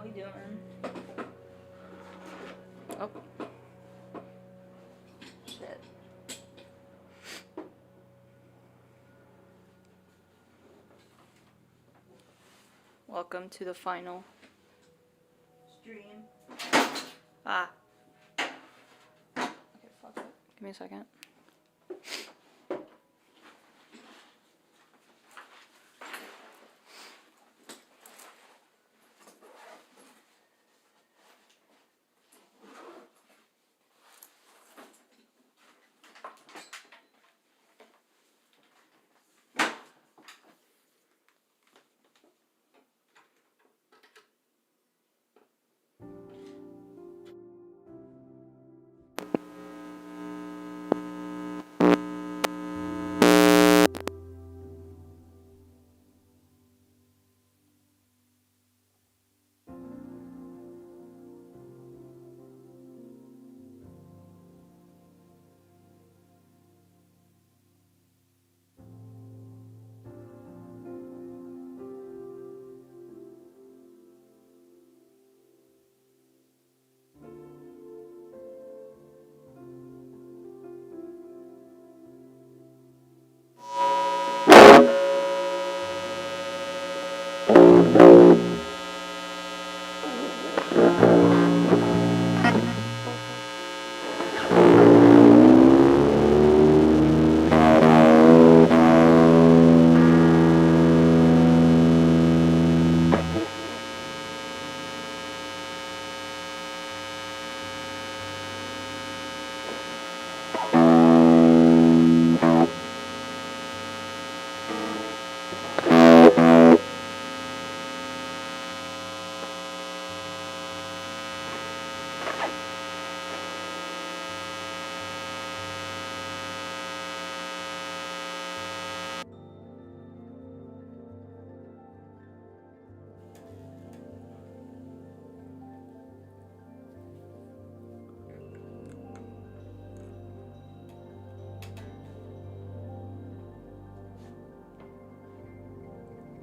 we doing? Oh. Shit. Welcome to the final stream. Ah. Okay, fuck it. Give me a second.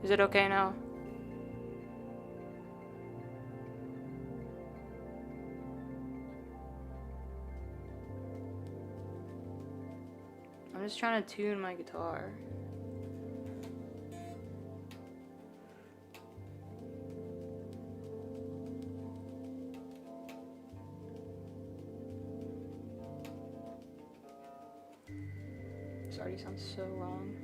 Is it okay now? I'm just trying to tune my guitar. This already sounds so wrong.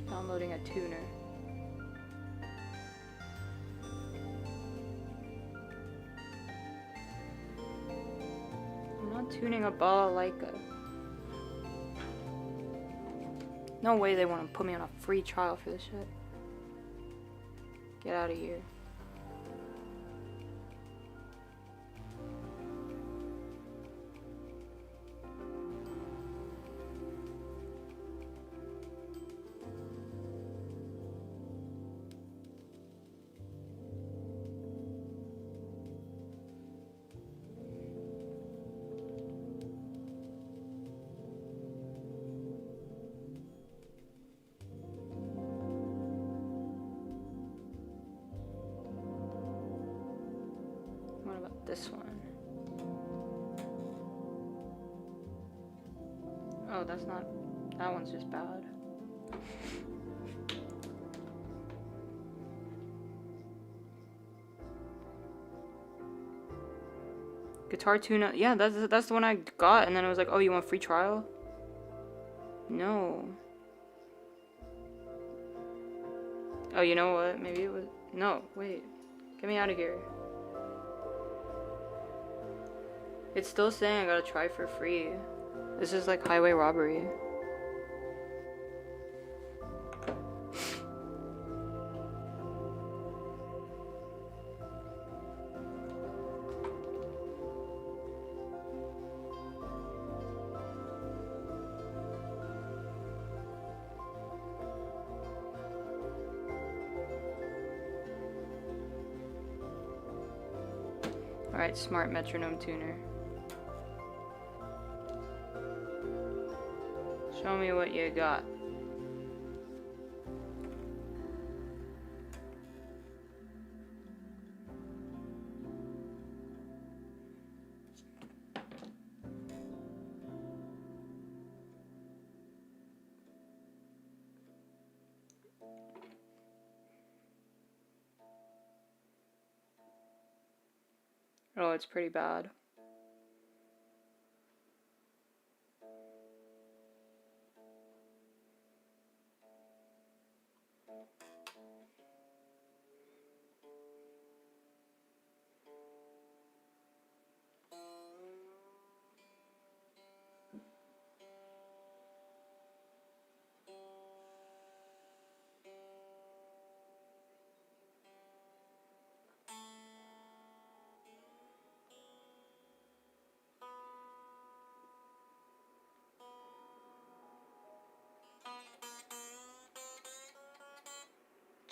Downloading a tuner. I'm not tuning a balalaika. No way they want to put me on a free trial for this shit. Get out of here. What about this one? Oh, that's not... That one's just bad. Guitar tuna. Yeah, that's the one I got, and then it was like, oh, you want free trial? No. Oh, you know what? Maybe it was... No, wait. Get me out of here. It's still saying I gotta try for free. This is like highway robbery. Alright, smart metronome tuner. Show me what you got. Oh, it's pretty bad.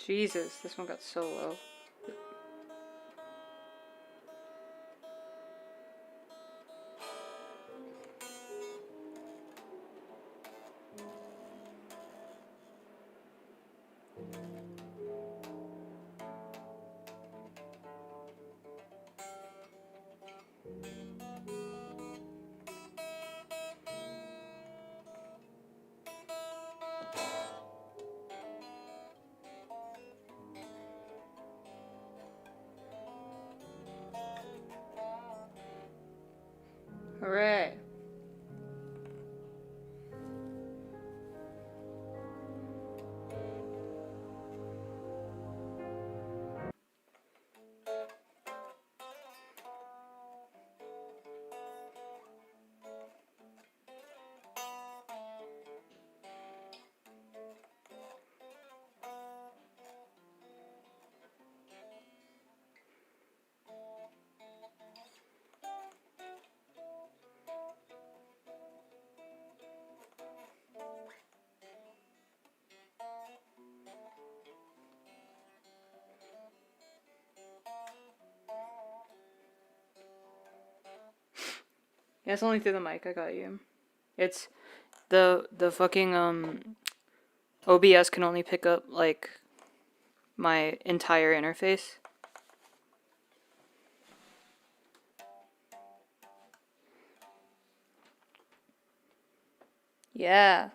Jesus, this one got so low. Hooray. Yeah, it's only through the mic, I got you. It's the fucking OBS can only pick up like my entire interface. Yeah.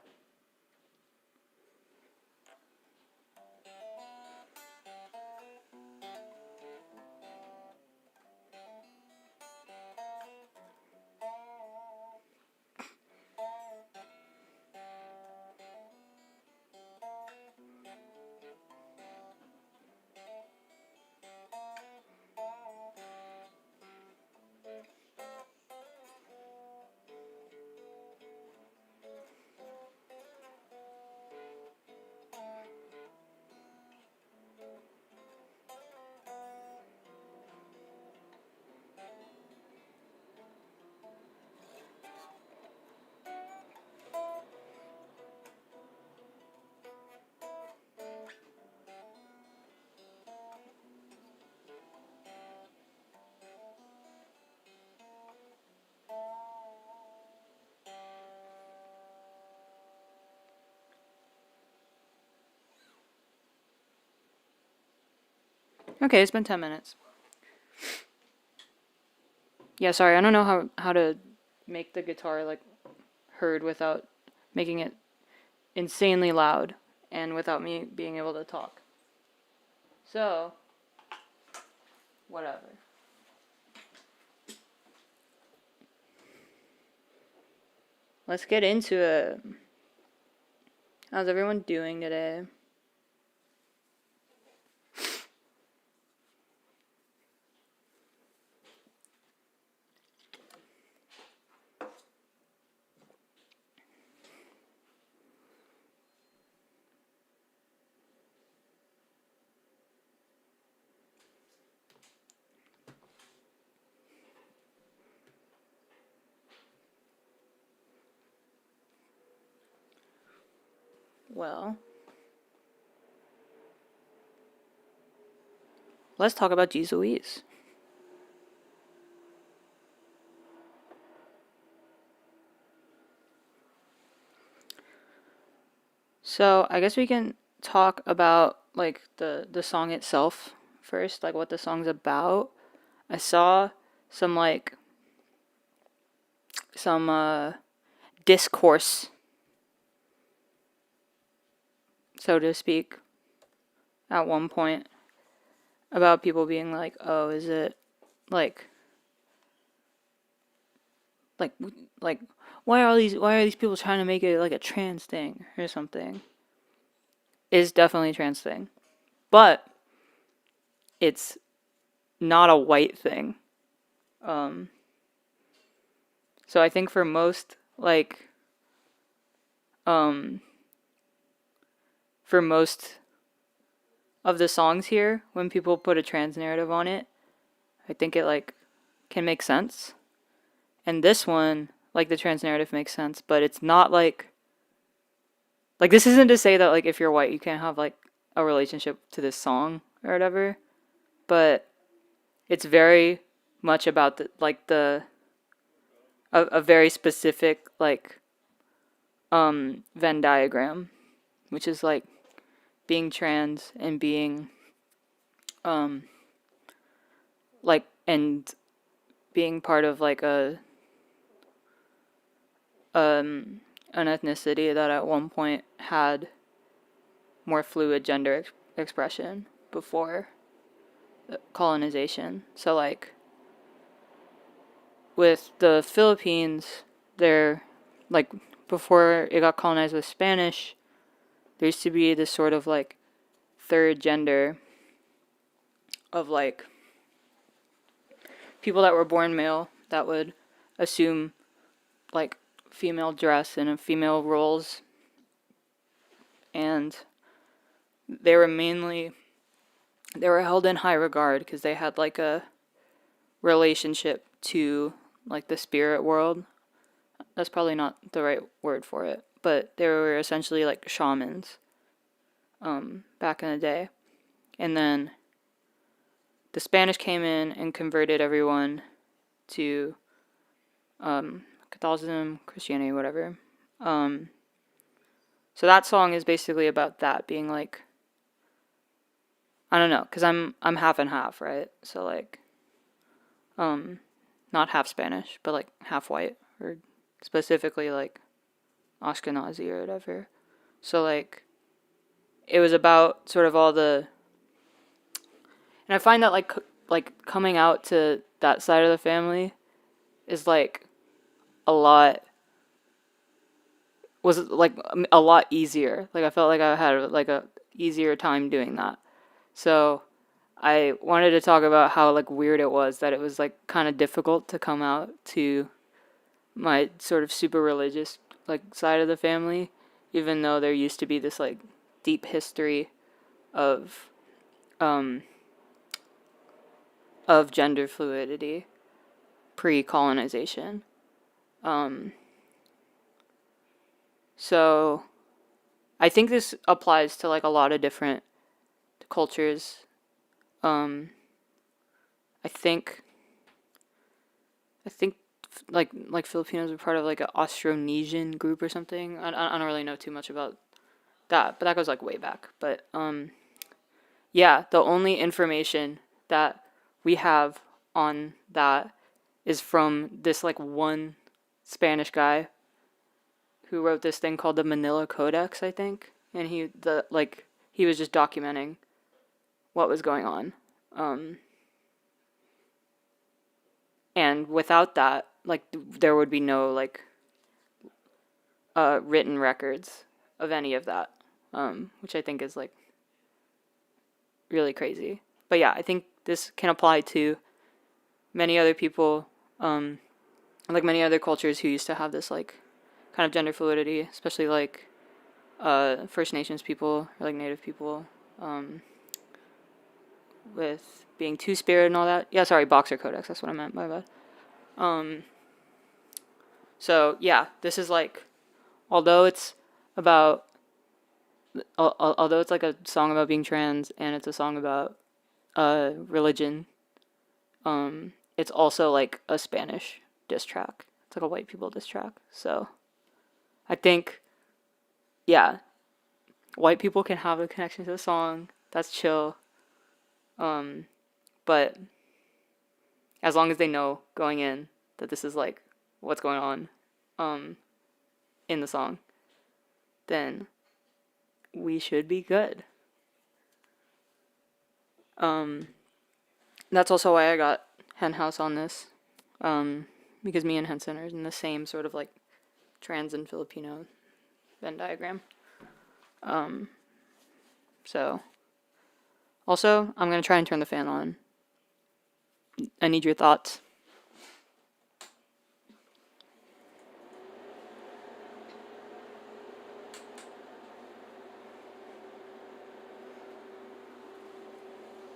Okay, it's been 10 minutes. Yeah, sorry, I don't know how to make the guitar like heard without making it insanely loud and without me being able to talk. So, whatever. Let's get into it. How's everyone doing today? Well, let's talk about Jeez Louise. So I guess we can talk about like the song itself first, like what the song's about. I saw some like some discourse, so to speak, at one point about people being like, "Oh, is it like like like why are these people trying to make it like a trans thing or something?" It's definitely a trans thing, but it's not a white thing. Um, so I think for most um for most of the songs here, when people put a trans narrative on it, I think it like can make sense. And this one, like the trans narrative makes sense, but it's not like this isn't to say that like if you're white you can't have like a relationship to this song or whatever, but it's very much about the a very specific like Venn diagram, which is like being trans and being um like and being part of like an ethnicity that at one point had more fluid gender expression before colonization. So like with the Philippines, they're like before it got colonized with Spanish, there used to be this sort of like third gender of like people that were born male that would assume like female dress and female roles, and they were held in high regard because they had like a relationship to like the spirit world. That's probably not the right word for it, but they were essentially like shamans back in the day. And then the Spanish came in and converted everyone to Catholicism, Christianity, whatever. So that song is basically about that being like, I don't know, because I'm half and half, right? So like, not half Spanish, but like half white, or specifically like Ashkenazi or whatever. So like, it was about sort of all the, and I find that like coming out to that side of the family is like a lot was like a lot easier. Like I felt like I had like a easier time doing that. So I wanted to talk about how like weird it was that it was like kind of difficult to come out to my sort of super religious like side of the family, even though there used to be this like deep history of um of gender fluidity pre-colonization. So I think this applies to like a lot of different cultures. Um, I think like Filipinos are part of like an Austronesian group or something. I don't really know too much about that, but that goes like way back. But yeah, the only information that we have on that is from this like one Spanish guy who wrote this thing called the Manila Codex, I think, and he was just documenting what was going on. And without that, like there would be no like written records of any of that, which I think is like really crazy. But yeah, I think this can apply to many other people, like many other cultures who used to have this like kind of gender fluidity, especially like First Nations people or like Native people, with being two-spirit and all that. Yeah, sorry, Boxer Codex, that's what I meant, my bad. So yeah, this is like, although it's about although it's like a song about being trans and it's a song about religion, it's also like a Spanish diss track. It's like a white people diss track. So I think, yeah, white people can have a connection to the song. That's chill. But as long as they know going in that this is like what's going on in the song, then we should be good. That's also why I got Hen House on this, because me and Henson are in the same sort of like trans and Filipino Venn diagram. So also I'm gonna try and turn the fan on. I need your thoughts.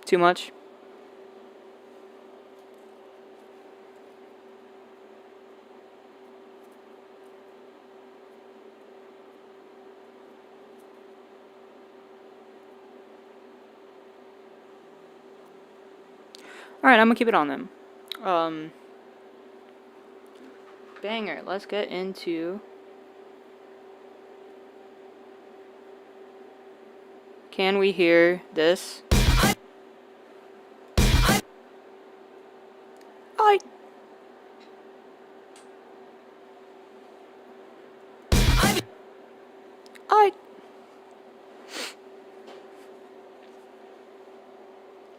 Too much? Alright, I'm gonna keep it on them. Banger, let's get into... Can we hear this?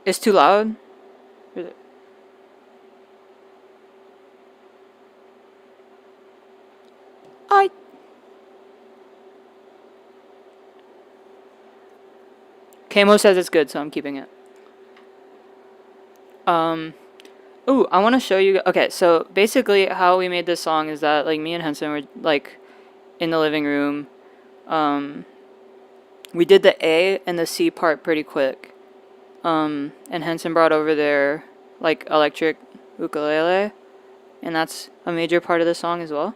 It's too loud? Is it? Kamo says it's good, so I'm keeping it. Ooh, I want to show you. Okay, so basically how we made this song is that like me and Henson were like in the living room. We did the A and the C part pretty quick. And Henson brought over their like electric ukulele, and that's a major part of the song as well.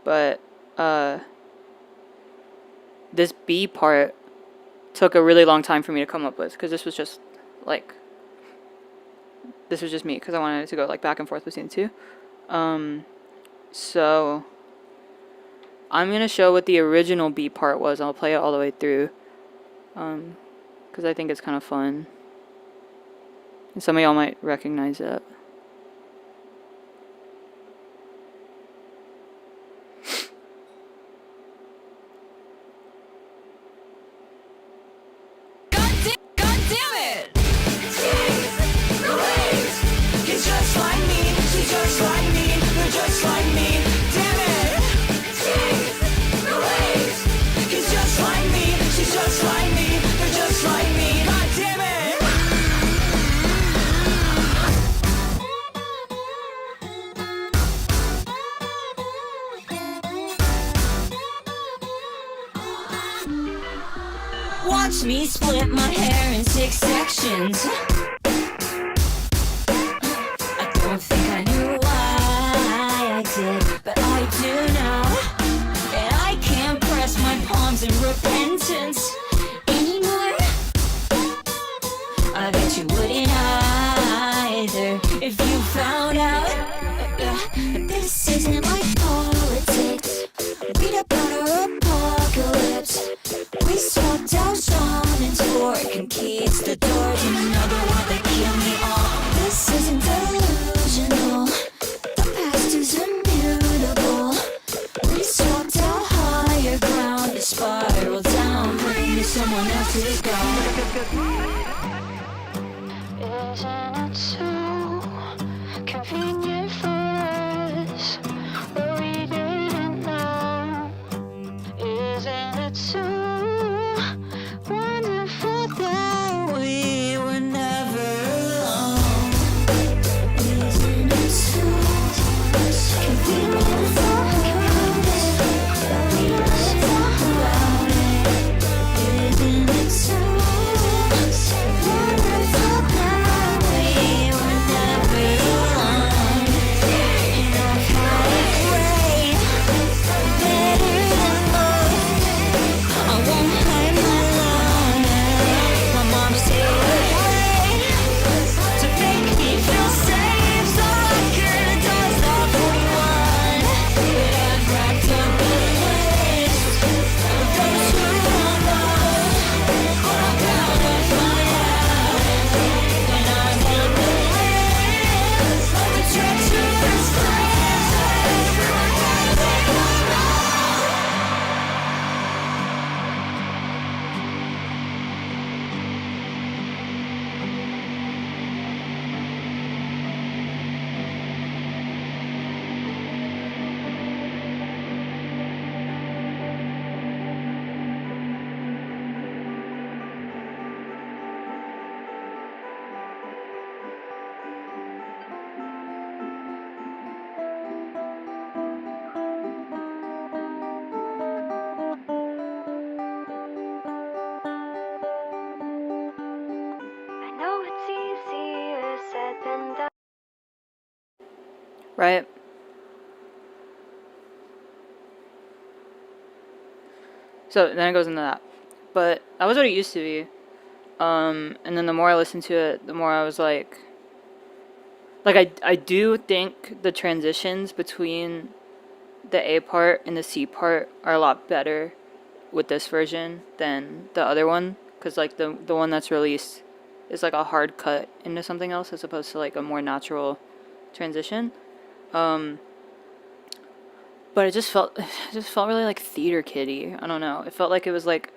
But this B part took a really long time for me to come up with, because this was just me, because I wanted it to go like back and forth between the two. So I'm gonna show what the original B part was. I'll play it all the way through, because I think it's kind of fun, and some of y'all might recognize it. Watch me split my hair in 6 sections. I don't think I knew why I did, but I do now. And I can't press my palms in repentance anymore. I bet you wouldn't either if you found out. This isn't like politics. Read about our apocalypse. We swapped out Sean and Torque and keys the door to another world that kill me all. This isn't delusional. The past is immutable. We swapped out higher ground to spiral down, bring to someone else's ground. Isn't it so convenient for us what we didn't know? Isn't it so wonderful that we were never alone? Isn't it so convenient for us that we never talk about it? Isn't it so wonderful that we were never alone? right? So then it goes into that. But that was what it used to be. And then the more I listened to it, the more I was like I do think the transitions between the A part and the C part are a lot better with this version than the other one, because like the one that's released is like a hard cut into something else as opposed to like a more natural transition. But it just felt really like theater kiddie. I don't know. It felt like it was like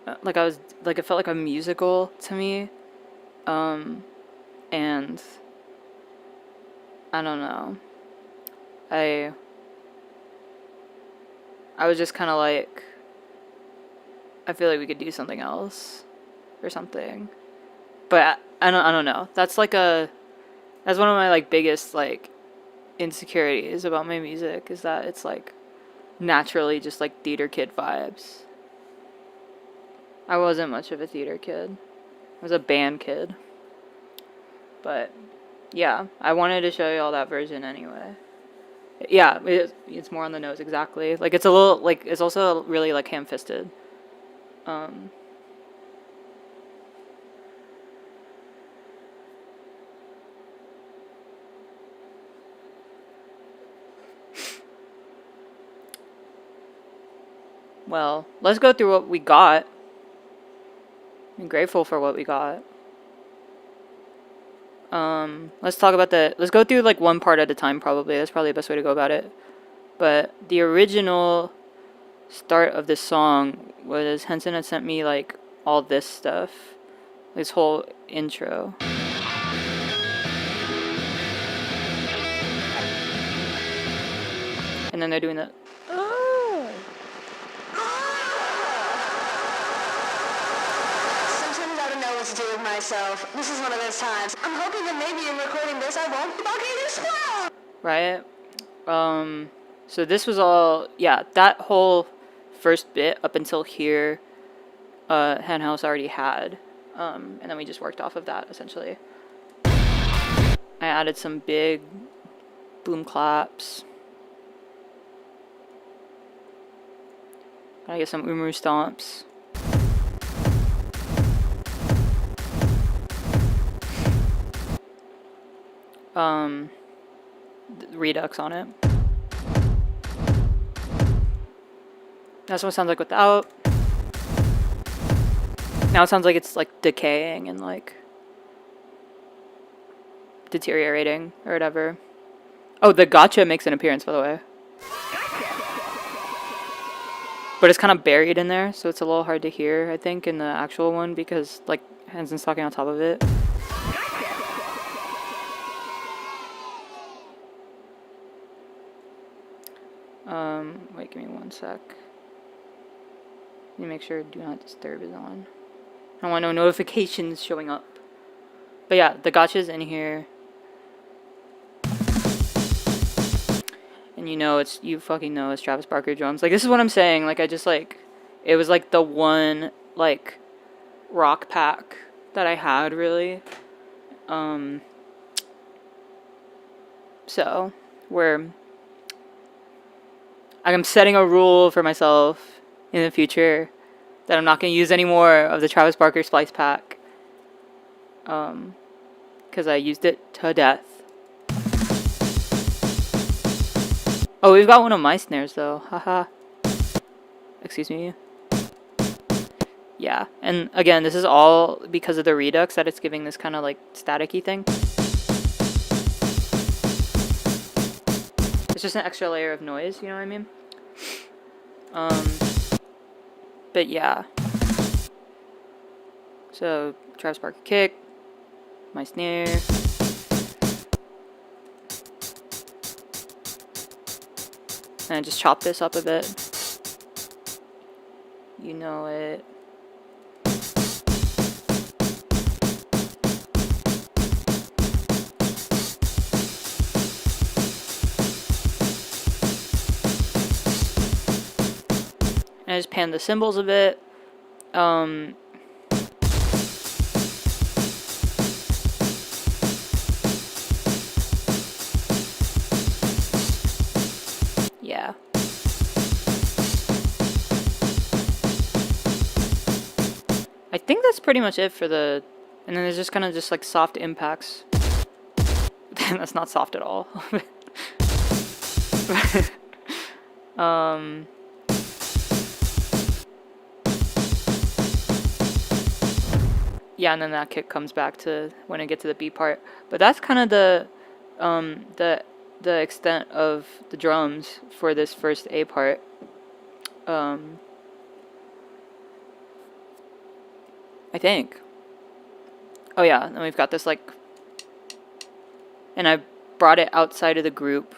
I was like it felt like a musical to me. And I don't know. I I was just kind of like, I feel like we could do something else or something. But I don't know. That's one of my like biggest like insecurities about my music, is that it's like naturally just like theater kid vibes. I wasn't much of a theater kid. I was a band kid. But yeah, I wanted to show you all that version anyway. Yeah, it's more on the nose, exactly. Like it's a little like it's also really like ham-fisted. Well, let's go through what we got. I'm grateful for what we got. Let's talk about let's go through like one part at a time, probably. That's probably the best way to go about it. But the original start of this song was Henson had sent me like all this stuff. This whole intro. And then they're doing that. Sometimes I don't know what to do with myself. This is one of those times. I'm hoping that maybe in recording this I won't fucking explode. Right? So this was all, yeah, that whole first bit up until here, Henhouse already had. And then we just worked off of that, essentially. I added some big boom claps. I get some Umu stomps. Redux on it. That's what it sounds like without. Now it sounds like it's like decaying and like deteriorating or whatever. Oh, the gotcha makes an appearance, by the way. But it's kind of buried in there, so it's a little hard to hear, I think, in the actual one, because like Henson's talking on top of it. Wait, give me one sec. Let me make sure Do Not Disturb is on. I don't want no notifications showing up. But yeah, the gotcha's in here. And you fucking know it's Travis Barker drums. Like, this is what I'm saying. Like, I just, like, it was, like, the one, like, rock pack that I had, really. So, I'm setting a rule for myself in the future that I'm not going to use any more of the Travis Barker Splice pack. Because I used it to death. Oh, we've got one of my snares, though. Haha. Excuse me. Yeah, and again, this is all because of the Redux that it's giving this kind of, like, staticky thing. It's just an extra layer of noise, you know what I mean? But yeah. So, Travis Barker kick, my snare. And I just chop this up a bit. You know it. And I just pan the cymbals a bit. that's pretty much it for the, and then there's just kind of just like soft impacts. That's not soft at all. Yeah, and then that kick comes back to when I get to the B part. But that's kind of the extent of the drums for this first A part. I think. Oh yeah, and we've got this like, and I brought it outside of the group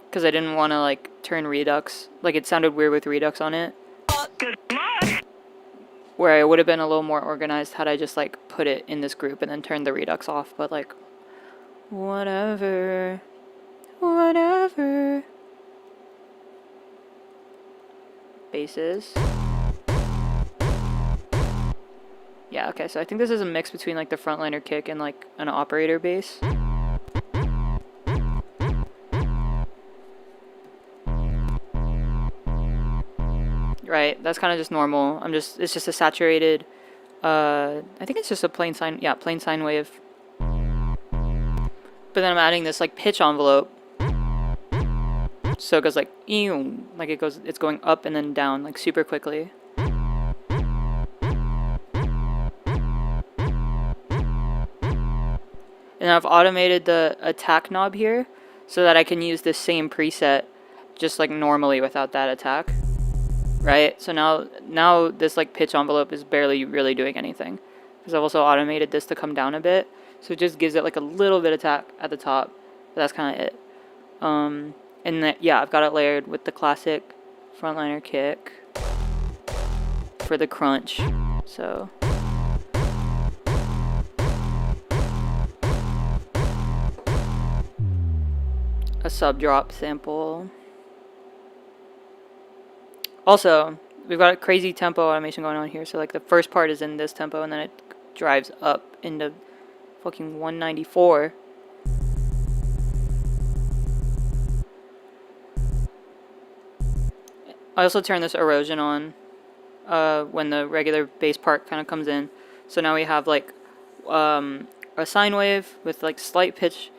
because I didn't want to like turn Redux. Like it sounded weird with Redux on it. Where I would have been a little more organized had I just like put it in this group and then turned the Redux off, but like whatever. Basses. Yeah, okay, so I think this is a mix between like the frontliner kick and like an operator bass. Right, that's kind of just normal. It's just a saturated, I think it's just a plain sine, yeah, plain sine wave. But then I'm adding this like pitch envelope. So it goes like, ew, like it's going up and then down like super quickly. And I've automated the attack knob here so that I can use this same preset just like normally without that attack. Right, so now this like pitch envelope is barely really doing anything because I've also automated this to come down a bit, so it just gives it like a little bit of attack at the top, but that's kind of it. And that, yeah, I've got it layered with the classic frontliner kick for the crunch. So a sub drop sample. Also, we've got a crazy tempo automation going on here. So like the first part is in this tempo and then it drives up into fucking 194. I also turn this erosion on when the regular bass part kind of comes in. So now we have like a sine wave with like slight pitch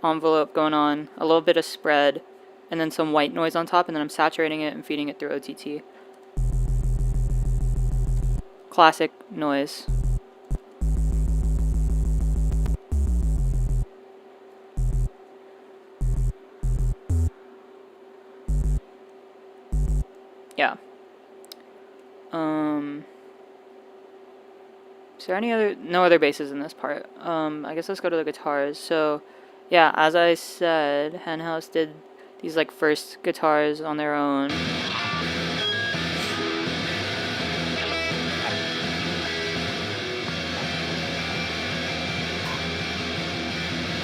envelope going on, a little bit of spread, and then some white noise on top, and then I'm saturating it and feeding it through OTT. Classic noise. Yeah. Is there any other, no other basses in this part? I guess let's go to the guitars. So, yeah, as I said, Henhouse did these like first guitars on their own.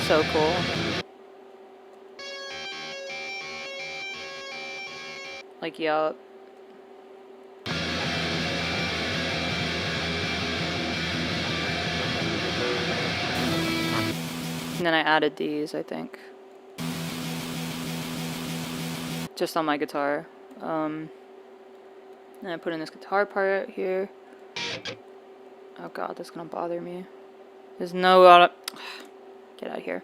So cool. Like, yup. And then I added these, I think. Just on my guitar. And I put in this guitar part here. Oh god, that's gonna bother me. There's no auto. Get out of here.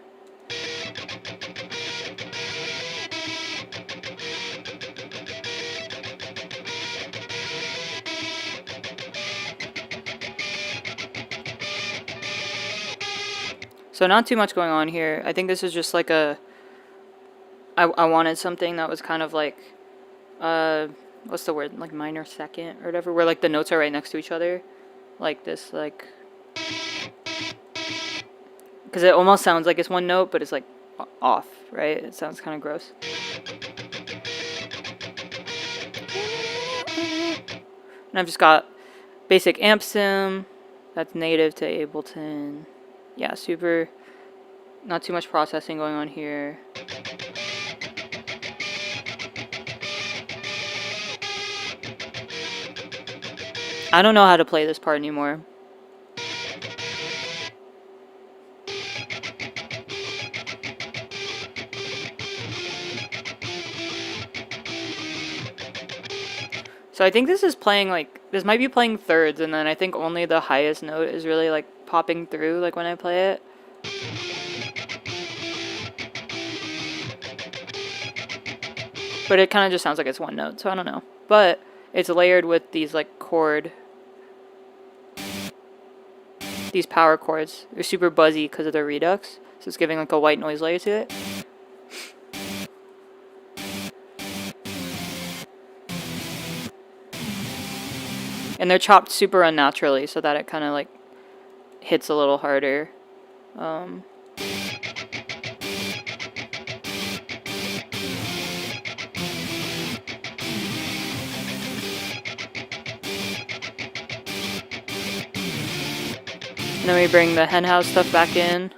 So not too much going on here. I think this is just like a... I wanted something that was kind of like... what's the word? Like minor second or whatever. Where like the notes are right next to each other. Like this, like... Because it almost sounds like it's one note, but it's like off, right? It sounds kind of gross. And I've just got basic amp sim. That's native to Ableton. Yeah, super, not too much processing going on here. I don't know how to play this part anymore. So I think this is playing like this might be playing thirds, and then I think only the highest note is really like popping through, like when I play it. But it kind of just sounds like it's one note, so I don't know. But it's layered with these like these power chords. They're super buzzy because of the redux, so it's giving like a white noise layer to it. And they're chopped super unnaturally so that it kind of like hits a little harder. And then we bring the henhouse stuff back in.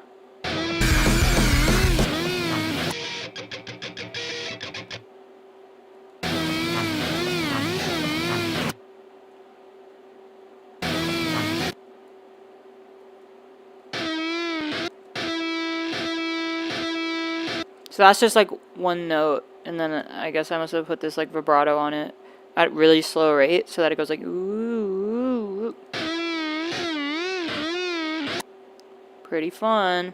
So that's just like one note, and then I guess I must have put this like vibrato on it at really slow rate so that it goes like ooh. Pretty fun.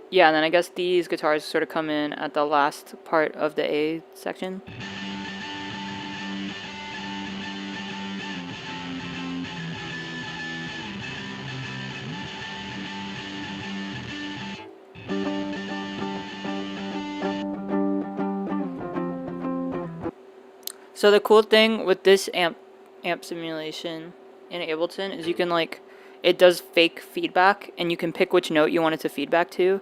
Yeah, and then I guess these guitars sort of come in at the last part of the A section. So the cool thing with this amp simulation in Ableton is you can like, it does fake feedback and you can pick which note you want it to feedback to.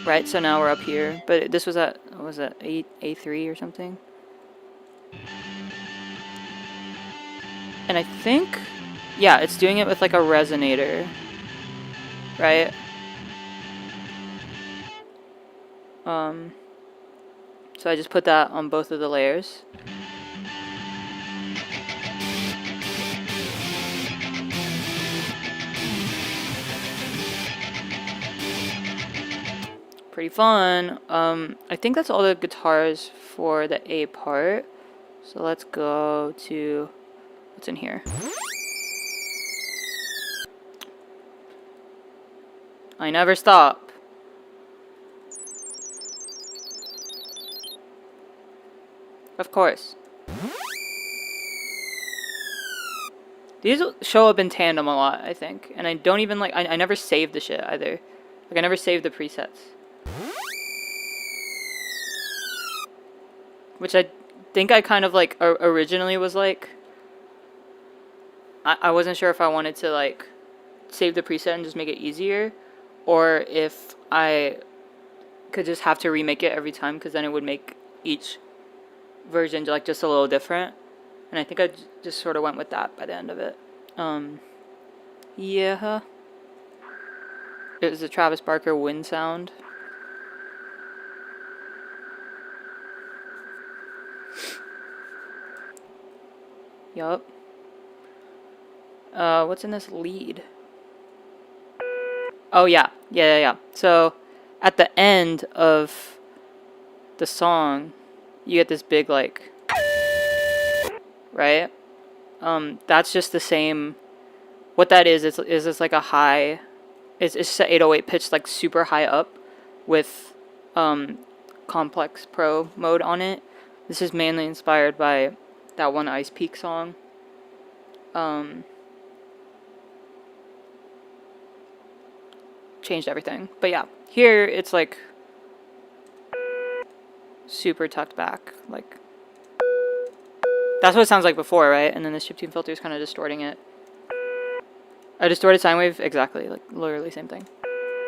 Right, so now we're up here, but this was at, what was that, A3 or something? And I think, yeah, it's doing it with like a resonator, right? So I just put that on both of the layers. Pretty fun. I think that's all the guitars for the A part. So let's go to what's in here. I never stop. Of course. These show up in tandem a lot, I think. And I don't even like, I never save the shit either. Like I never save the presets. Which I think I kind of like originally was like, I wasn't sure if I wanted to like save the preset and just make it easier, or if I could just have to remake it every time, because then it would make each version like just a little different. And I think I just sort of went with that by the end of it. Yeah. It was a Travis Barker wind sound. Yup. What's in this lead? Oh, yeah. Yeah. So, at the end of the song, you get this big, like, right? That's just the same. What that is it's like a high, it's just an 808 pitched, like, super high up with, complex pro mode on it. This is mainly inspired by that one Ice Peak song. Changed everything. But yeah, here it's like super tucked back. Like, that's what it sounds like before, right? And then the chiptune filter is kind of distorting it. A distorted sine wave, exactly, like literally same thing.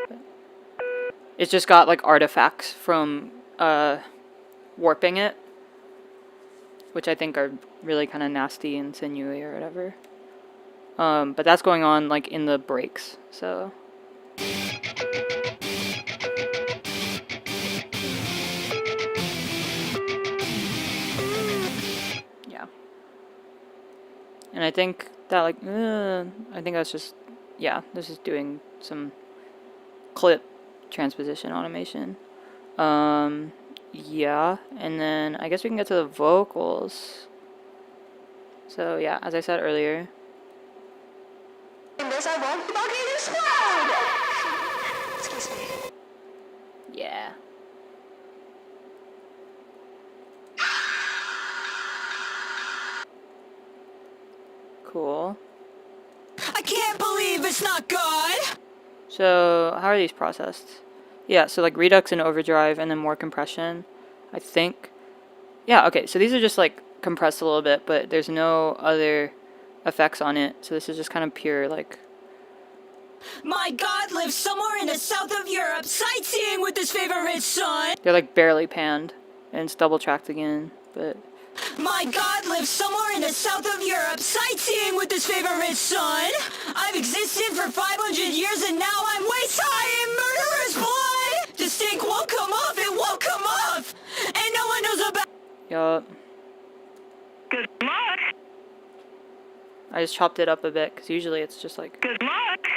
But it's just got like artifacts from warping it, which I think are really kind of nasty and sinewy or whatever. But that's going on like in the breaks, so. Yeah. And I think that like, I think that's just, yeah, this is doing some clip transposition automation. Yeah, and then I guess we can get to the vocals. So yeah, as I said earlier. In this, I won't fucking explode! Excuse me. Yeah. Cool. I can't believe it's not God! So how are these processed? Yeah, so like redux and overdrive and then more compression, I think. Yeah, okay, so these are just like compressed a little bit, but there's no other effects on it. So this is just kind of pure like. My God lives somewhere in the south of Europe, sightseeing with his favorite son. They're like barely panned and it's double tracked again, but. My God lives somewhere in the south of Europe, sightseeing with his favorite son. I've existed for 500 years and now I'm waist high in murderer's blood. The stink won't come off, it won't come off. And no one knows about. Yup. Good luck. I just chopped it up a bit because usually it's just like. Good luck.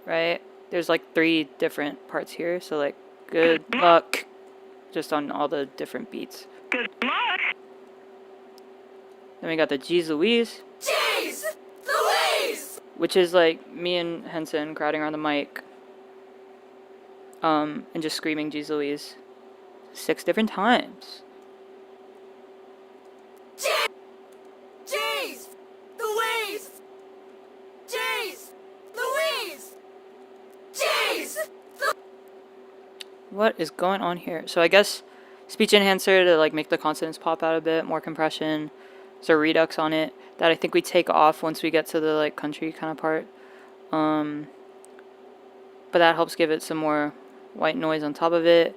Right? There's like 3 different parts here, so like good luck just on all the different beats. Good luck. Then we got the Jeez Louise, Jeez Louise. which is like me and Henson crowding around the mic and just screaming Jeez Louise 6 different times. Jeez Louise. Jeez Louise. Jeez. What is going on here? So I guess speech enhancer to like make the consonants pop out a bit, more compression. So redux on it that I think we take off once we get to the like country kind of part. But that helps give it some more white noise on top of it.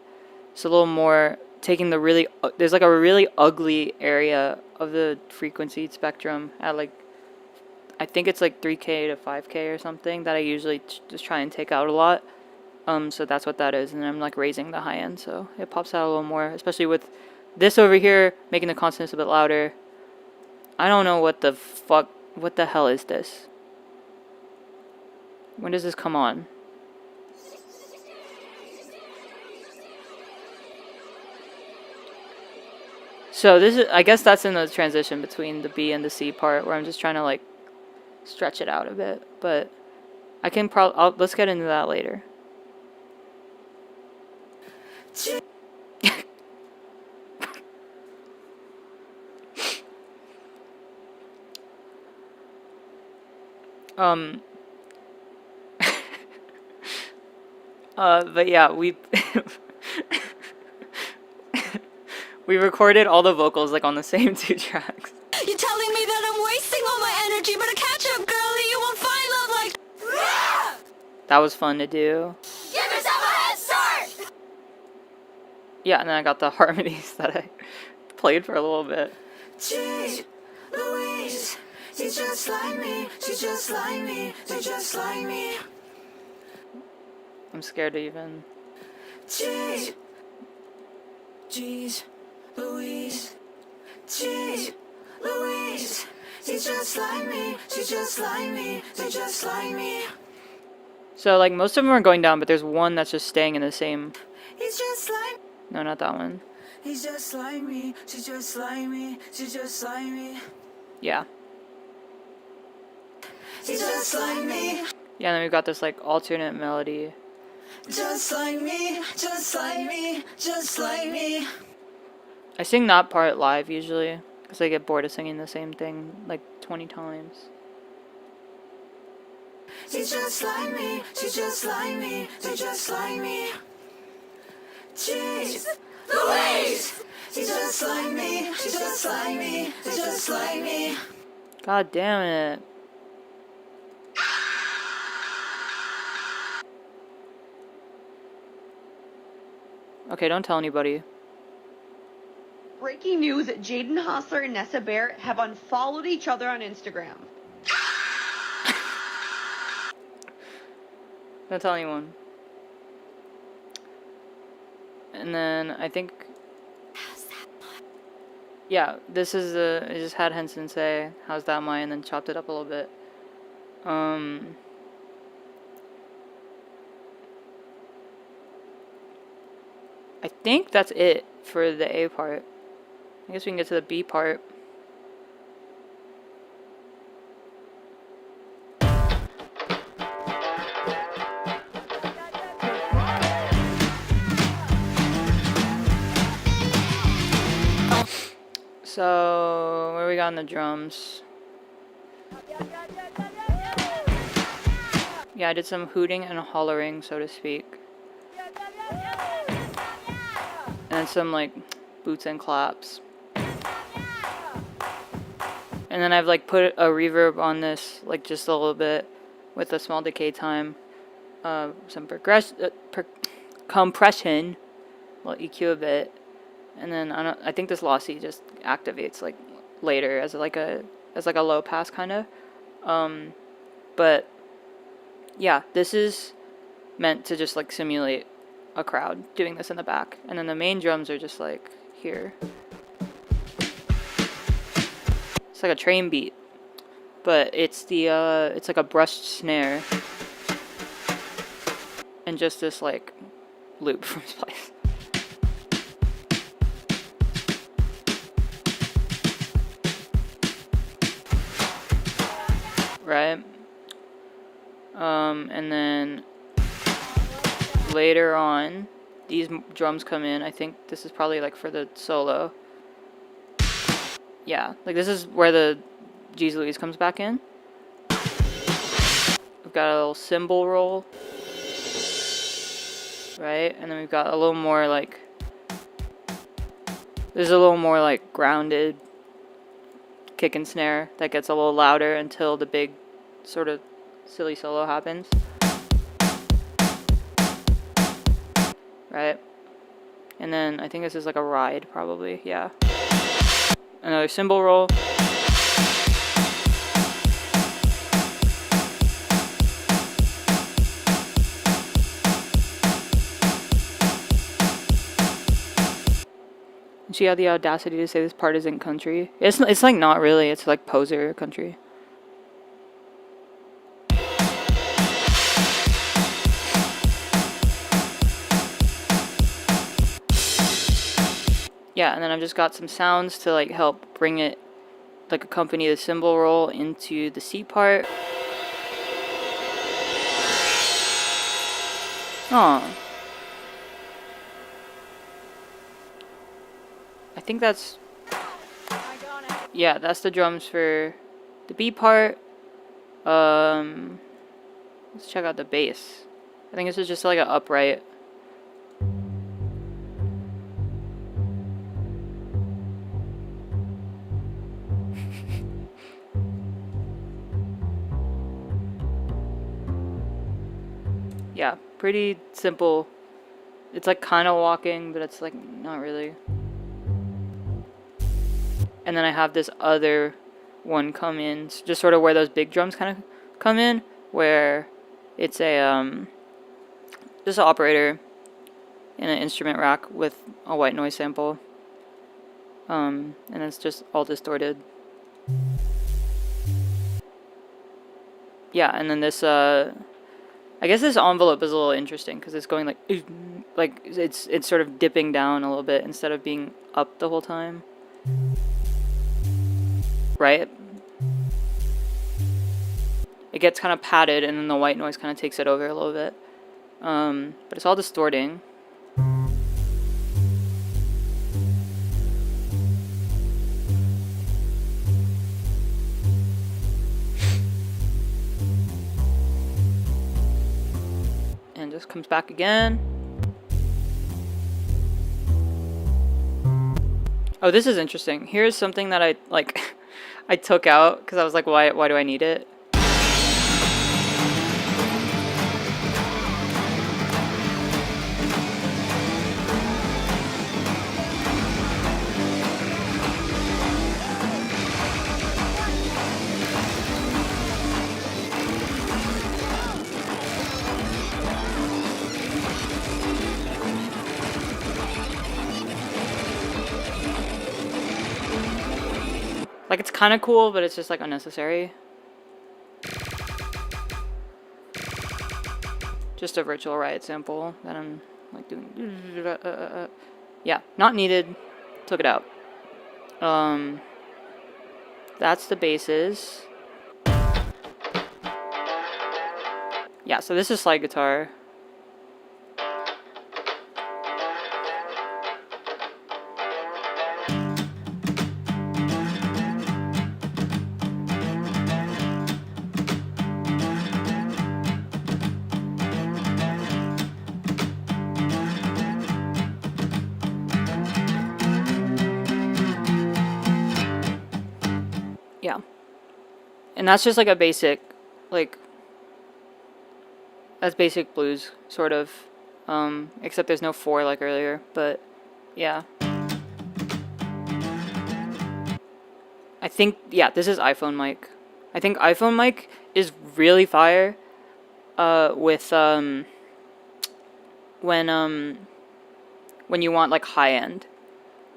It's a little more taking the really there's like a really ugly area of the frequency spectrum at like I think it's like 3K to 5K or something that I usually just try and take out a lot. So that's what that is, and I'm like raising the high end so it pops out a little more, especially with this over here making the consonants a bit louder. I don't know what the hell is this? When does this come on? So this is, I guess that's in the transition between the B and the C part where I'm just trying to like stretch it out a bit, but I can let's get into that later. But yeah, we we recorded all the vocals like on the same 2 tracks. You're telling me that I'm wasting all my energy, but a catch-up girlie, you won't find love like. That was fun to do. Give yourself a head start. Yeah, and then I got the harmonies that I played for a little bit. Jeez Louise, she's just like me, she's just like me, she's just like me. I'm scared to even. Jeez Louise, jeez Louise, she's just like me, she's just like me, she's just like me. So like most of them are going down, but there's one that's just staying in the same. He's just like. No, not that one. He's just like me, she's just like me, she's just like me. Yeah. She's just like me, Yeah, and then we've got this like alternate melody. just like me, just like me, just like me. I sing that part live usually because I get bored of singing the same thing like 20 times. She's just like me, she's just like me, she's just like me. Jeez Louise, she's just like me, she's just like me, she's just like me. God damn it. Okay, don't tell anybody. Breaking news, Jaden Hostler and Nessa Bear have unfollowed each other on Instagram. Don't tell anyone. And then I think. Yeah, this is I just had Henson say, "How's that, Maya?" and then chopped it up a little bit. I think that's it for the A part. I guess we can get to the B part. So, where we got in the drums? Yeah, I did some hooting and hollering, so to speak. And then some, like, boots and claps. And then I've, like, put a reverb on this, like, just a little bit with a small decay time. Some compression. We'll EQ a bit. And then I think this lossy just activates like later as like a low pass kind of. But yeah, this is meant to just like simulate a crowd doing this in the back, and then the main drums are just like here. It's like a train beat, but it's it's like a brushed snare and just this like loop from Splice. Right? And then later on, these drums come in. I think this is probably like for the solo. Yeah, like this is where the Jeez Louise comes back in. We've got a little cymbal roll. Right? And then we've got a little more like... There's a little more like grounded kick and snare that gets a little louder until the big sort of silly solo happens. Right? And then I think this is like a ride probably, yeah. Another cymbal roll. And she had the audacity to say this part isn't country. It's like not really, it's like poser country. Yeah, and then I've just got some sounds to like help bring it, like accompany the cymbal roll into the C part. Oh. I think that's... Yeah, that's the drums for the B part. Let's check out the bass. I think this is just like an upright. Yeah, pretty simple. It's like kind of walking, but it's like not really. And then I have this other one come in, just sort of where those big drums kind of come in, where it's a just an operator in an instrument rack with a white noise sample, and it's just all distorted. Yeah, and then this I guess this envelope is a little interesting because it's going like it's sort of dipping down a little bit instead of being up the whole time. Right? It gets kind of padded and then the white noise kind of takes it over a little bit. But it's all distorting. And just comes back again. Oh, this is interesting. Here's something that I like I took out because I was like, why do I need it? Like, it's kind of cool, but it's just, like, unnecessary. Just a virtual riot sample that I'm like doing. Yeah, not needed. Took it out. That's the basses. Yeah, so this is slide guitar. Yeah. And that's just like a basic, like, that's basic blues, sort of. Except there's no 4 like earlier, but yeah. I think, yeah, this is iPhone mic. I think iPhone mic is really fire, with, when you want, like, high end,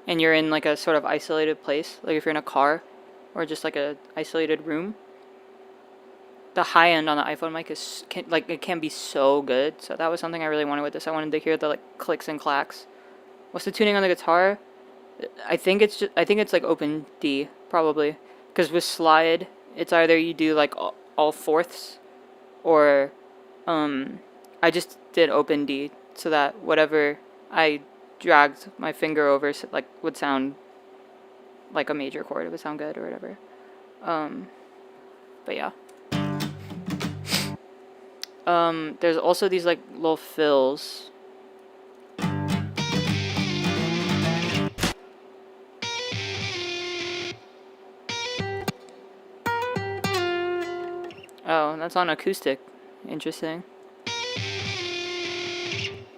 and you're in, like, a sort of isolated place, like if you're in a car, or just, like, a isolated room. The high end on the iPhone mic is it can be so good. So that was something I really wanted with this. I wanted to hear the like clicks and clacks. What's the tuning on the guitar? I think it's like open D probably, because with slide it's either you do like all fourths, or I just did open D so that whatever I dragged my finger over like would sound like a major chord. It would sound good or whatever. But yeah. There's also these like little fills. Oh, that's on acoustic. Interesting.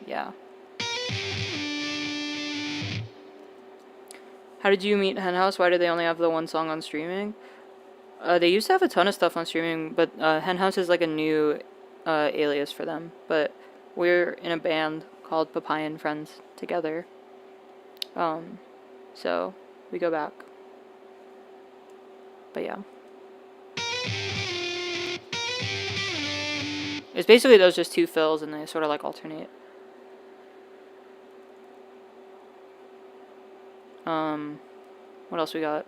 Yeah. How did you meet Henhouse? Why did they only have the one song on streaming? They used to have a ton of stuff on streaming, but Henhouse is like a new alias for them. But we're in a band called Papaya and Friends together. So we go back. But yeah. It's basically those just 2 fills and they sort of like alternate. What else we got?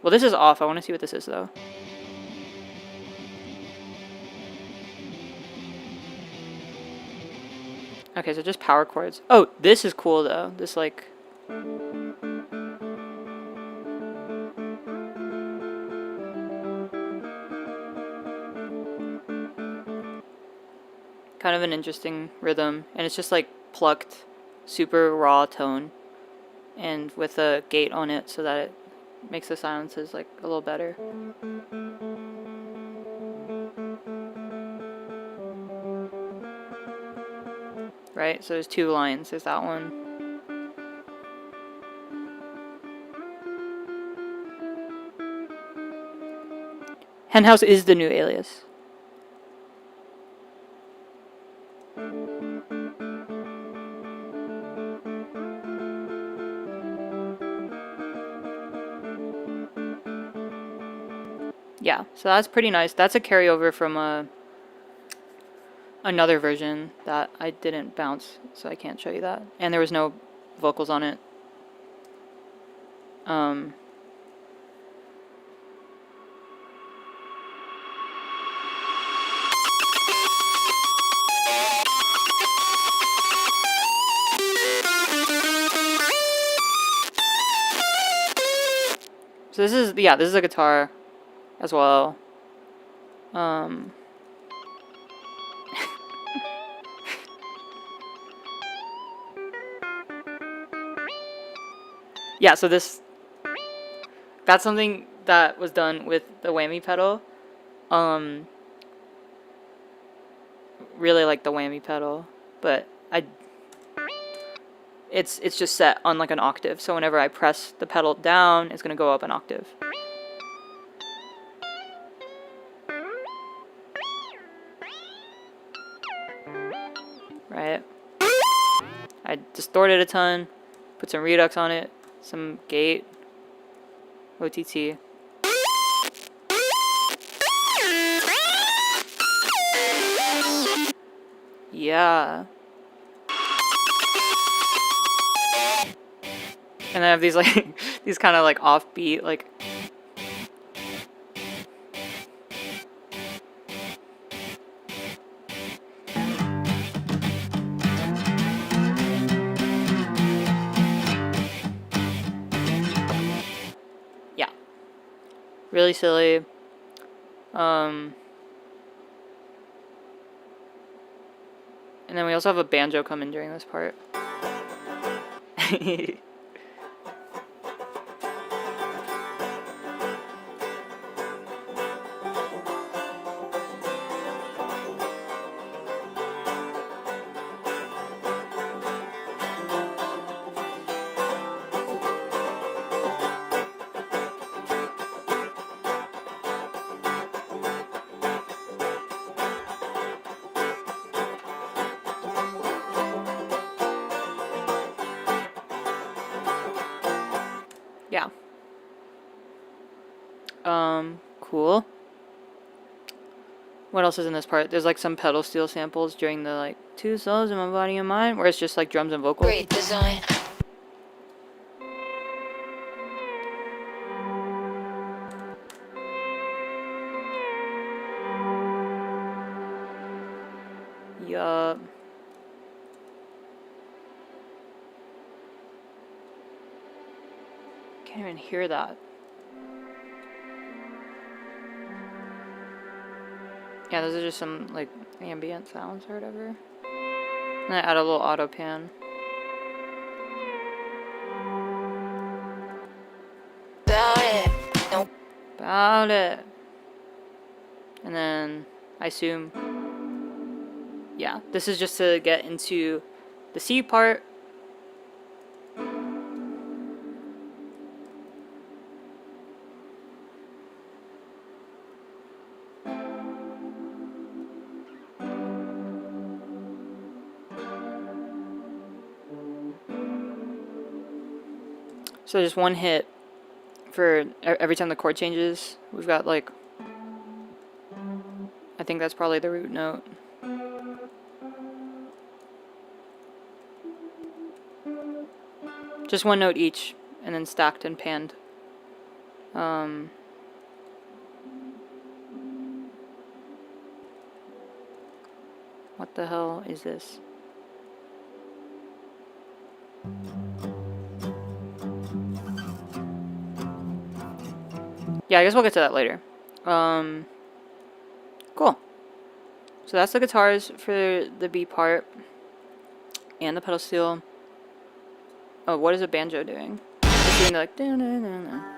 Well, this is off. I want to see what this is though. Okay, so just power chords. Oh, this is cool though. This like kind of an interesting rhythm, and it's just like plucked, super raw tone, and with a gate on it so that it makes the silences like a little better. Right, so there's 2 lines. There's that one. Henhouse is the new alias. Yeah, so that's pretty nice. That's a carryover from another version that I didn't bounce, so I can't show you that. And there was no vocals on it. So this is, yeah, this is a guitar as well. Yeah, so that's something that was done with the whammy pedal. Really like the whammy pedal, but it's just set on like an octave. So whenever I press the pedal down, it's gonna go up an octave. Right? I distorted a ton, put some redux on it, some gate, OTT. Yeah. And I have these like these kind of like offbeat like yeah, really silly. And then we also have a banjo come in during this part. Yeah. Cool. What else is in this part? There's like some pedal steel samples during the like two souls in my body and mind, where it's just like drums and vocals. Great design. Yup. Can't even hear that. Yeah, those are just some like ambient sounds or whatever. And I add a little auto pan. About it. Nope. About it. And then I assume, yeah, this is just to get into the C part. So just one hit for every time the chord changes. We've got like, I think that's probably the root note. Just one note each, and then stacked and panned. What the hell is this? Yeah, I guess we'll get to that later. Cool. So that's the guitars for the B part. And the pedal steel. Oh, what is a banjo doing? It's doing like da-na-na-na.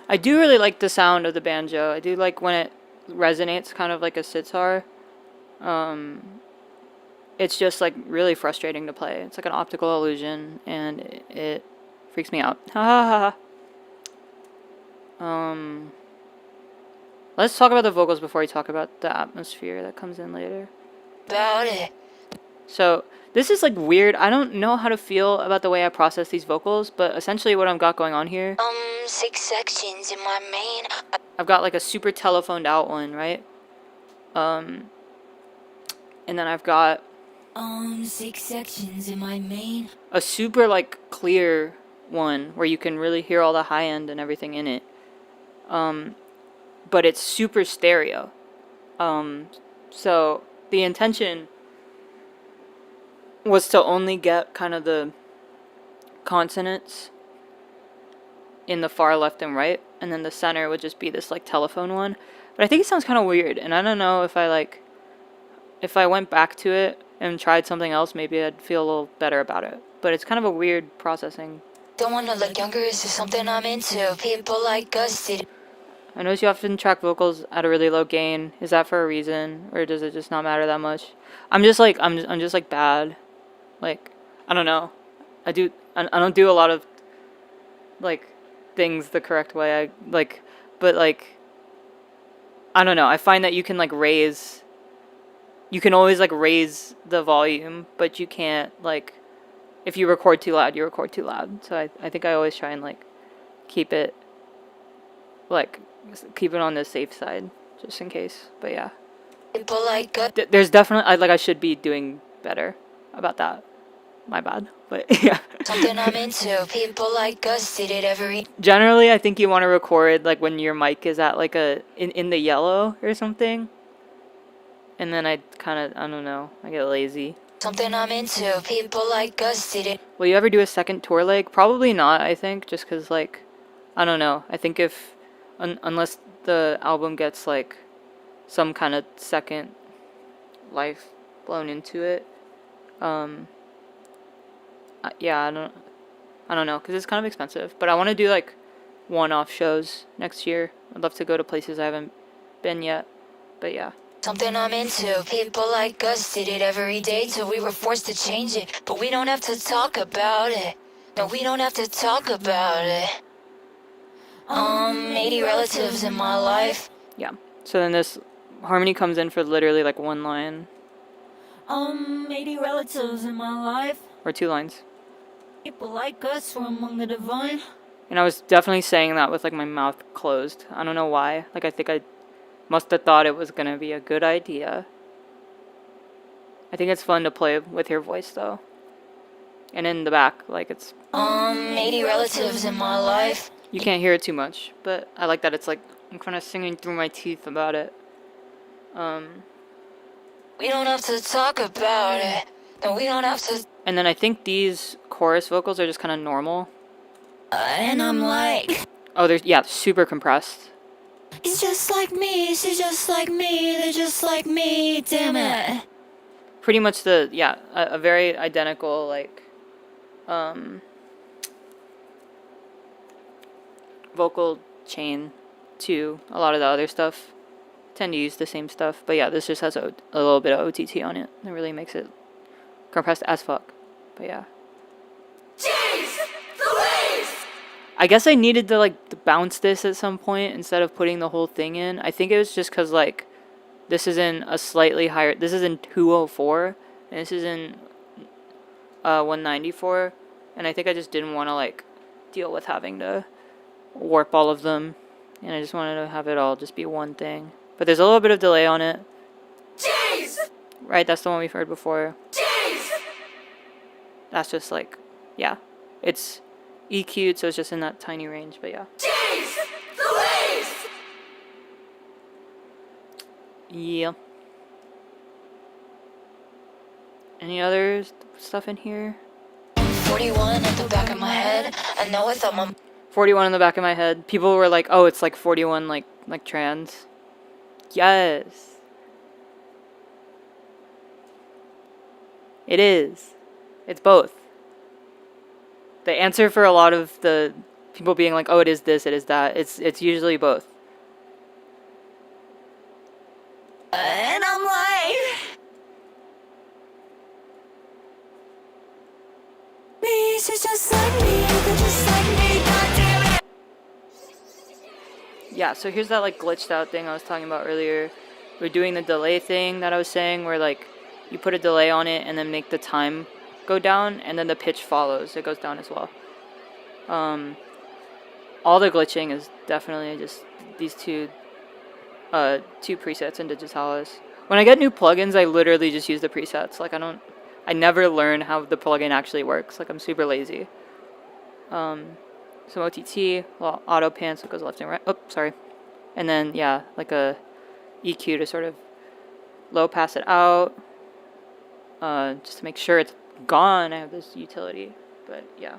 I do really like the sound of the banjo. I do like when it resonates kind of like a sitar. It's just like really frustrating to play. It's like an optical illusion and it freaks me out. Ha ha ha. Let's talk about the vocals before we talk about the atmosphere that comes in later. About it. So this is like weird. I don't know how to feel about the way I process these vocals, but essentially what I've got going on here, 6 sections in my main. I've got like a super telephoned out one, right? And then I've got 6 sections in my main. a super like clear one where you can really hear all the high end and everything in it. But it's super stereo. So the intention was to only get kind of the consonants in the far left and right, and then the center would just be this like telephone one. But I think it sounds kind of weird, and I don't know if if I went back to it and tried something else, maybe I'd feel a little better about it. But it's kind of a weird processing. Don't wanna look younger, is just something I'm into. People like us did. I notice you often track vocals at a really low gain. Is that for a reason, or does it just not matter that much? I'm just like bad. Like, I don't know. I don't do a lot of like things the correct way. But like, I don't know. I find that you can like raise you can always like raise the volume, but you can't like, if you record too loud, you record too loud. So I think I always try and like keep it like keep it on the safe side just in case. But yeah, People like us. there's definitely I should be doing better about that. My bad, but yeah. Something I'm into. People like us did it every. Generally, I think you want to record like when your mic is at like in the yellow or something. And then I don't know, I get lazy. Something I'm into. People like us did it. Will you ever do a second tour leg? Probably not, I think, just because, like, I don't know. I think if, unless the album gets, like, some kind of second life blown into it, yeah, I don't know, because it's kind of expensive. But I want to do, like, one-off shows next year. I'd love to go to places I haven't been yet, but yeah. Something I'm into. People like us did it every day till we were forced to change it. But we don't have to talk about it. No, we don't have to talk about it. 80 relatives in my life. Yeah. So then this harmony comes in for literally like one line 80 relatives in my life. or 2 lines. People like us were among the divine. And I was definitely saying that with like my mouth closed. I don't know why. Like I think I must have thought it was gonna be a good idea. I think it's fun to play with your voice though. And in the back, like it's 80 relatives in my life. you can't hear it too much, but I like that it's like I'm kind of singing through my teeth about it. We don't have to talk about it. No, we don't have to. And then I think these chorus vocals are just kind of normal. And I'm like, Oh, they're super compressed. it's just like me, she's just like me, they're just like me, damn it. Pretty much a very identical like vocal chain to a lot of the other stuff. Tend to use the same stuff, but yeah, this just has a little bit of OTT on it. It really makes it compressed as fuck. But yeah. Jeez, Louise! I guess I needed to like to bounce this at some point instead of putting the whole thing in. I think it was just because like this is in a slightly higher. This is in 204 and this is in 194, and I think I just didn't want to like deal with having to warp all of them, and I just wanted to have it all just be one thing. But there's a little bit of delay on it. Jeez! Right, that's the one we've heard before. Jeez! That's just like, yeah, it's EQ'd, so it's just in that tiny range. But yeah. Jeez! Louise! Yeah. Any other stuff in here? 41 at the back of my head. I know I thought my 41 in the back of my head. People were like, "Oh, it's like 41 like trans." Yes. It is. It's both. The answer for a lot of the people being like, "Oh, it is this, it is that." It's usually both. and I'm like, me, she's just like me, they're just like me, goddamn it. Yeah, so here's that like glitched out thing I was talking about earlier. We're doing the delay thing that I was saying where like you put a delay on it and then make the time go down and then the pitch follows. It goes down as well. All the glitching is definitely just these two presets in Digitalis. When I get new plugins, I literally just use the presets. Like I never learn how the plugin actually works. Like I'm super lazy. Some OTT, well, auto pan, so it goes left and right. Oh, sorry. And then, yeah, like a EQ to sort of low pass it out. Just to make sure it's gone. I have this utility, but yeah.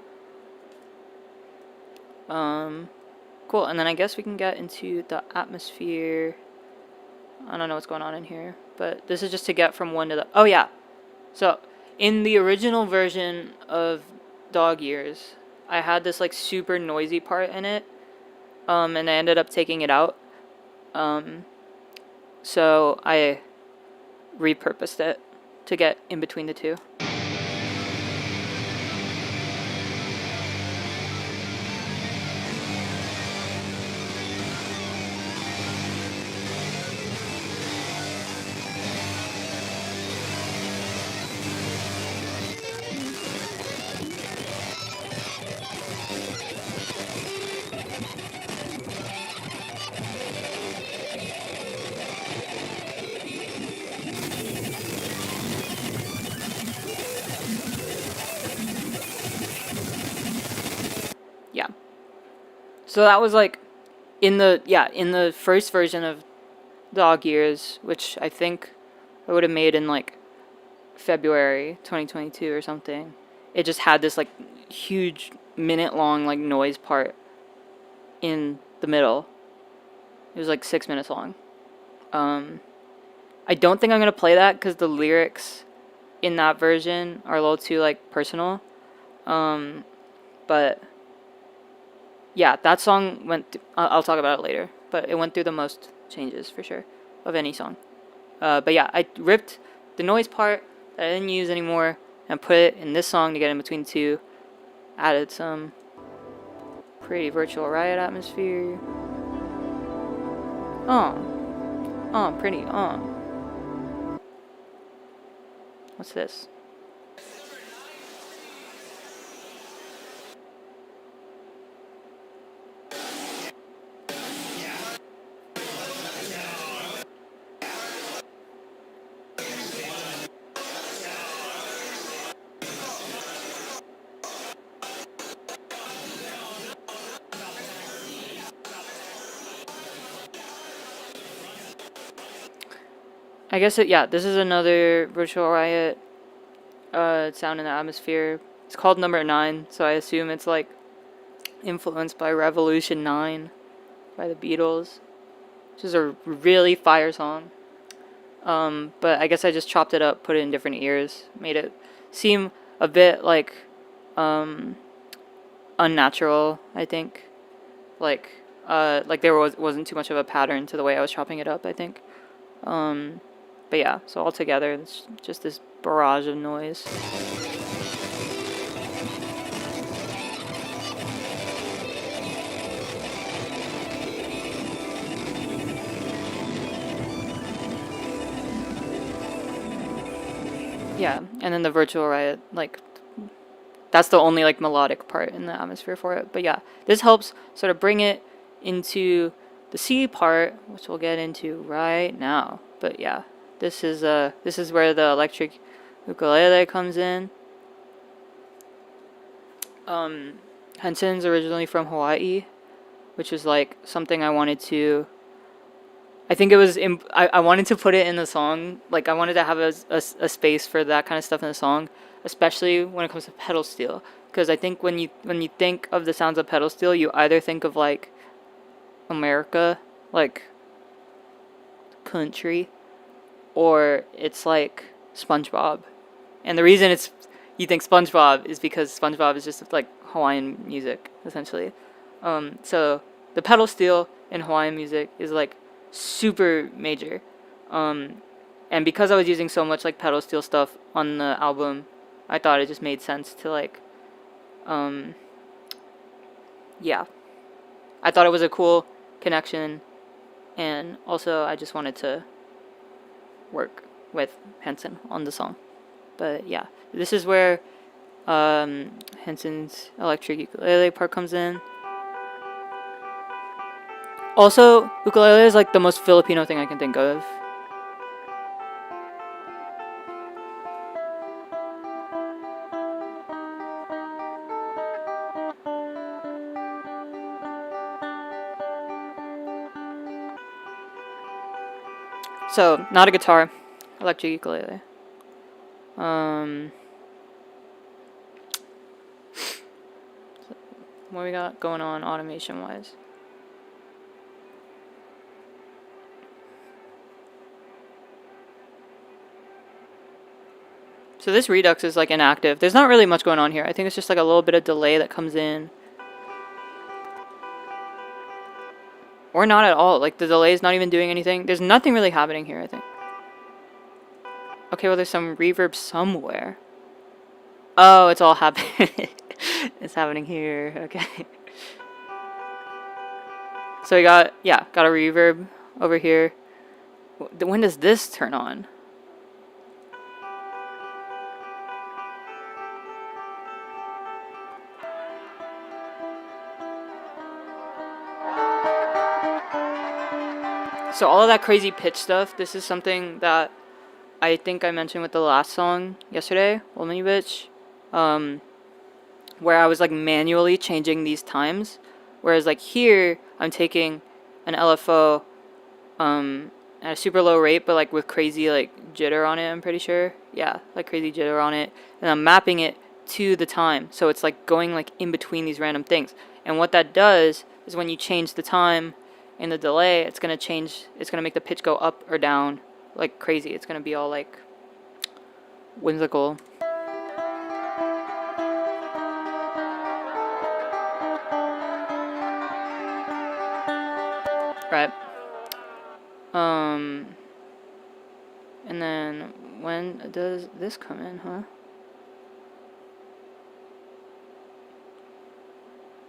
Cool. And then I guess we can get into the atmosphere. I don't know what's going on in here, but this is just to get from one to the. Oh yeah. So in the original version of Dog Years, I had this like super noisy part in it, and I ended up taking it out. So I repurposed it to get in between the two. yeah. So that was like in the first version of Dog Years, which I think I would have made in like February 2022 or something. It just had this like huge minute long like noise part in the middle. It was like 6 minutes long. I don't think I'm gonna play that because the lyrics in that version are a little too like personal. But yeah, that song went. I'll talk about it later. But it went through the most changes for sure of any song. But yeah, I ripped the noise part that I didn't use anymore and put it in this song to get in between two. Added some pretty virtual riot atmosphere. Pretty. What's this? I guess this is another virtual riot sound in the atmosphere. It's called Number 9, so I assume it's like influenced by Revolution 9 by the Beatles, which is a really fire song. But I guess I just chopped it up, put it in different ears, made it seem a bit like unnatural, I think. Like there wasn't too much of a pattern to the way I was chopping it up, I think. But yeah, so altogether, it's just this barrage of noise. Yeah, and then the virtual riot, like, that's the only, like, melodic part in the atmosphere for it. But yeah, this helps sort of bring it into the C part, which we'll get into right now. But yeah, this is where the electric ukulele comes in. Henson's originally from Hawaii, which is like something I wanted to. I think it was. I wanted to put it in the song. Like I wanted to have a space for that kind of stuff in the song, especially when it comes to pedal steel. Because I think when you think of the sounds of pedal steel, you either think of like America, like country, or it's like SpongeBob. And the reason you think SpongeBob is because SpongeBob is just like Hawaiian music essentially. So the pedal steel in Hawaiian music is like super major. And because I was using so much like pedal steel stuff on the album, I thought it just made sense to like yeah. I thought it was a cool connection, and also I just wanted to work with Henson on the song. But yeah, this is where Henson's electric ukulele part comes in. Also, ukulele is like the most Filipino thing I can think of. So, not a guitar, electric ukulele. What we got going on automation wise? So this Redux is like inactive. There's not really much going on here. I think it's just like a little bit of delay that comes in. Or not at all. Like the delay is not even doing anything. There's nothing really happening here, I think. Okay, well there's some reverb somewhere. Oh, it's all happening. It's happening here. Okay. So we got a reverb over here. When does this turn on? So all of that crazy pitch stuff, this is something that I think I mentioned with the last song yesterday, Old Mini Bitch. where I was like manually changing these times, whereas like here I'm taking an LFO at a super low rate, but like with crazy like jitter on it. I'm pretty sure, yeah, like crazy jitter on it, and I'm mapping it to the time, so it's like going like in between these random things. And what that does is when you change the time and the delay, it's gonna change. It's gonna make the pitch go up or down like crazy. It's gonna be all like whimsical. Right. And then when does this come in, huh?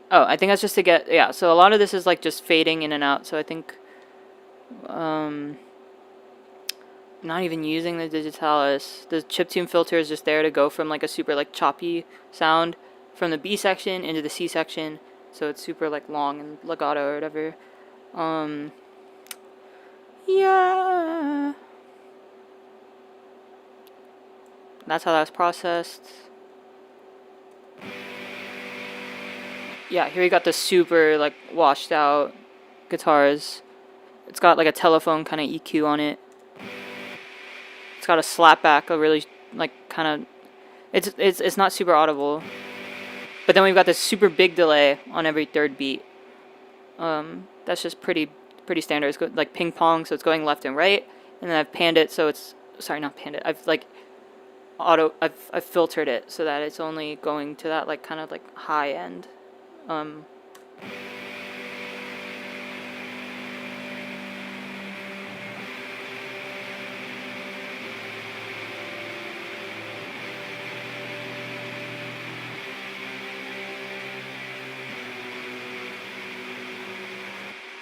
Oh, I think that's just to get, yeah, so a lot of this is like just fading in and out, so I think, not even using the digitalis. The chiptune filter is just there to go from like a super like choppy sound from the B section into the C section, so it's super like long and legato or whatever. Yeah. That's how that's processed. Yeah, here we got the super like washed out guitars. It's got like a telephone kind of EQ on it. It's got a slapback, a really like kind of it's not super audible. But then we've got this super big delay on every third beat. That's just pretty standard. It's like ping pong, so it's going left and right. And then I've panned it, so it's sorry, not panned it. I've like I've filtered it so that it's only going to that like kind of like high end.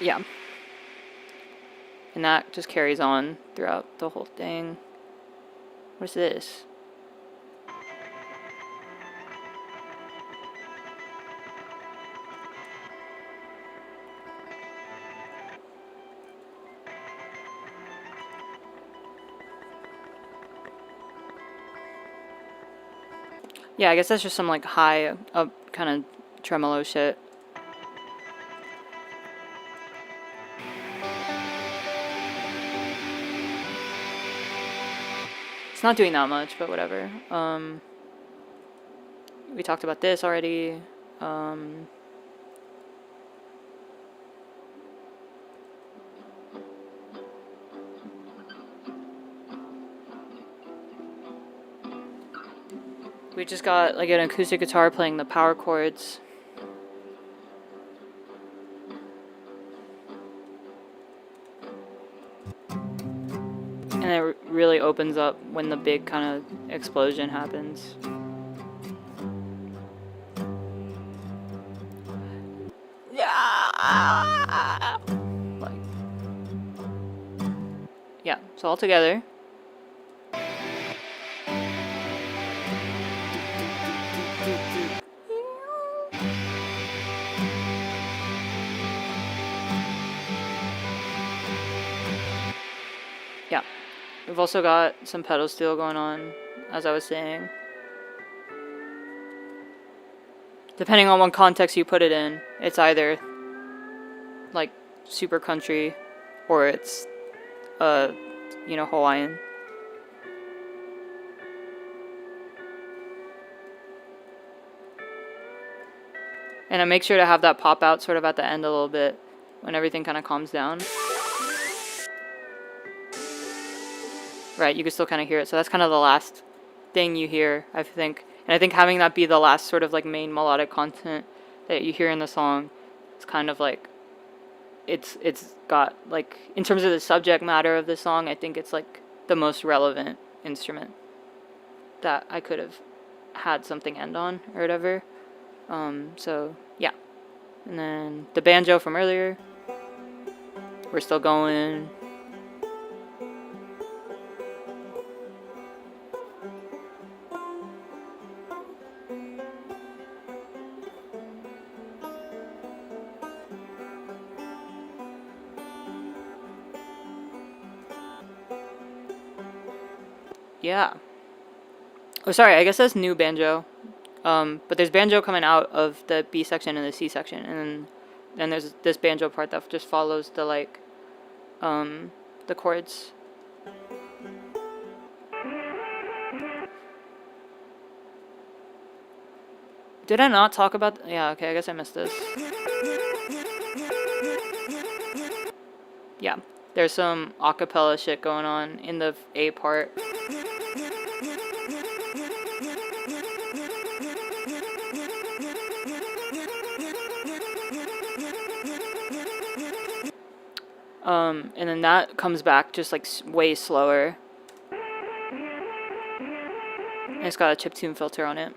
Yeah. And that just carries on throughout the whole thing. What's this? Yeah, I guess that's just some like high up kind of tremolo shit. It's not doing that much, but whatever. We talked about this already. We just got like an acoustic guitar playing the power chords. And it really opens up when the big kind of explosion happens. Like, yeah, so all together. Yeah, we've also got some pedal steel going on, as I was saying. Depending on what context you put it in, it's either like super country or it's Hawaiian. And I make sure to have that pop out sort of at the end a little bit when everything kind of calms down. Right, you can still kind of hear it. So that's kind of the last thing you hear, I think. And I think having that be the last sort of like main melodic content that you hear in the song is kind of like it's got like, in terms of the subject matter of the song, I think it's like the most relevant instrument that I could have had something end on or whatever. So yeah. And then the banjo from earlier, we're still going. Yeah. Oh, sorry, I guess that's new banjo. But there's banjo coming out of the B section and the C section, and then there's this banjo part that just follows the like the chords. Did I not talk about? Yeah, okay, I guess I missed this. Yeah, there's some acapella shit going on in the A part. And then that comes back just like way slower. And it's got a chiptune filter on it.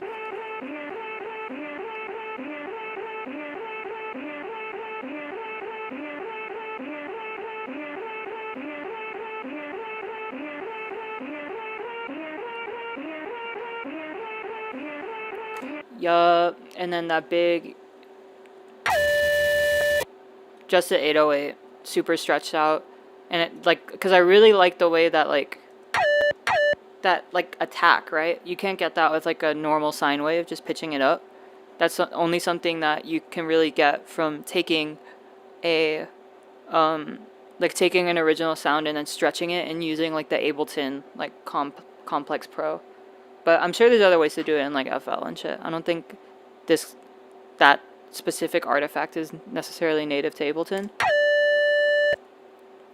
Yup, and then that big, just at 808, super stretched out, and it like, cause I really like the way that like, that like attack, right? You can't get that with like a normal sine wave, just pitching it up. That's only something that you can really get from taking a, like taking an original sound and then stretching it and using like the Ableton like Complex Pro. But I'm sure there's other ways to do it in like FL and shit. I don't think that specific artifact is necessarily native to Ableton.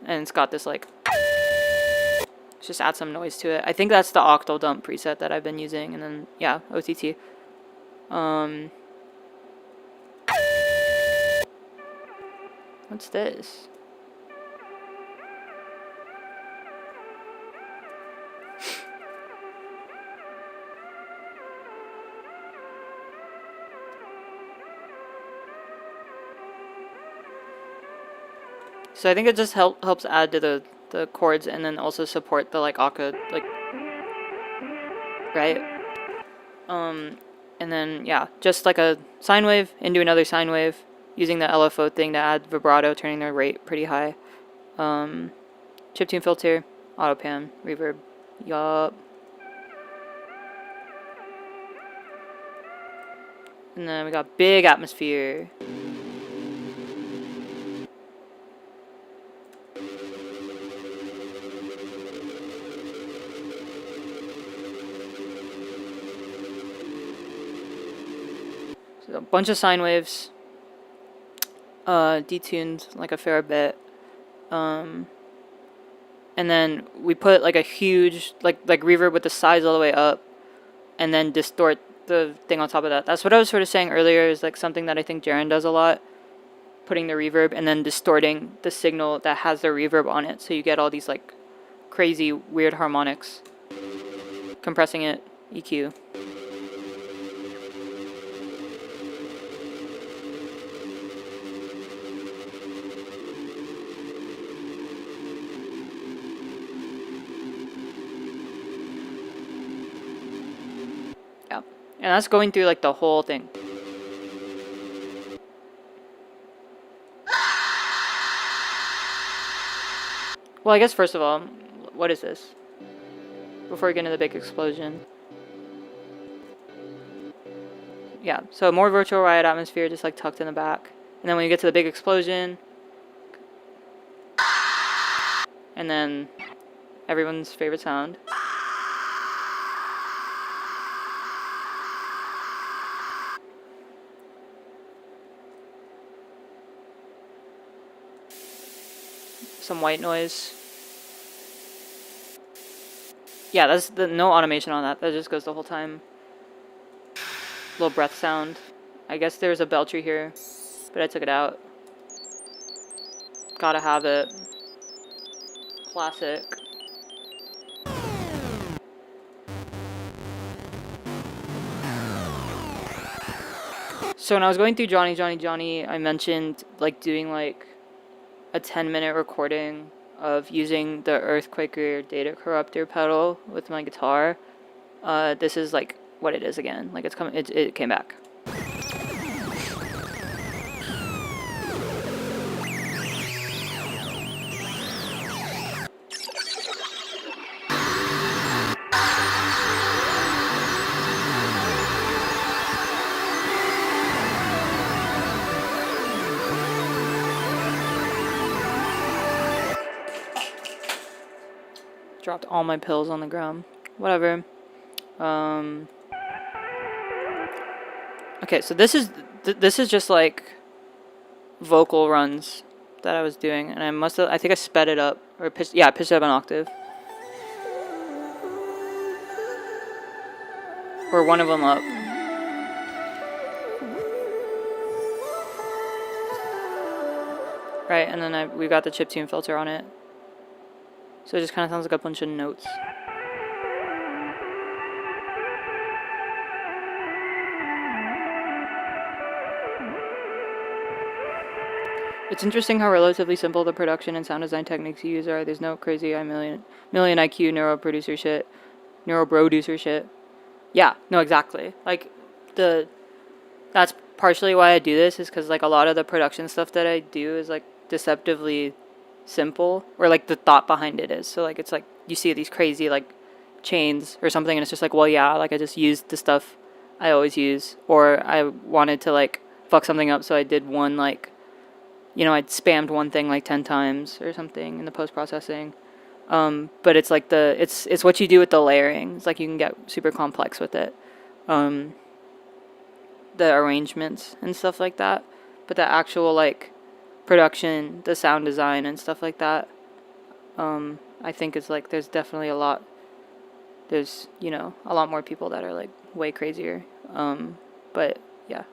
And it's got this like, just add some noise to it. I think that's the octal dump preset that I've been using, and then yeah, OTT. What's this? So I think it just helps add to the chords and then also support the like Akka like, right? And then yeah, just like a sine wave into another sine wave using the LFO thing to add vibrato, turning their rate pretty high. Chiptune filter, auto pan, reverb. Yup. And then we got big atmosphere. So a bunch of sine waves. Detuned like a fair bit. And then we put like a huge like reverb with the sides all the way up, and then distort the thing on top of that. That's what I was sort of saying earlier, is like something that I think Jaren does a lot, putting the reverb and then distorting the signal that has the reverb on it, so you get all these like crazy weird harmonics. Compressing it, EQ. And that's going through like the whole thing. Well, I guess first of all, what is this? Before we get into the big explosion. Yeah, so more virtual riot atmosphere just like tucked in the back. And then when you get to the big explosion, and then everyone's favorite sound. Some white noise. Yeah, that's the no automation on that. That just goes the whole time. Little breath sound. I guess there's a belcher here, but I took it out. Gotta have it. Classic. So when I was going through Johnny, I mentioned like doing like a 10-minute recording of using the Earthquaker data corruptor pedal with my guitar. This is like what it is again. Like it's coming. It came back. dropped all my pills on the ground. Whatever. Okay, so this is just like vocal runs that I was doing, and I think I sped it up, or pitched it up an octave. Or one of them up. Right, and then we got the chiptune filter on it. So it just kind of sounds like a bunch of notes. It's interesting how relatively simple the production and sound design techniques you use are. There's no crazy million IQ neuro producer shit. Yeah, no, exactly. Like, that's partially why I do this, is because, like, a lot of the production stuff that I do is, like, deceptively simple, or, like, the thought behind it is. So, like, it's, like, you see these crazy, like, chains or something, and it's just, like, well, yeah, like, I just used the stuff I always use, or I wanted to, like, fuck something up, so I did one, like, you know, I'd spammed one thing, like, 10 times or something in the post-processing. But it's like it's what you do with the layering. It's like you can get super complex with it. The arrangements and stuff like that. But the actual, like, production, the sound design and stuff like that, I think it's like there's definitely there's, you know, a lot more people that are, like, way crazier. But yeah.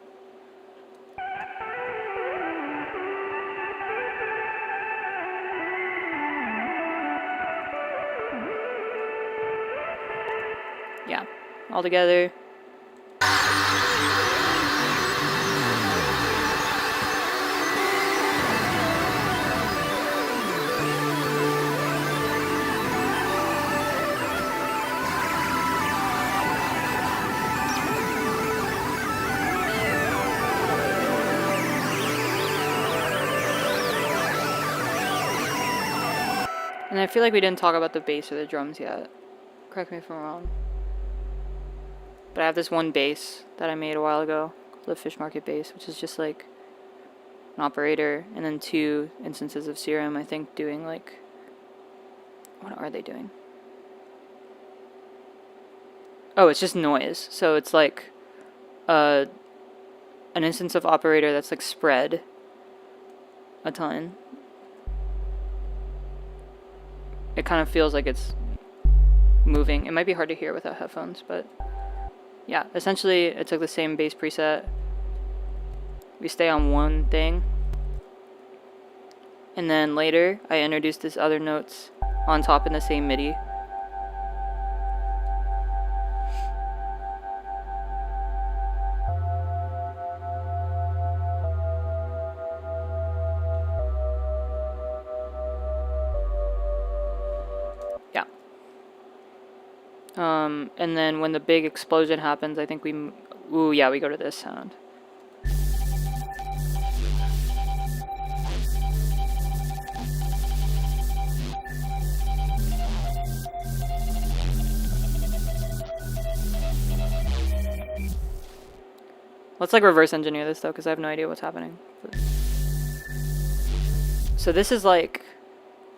Yeah, all together. And I feel like we didn't talk about the bass or the drums yet. Correct me if I'm wrong. But I have this one bass that I made a while ago, the Fish Market bass, which is just like an operator, and then 2 instances of Serum, I think, doing like, what are they doing? Oh, it's just noise. So it's like an instance of operator that's like spread a ton. It kind of feels like it's moving. It might be hard to hear without headphones, but yeah, essentially it took the same bass preset. We stay on one thing. And then later I introduced this other notes on top in the same MIDI. Yeah. And then when the big explosion happens, I think we go to this sound. Let's like reverse engineer this though, because I have no idea what's happening. So this is like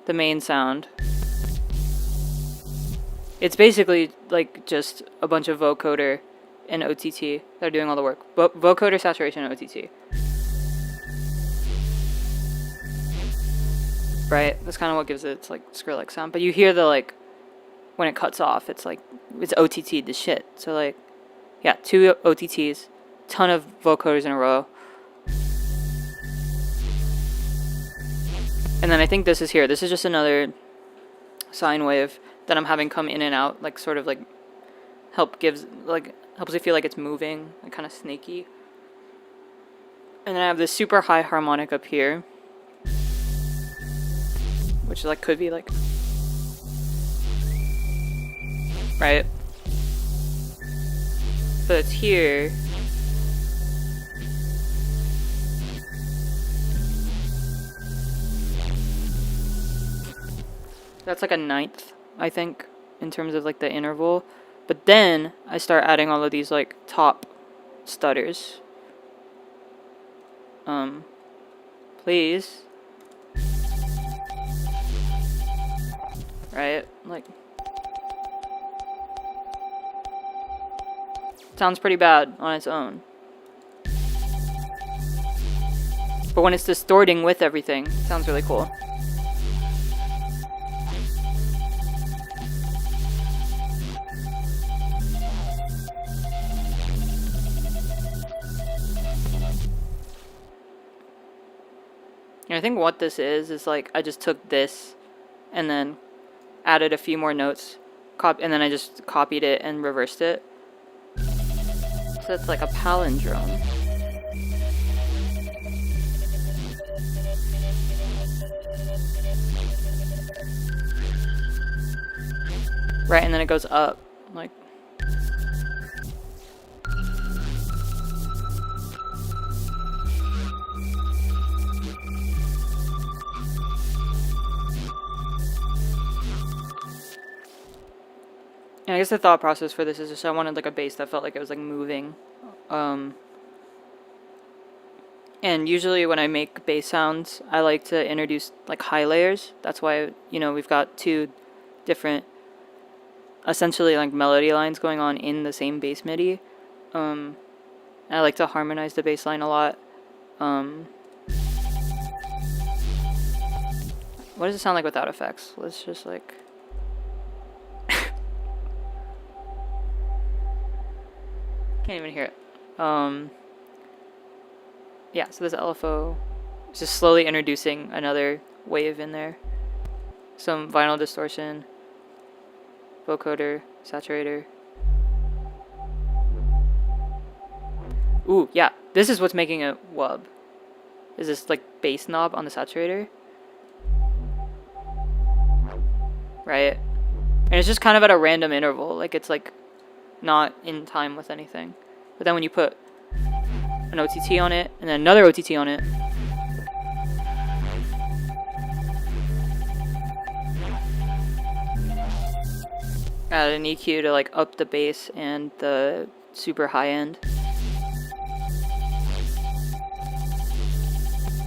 the main sound. It's basically like just a bunch of vocoder and OTT that are doing all the work. Vocoder, saturation, and OTT. Right? That's kind of what gives it its like Skrillex sound. But you hear the like, when it cuts off, it's like, it's OTT the shit. So like, yeah, 2 OTTs, ton of vocoders in a row. And then I think this is here. This is just another sine wave that I'm having come in and out, like sort of like helps you feel like it's moving, like kind of snaky. And then I have this super high harmonic up here, which like could be like, right? So it's here. That's like a 9th, I think, in terms of like the interval. But then I start adding all of these like top stutters. Please. right? Like, sounds pretty bad on its own. But when it's distorting with everything, it sounds really cool. And I think what this is like, I just took this and then added a few more notes, and then I just copied it and reversed it. So it's like a palindrome. Right, and then it goes up, like. And I guess the thought process for this is just I wanted like a bass that felt like it was like moving. And usually when I make bass sounds, I like to introduce like high layers. That's why, you know, we've got two different essentially like melody lines going on in the same bass MIDI. I like to harmonize the bass line a lot. What does it sound like without effects? Let's just like... Can't even hear it. Yeah, so this LFO is just slowly introducing another wave in there. Some vinyl distortion, vocoder, saturator. Ooh, yeah, this is what's making it wub. Is this like bass knob on the saturator? Right? And it's just kind of at a random interval, like it's like not in time with anything. But then when you put an OTT on it, and then another OTT on it, add an EQ to like up the bass and the super high end.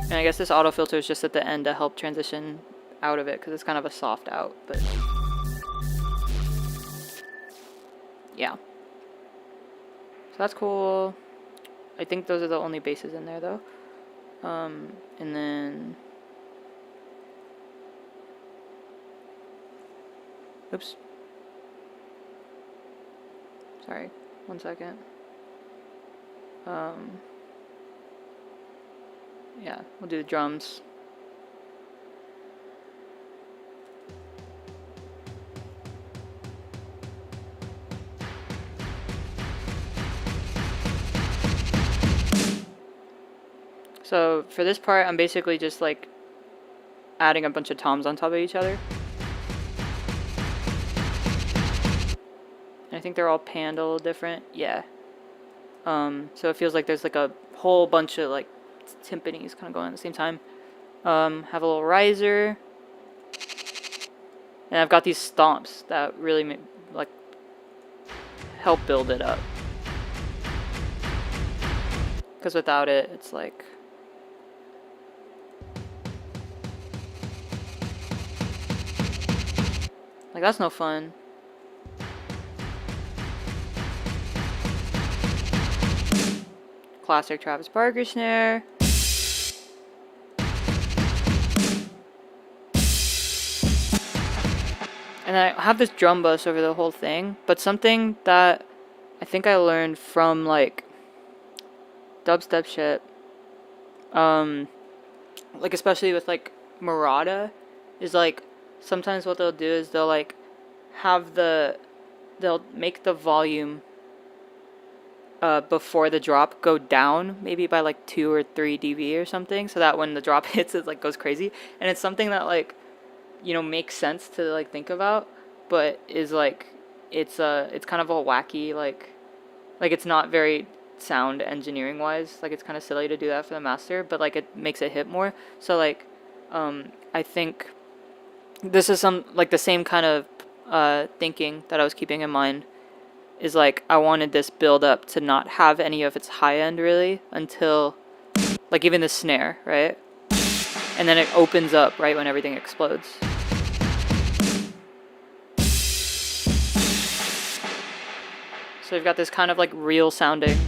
And I guess this auto filter is just at the end to help transition out of it, because it's kind of a soft out, but yeah. So that's cool. I think those are the only basses in there though. And then, oops. Sorry, 1 second. Yeah, we'll do the drums. So for this part, I'm basically just like adding a bunch of toms on top of each other. And I think they're all panned a little different. Yeah. So it feels like there's like a whole bunch of like timpanis kind of going at the same time. Have a little riser. And I've got these stomps that really like help build it up. Because without it, it's like... Like, that's no fun. Classic Travis Barker snare. And I have this drum bus over the whole thing, but something that I think I learned from, like, dubstep shit, like, especially with, like, Murata, is, like, sometimes what they'll do is they'll, like, they'll make the volume before the drop go down, maybe by, like, 2 or 3 dB or something, so that when the drop hits, it, like, goes crazy. And it's something that, like, you know, makes sense to, like, think about, but is, like, it's kind of a wacky, like, it's not very sound engineering wise, like, it's kind of silly to do that for the master, but, like, it makes it hit more. So, like, I think this is like the same kind of thinking that I was keeping in mind, is like I wanted this build up to not have any of its high end really until, like, even the snare, right? And then it opens up right when everything explodes. So we've got this kind of like real sounding,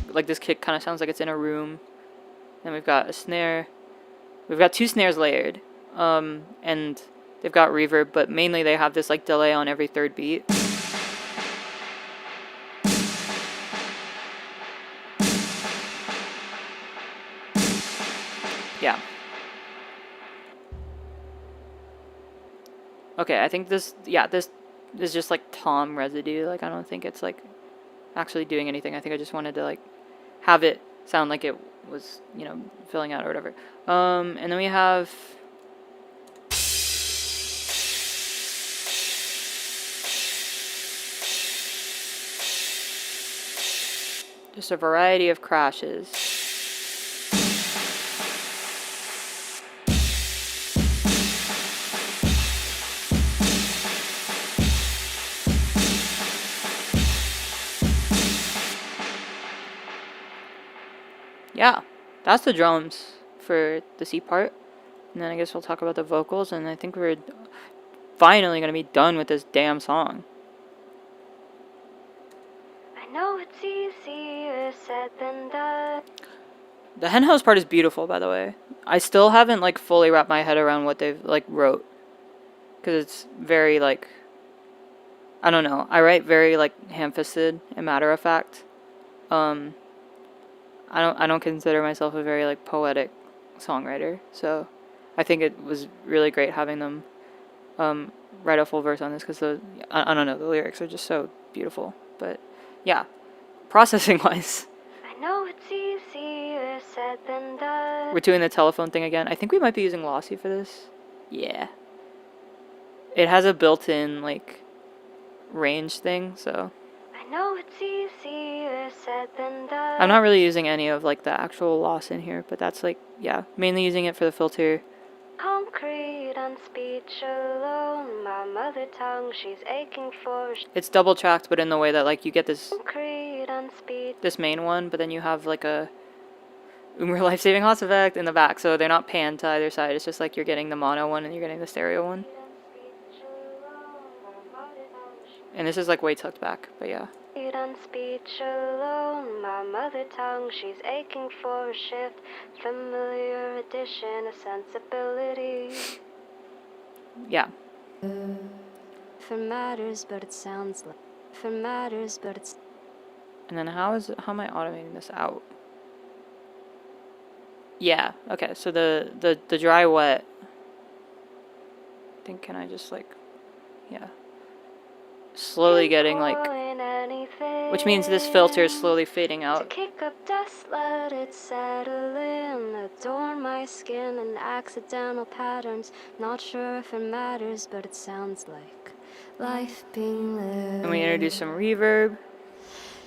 like this kick kind of sounds like it's in a room. Then we've got a snare. We've got 2 snares layered, and they've got reverb, but mainly they have this like delay on every 3rd beat. Yeah. Okay, I think this is just like tom residue. Like I don't think it's like actually doing anything. I think I just wanted to like have it sound like it was, you know, filling out or whatever. And then we have just a variety of crashes. Yeah, that's the drums for the C part. And then I guess we'll talk about the vocals, and I think we're finally gonna be done with this damn song. I know it's easier said than done. The henhouse part is beautiful, by the way. I still haven't like fully wrapped my head around what they've like wrote, because it's very like, I don't know. I write very like ham-fisted and matter of fact. I don't consider myself a very like poetic songwriter, so I think it was really great having them write a full verse on this, because I don't know, the lyrics are just so beautiful. But yeah, processing wise, I know it's easier said than done. we're doing the telephone thing again. I think we might be using Lossy for this. Yeah, it has a built-in like range thing, so I know it's easier said than done. I'm not really using any of like the actual loss in here, but that's like, yeah, mainly using it for the filter. Concrete on speech alone. My mother tongue, she's aching for. It's double tracked, but in the way that like you get this Concrete on speech. this main one, but then you have like a Umber life-saving Haas effect in the back, so they're not panned to either side. It's just like you're getting the mono one and you're getting the stereo one. And this is like way tucked back, but yeah. On speech alone, my mother tongue, she's aching for a shift. Familiar addition, a sensibility. Yeah. For matters, but it sounds like. For matters, but it's. And then how am I automating this out? Yeah, okay, so the dry wet. I think, can I just like, yeah. Slowly getting like, which means this filter is slowly fading To out. kick up dust, let it settle in. Adorn my skin and accidental patterns. Not sure if it matters, but it sounds like life being lived. And we introduce some reverb.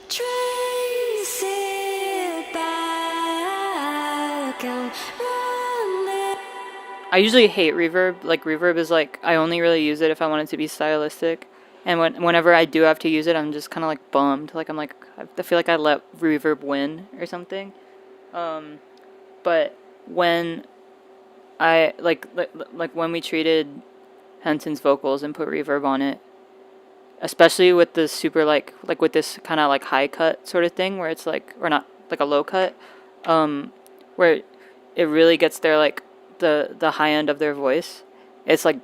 Trace it back and run it. I usually hate reverb. Like reverb is like, I only really use it if I want it to be stylistic. And whenever I do have to use it, I'm just kind of like bummed. Like I'm like, I feel like I let reverb win or something. But when I like when we treated Henson's vocals and put reverb on it, especially with the super like with this kind of like high cut sort of thing where it's like, or not like a low cut, where it really gets their like the high end of their voice. It's like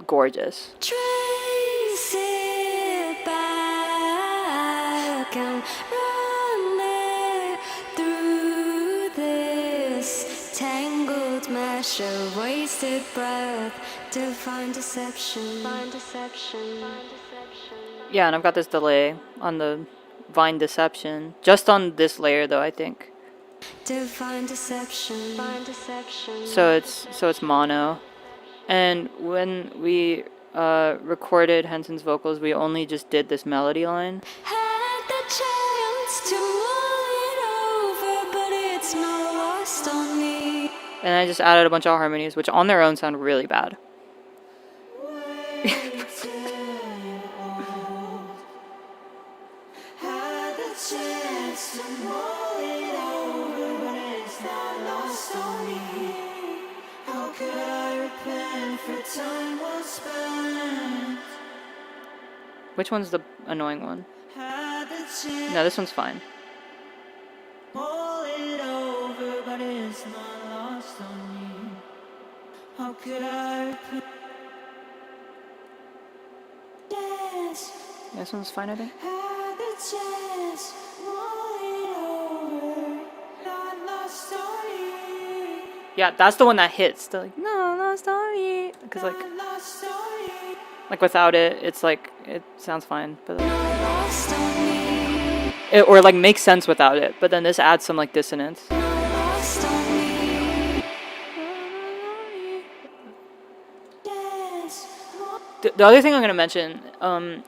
gorgeous. Trace it back and run it through this tangled mesh of wasted breath. Divine deception. Divine deception. Divine deception. Yeah, and I've got this delay on the Vine Deception. Just on this layer though, I think. Divine deception. Divine deception. So it's mono. And when we recorded Henson's vocals, we only just did this melody line. Had the chance to mull it over, but it's not lost on me. And I just added a bunch of harmonies, which on their own sound really bad. Which one's the annoying one? No, this one's fine. Mull it over, but it's not lost on me. How could I dance? This one's fine, I think. Had the chance, mull it over, not lost on me. Yeah, that's the one that hits. The like, no, lost on me. Because Not lost on me. like without it, it's like it sounds fine. But Lost on me. it, or like makes sense without it. But then this adds some like dissonance. Lost on me. Dance. The other thing I'm gonna mention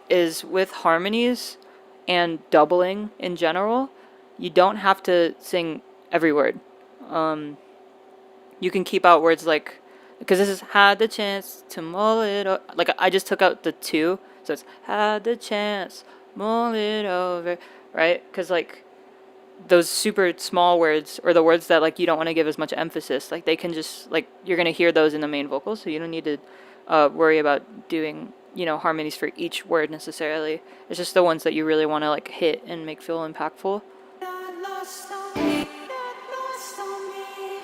is with harmonies and doubling in general, you don't have to sing every word. You can keep out words like, because this is had the chance to mull it over. Like I just took out the two, so it's had the chance, mull it over, right? Because like those super small words or the words that like you don't want to give as much emphasis, like they can just like you're gonna hear those in the main vocals, so you don't need to worry about doing harmonies for each word necessarily. It's just the ones that you really want to like hit and make feel impactful. Not lost on me. Not lost on me.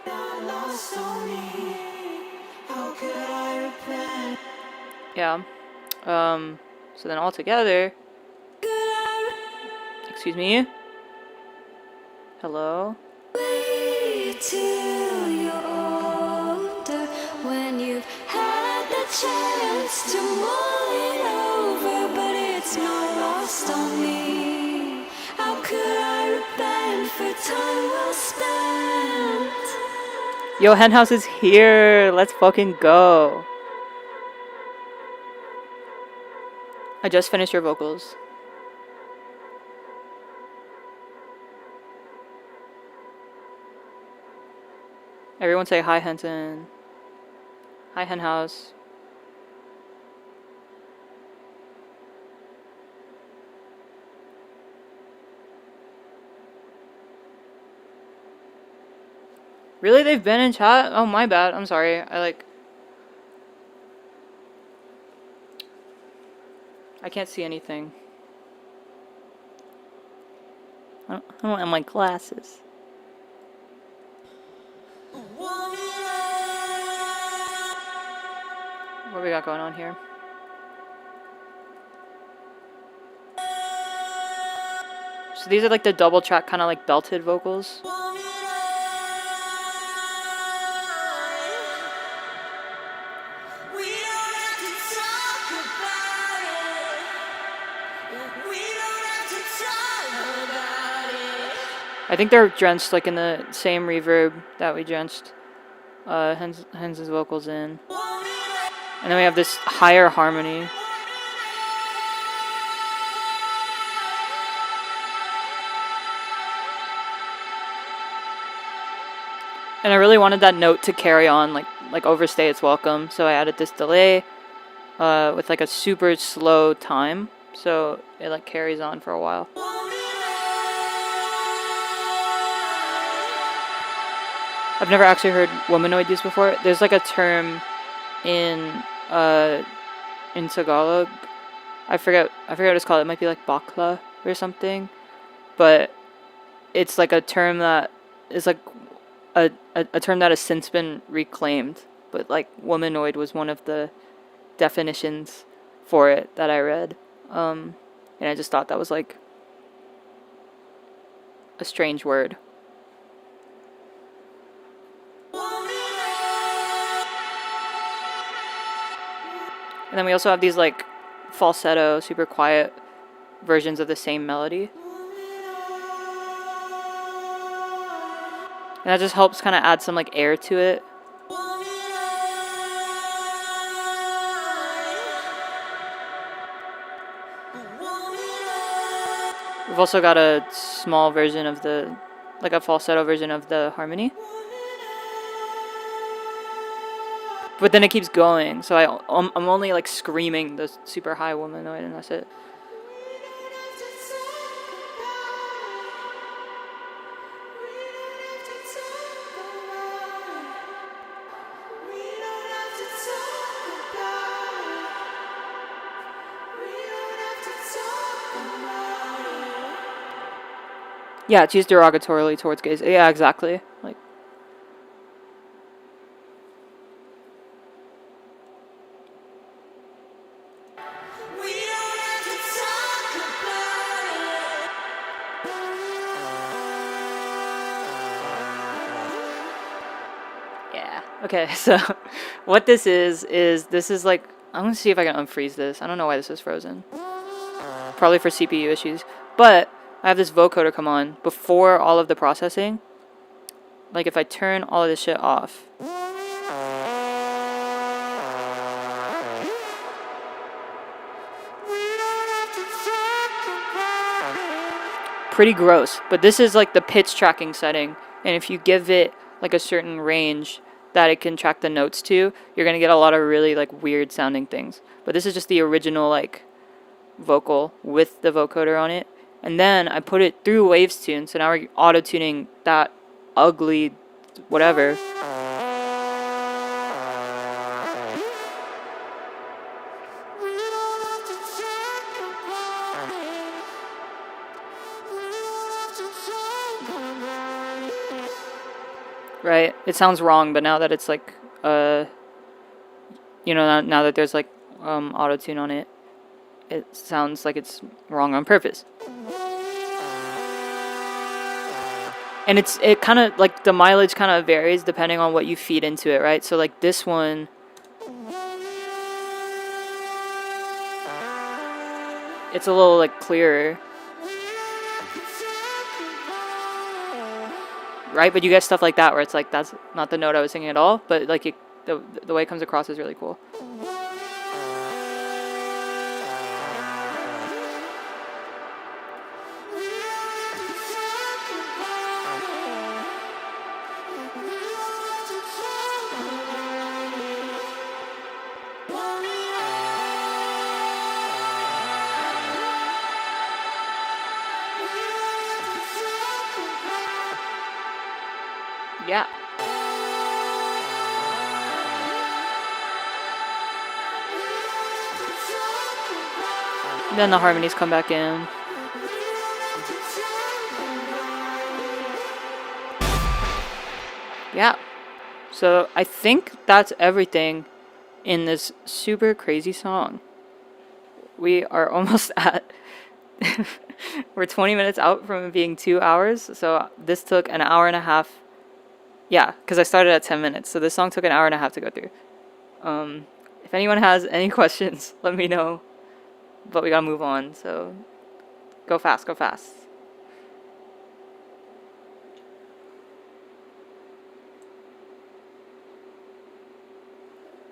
Not lost on me. How could I repent? Yeah. So then all together, excuse me. Hello. Wait till you're older, when you've had the chance to mull it over, but it's not lost on me. How could I repent for time well spent? Yo, Henhouse is here. Let's fucking go. I just finished your vocals. Everyone say hi, Henson. Hi, Henhouse. Really? They've been in chat? Oh, my bad. I'm sorry. I can't see anything. I don't have my glasses. What we got going on here? So these are like the double track kind of like belted vocals. I think they're drenched like in the same reverb that we drenched Hens's vocals in. And then we have this higher harmony. And I really wanted that note to carry on, like overstay its welcome. So I added this delay with like a super slow time, so it like carries on for a while. I've never actually heard Womanoid used before. There's like a term in Tagalog. I forget what it's called. It might be like bakla or something, but it's like a term that is like a term that has since been reclaimed. But like womanoid was one of the definitions for it that I read, and I just thought that was like a strange word. And then we also have these like falsetto, super quiet versions of the same melody. And that just helps kind of add some like air to it. We've also got a small version of like a falsetto version of the harmony. But then it keeps going, so I'm only like screaming the super high womanoid, and that's it. Yeah, it's used derogatorily towards gays. Yeah, exactly. Like, We don't have to talk about it. yeah. Okay, so what this is this is like, I'm gonna see if I can unfreeze this. I don't know why this is frozen. Probably for CPU issues. But I have this vocoder come on before all of the processing. Like if I turn all of this shit off. Pretty gross, but this is like the pitch tracking setting, and if you give it like a certain range that it can track the notes to, you're gonna get a lot of really like weird sounding things. But this is just the original like vocal with the vocoder on it, and then I put it through Waves Tune, so now we're auto tuning that ugly whatever. Right? It sounds wrong, but now that it's like, you know, now that there's like auto tune on it, it sounds like it's wrong on purpose. And it kind of like the mileage kind of varies depending on what you feed into it, right? So like this one, it's a little like clearer, right? But you get stuff like that where it's like that's not the note I was singing at all, but like the way it comes across is really cool. Yeah. Then the harmonies come back in. Yeah. So I think that's everything in this super crazy song. We are almost at we're 20 minutes out from it being 2 hours. So this took an hour and a half. Yeah, because I started at 10 minutes. So this song took an hour and a half to go through. If anyone has any questions, let me know. But we gotta move on. So go fast, go fast.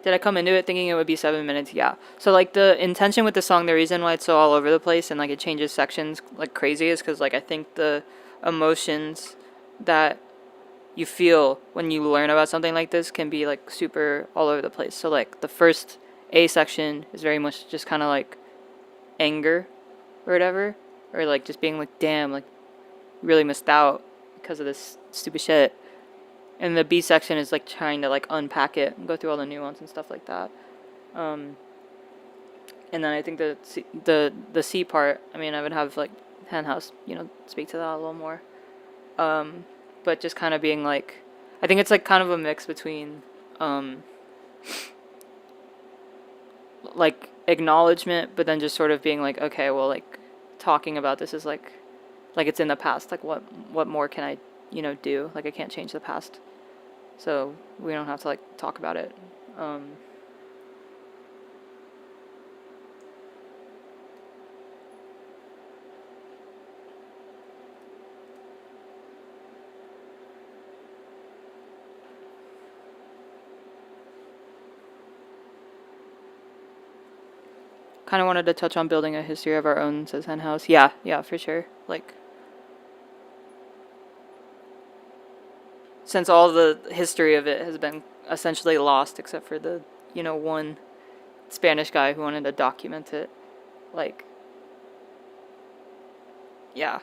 Did I come into it thinking it would be 7 minutes? Yeah. So like the intention with the song, the reason why it's so all over the place and like it changes sections like crazy is because like I think the emotions that you feel when you learn about something like this can be like super all over the place. So like the first A section is very much just kind of like anger or whatever, or like just being like, damn, like really missed out because of this stupid shit. And the B section is like trying to like unpack it and go through all the nuance and stuff like that. And then I think the C part, I mean, I would have like Henhouse, you know, speak to that a little more. But just kind of being like, I think it's like kind of a mix between like acknowledgement, but then just sort of being like, okay, well, like talking about this is like it's in the past. Like what more can I, you know, do? Like I can't change the past, so we don't have to like talk about it. Kind of wanted to touch on building a history of our own, says Henhouse. Yeah, for sure. Like, since all the history of it has been essentially lost, except for the, you know, one Spanish guy who wanted to document it. Like, yeah.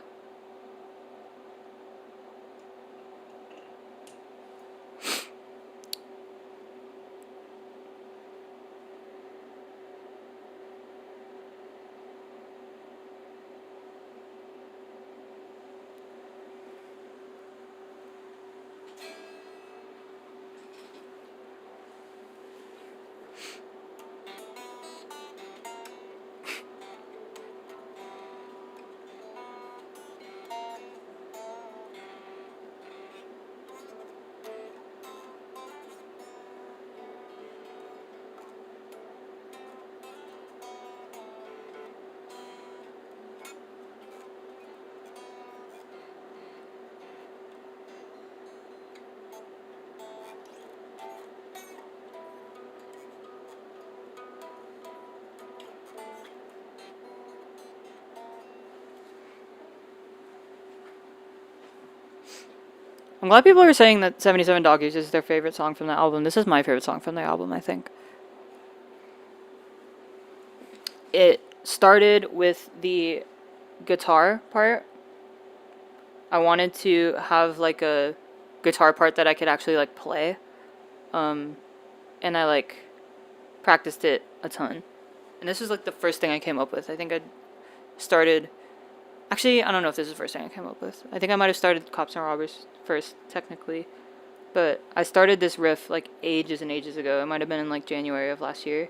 A lot of people are saying that 77 Doggies is their favorite song from the album. This is my favorite song from the album, I think. It started with the guitar part. I wanted to have like a guitar part that I could actually like play. And I like practiced it a ton. And this was like the first thing I came up with. I think I started... Actually, I don't know if this is the first thing I came up with. I think I might have started Cops and Robbers first, technically. But I started this riff like ages and ages ago. It might have been in like January of last year.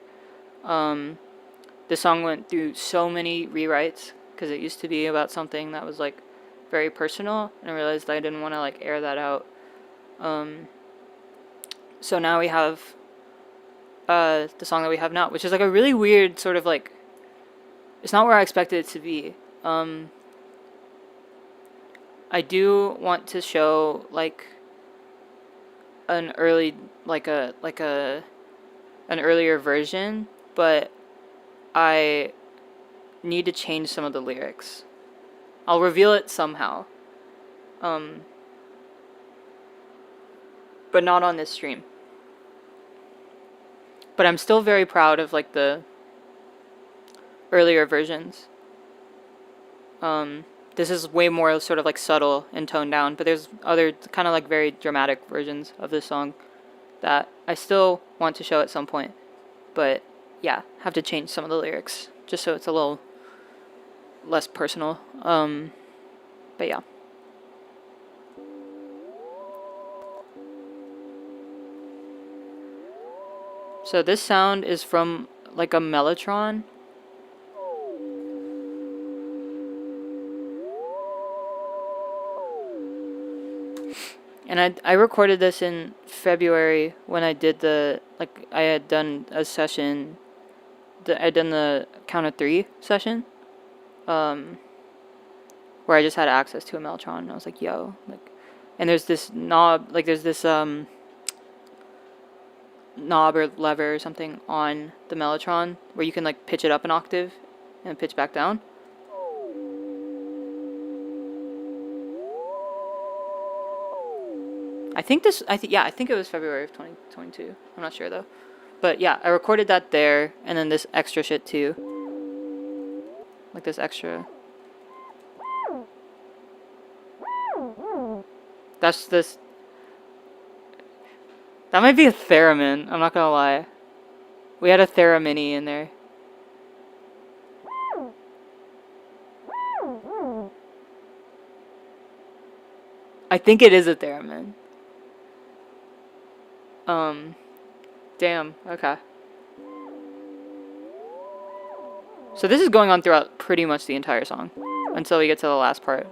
This song went through so many rewrites because it used to be about something that was like very personal, and I realized I didn't want to like air that out. So now we have the song that we have now, which is like a really weird sort of like, it's not where I expected it to be. I do want to show like an early an earlier version, but I need to change some of the lyrics. I'll reveal it somehow. But not on this stream. But I'm still very proud of like the earlier versions. This is way more sort of like subtle and toned down, but there's other kind of like very dramatic versions of this song that I still want to show at some point. But yeah, have to change some of the lyrics just so it's a little less personal. But yeah. So this sound is from like a mellotron. And I recorded this in February when I did the, like, I had done a session, I'd done the count of 3 session, where I just had access to a mellotron, and I was like, yo, like, and there's this knob, like, there's this, knob or lever or something on the mellotron where you can, like, pitch it up an octave and pitch back down. I think it was February of 2022. I'm not sure though. But yeah, I recorded that there, and then this extra shit too. Like this extra. That's this. That might be a theremin, I'm not gonna lie. We had a theramini in there. I think it is a theremin. Damn, okay. So this is going on throughout pretty much the entire song until we get to the last part.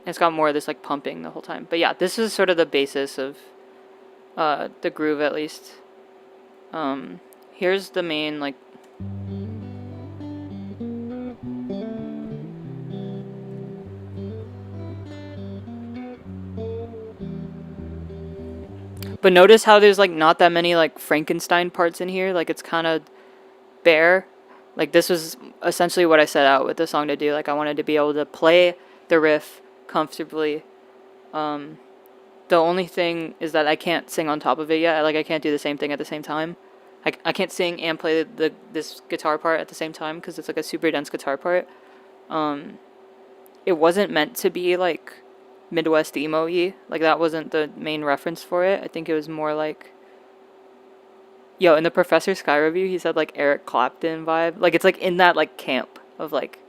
It's got more of this like pumping the whole time. But yeah, this is sort of the basis of the groove at least. Here's the main like But notice how there's like not that many like Frankenstein parts in here. Like it's kind of bare. Like this was essentially what I set out with the song to do. Like I wanted to be able to play the riff comfortably. The only thing is that I can't sing on top of it yet. Like I can't do the same thing at the same time. I can't sing and play this guitar part at the same time because it's like a super dense guitar part. It wasn't meant to be like Midwest emo-y. Like that wasn't the main reference for it. I think it was more like, yo, in the Professor Sky review he said like Eric Clapton vibe. Like it's like in that like camp of like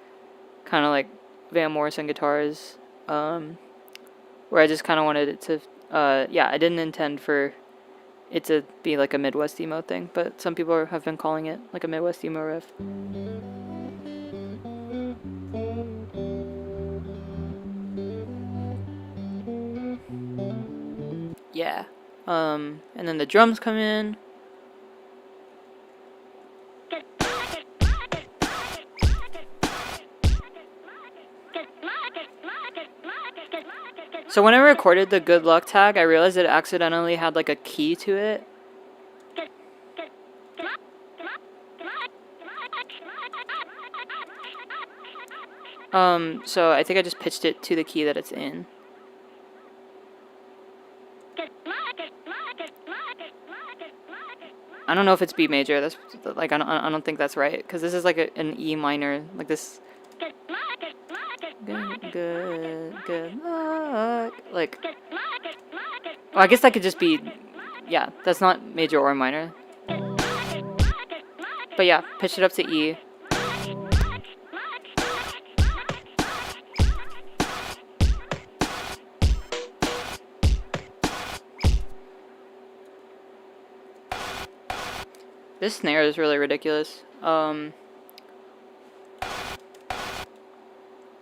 kind of like Van Morrison guitars, where I just kind of wanted it to yeah, I didn't intend for it to be like a Midwest emo thing, but some people have been calling it like a Midwest emo riff. Yeah. And then the drums come in. So when I recorded the good luck tag, I realized it accidentally had like a key to it. So I think I just pitched it to the key that it's in. I don't know if it's B major. That's like I don't think that's right because this is like an E minor, like this. Good luck. Like, well, I guess that could just be, yeah. That's not major or minor. But yeah, pitch it up to E. This snare is really ridiculous.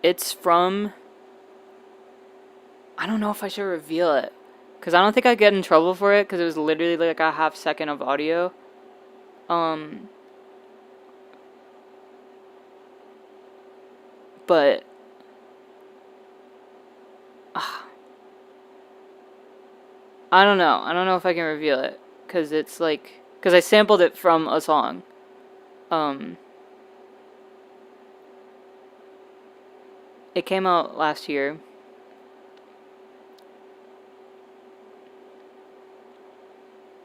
It's from... I don't know if I should reveal it. Because I don't think I'd get in trouble for it, because it was literally like a half second of audio. But... I don't know. I don't know if I can reveal it. Because it's like... Because I sampled it from a song. It came out last year.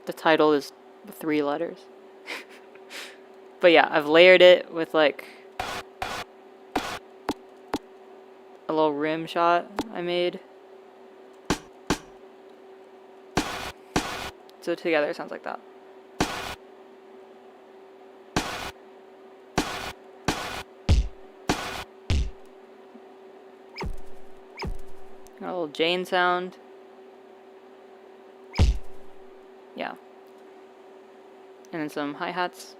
The title is 3 letters. But yeah, I've layered it with like a little rim shot I made. So together it sounds like that. Got a little Jane sound. Yeah. And then some hi-hats.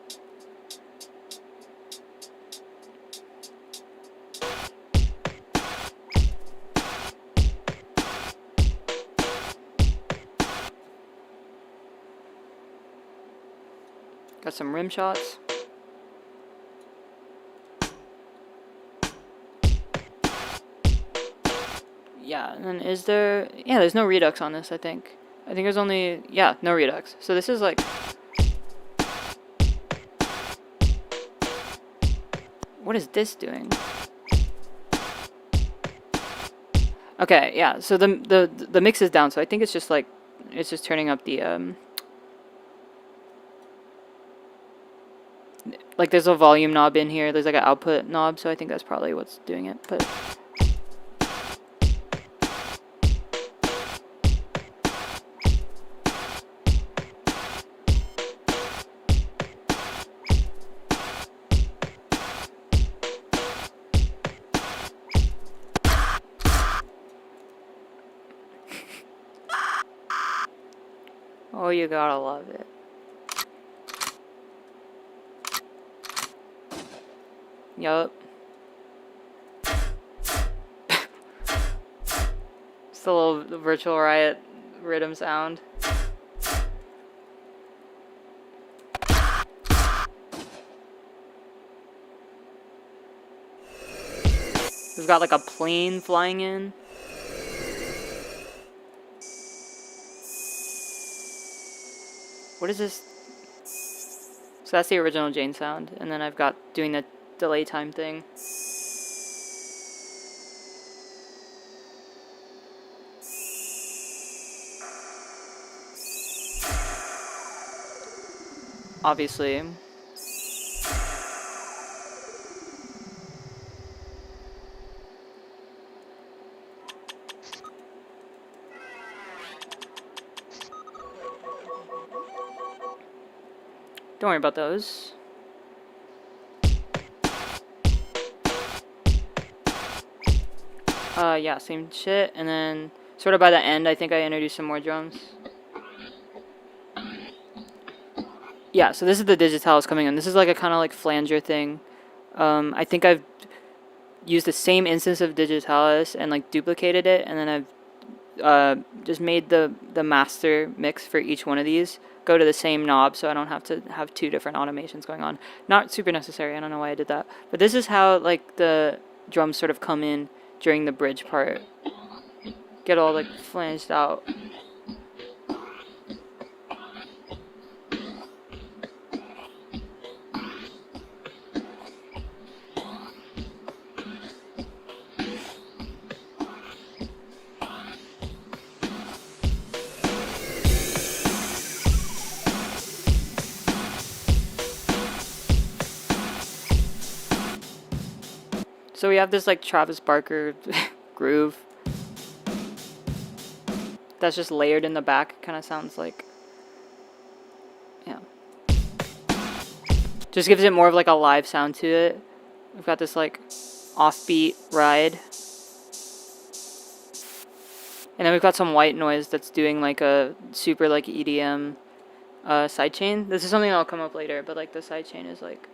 Got some rim shots. Yeah, and then is there... Yeah, there's no redux on this, I think. I think there's only... Yeah, no redux. So this is like... What is this doing? Okay, yeah, so the mix is down, so I think it's just like... It's just turning up the... Like there's a volume knob in here, there's like an output knob, so I think that's probably what's doing it, but... Oh, you gotta love it. Yup. It's a little Virtual Riot rhythm sound. We've got like a plane flying in. What is this? So that's the original Jane sound, and then I've got doing the delay time thing. Obviously. Don't worry about those. Yeah, same shit, and then sort of by the end, I think I introduced some more drums. Yeah, so this is the digitalis coming in. This is like a kind of like flanger thing. I think I've used the same instance of digitalis and like duplicated it, and then I've just made the master mix for each one of these go to the same knob, so I don't have to have 2 different automations going on. Not super necessary, I don't know why I did that. But this is how like the drums sort of come in during the bridge part. Get all like flanged out. So we have this like Travis Barker groove that's just layered in the back. Kind of sounds like, yeah. Just gives it more of like a live sound to it. We've got this like offbeat ride. And then we've got some white noise that's doing like a super like EDM sidechain. This is something that'll come up later, but like the sidechain is like,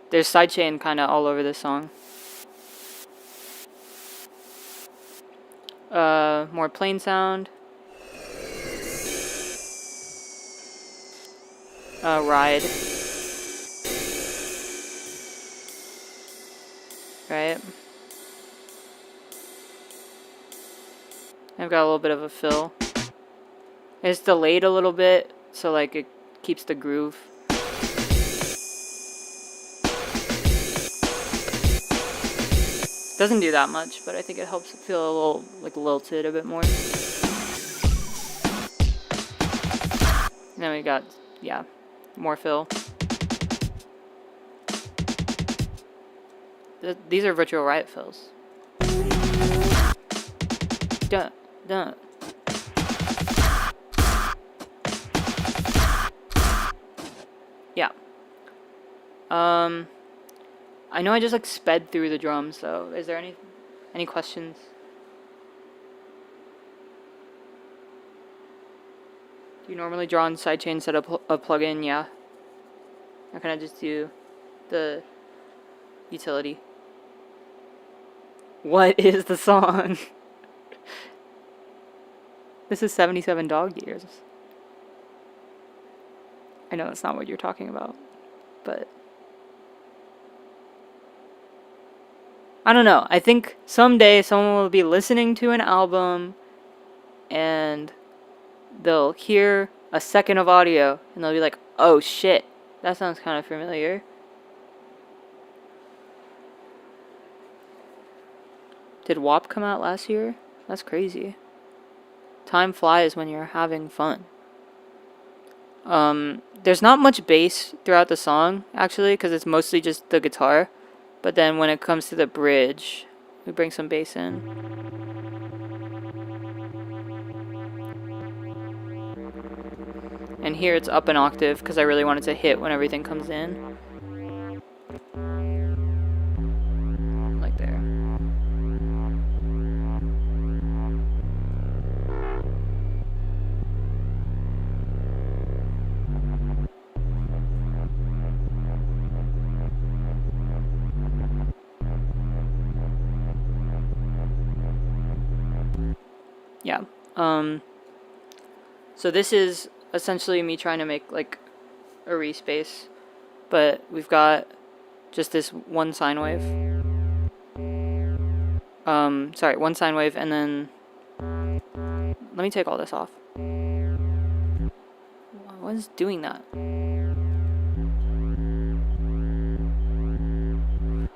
there's sidechain kind of all over this song. More plain sound. Ride. Right. I've got a little bit of a fill. It's delayed a little bit, so like it keeps the groove. Doesn't do that much, but I think it helps it feel a little like lilted a bit more. And then we got, yeah, more fill. These are virtual riot fills. Dun, dun. Yeah. I know I just like sped through the drums though. Is there any questions? Do you normally draw on sidechain, set up a plugin? Yeah. Or can I just do the utility? What is the song? This is 77 Dog Years. I know that's not what you're talking about, but I don't know. I think someday someone will be listening to an album and they'll hear a second of audio and they'll be like, oh shit, that sounds kind of familiar. Did WAP come out last year? That's crazy. Time flies when you're having fun. There's not much bass throughout the song, actually, because it's mostly just the guitar. But then when it comes to the bridge, we bring some bass in. And here it's up an octave, because I really wanted to hit when everything comes in. Like there. Yeah. So this is essentially me trying to make like a respace, but we've got just this one sine wave. Sorry, one sine wave, and then let me take all this off. What is doing that?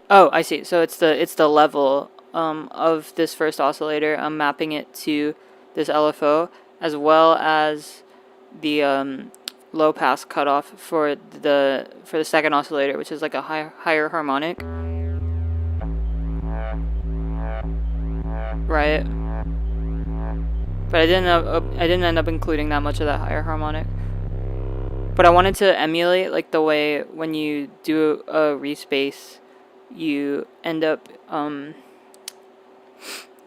Oh, I see. So it's the level of this first oscillator. I'm mapping it to this LFO as well as the low pass cutoff for the second oscillator, which is like a higher harmonic. Right. But I didn't end up including that much of that higher harmonic. But I wanted to emulate like the way when you do a respace, you end up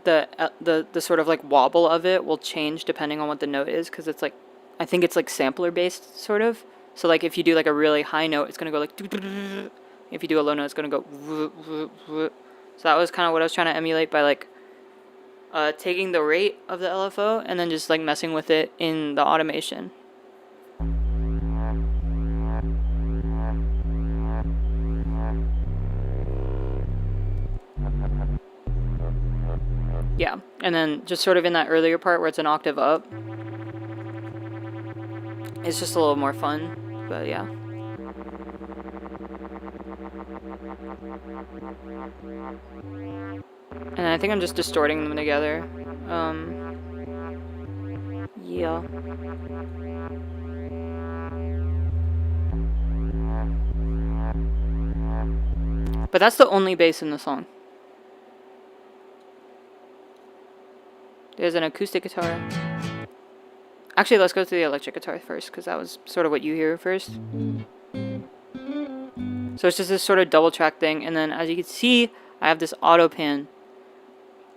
the sort of like wobble of it will change depending on what the note is, because it's like, I think it's like sampler based sort of. So like if you do like a really high note, it's gonna go like, if you do a low note, it's gonna go. So that was kind of what I was trying to emulate by like taking the rate of the LFO and then just like messing with it in the automation. Yeah, and then just sort of in that earlier part where it's an octave up, it's just a little more fun, but yeah. And I think I'm just distorting them together. Yeah. But that's the only bass in the song. There's an acoustic guitar. Actually, let's go to the electric guitar first, because that was sort of what you hear first. So it's just this sort of double track thing, and then as you can see, I have this auto pan,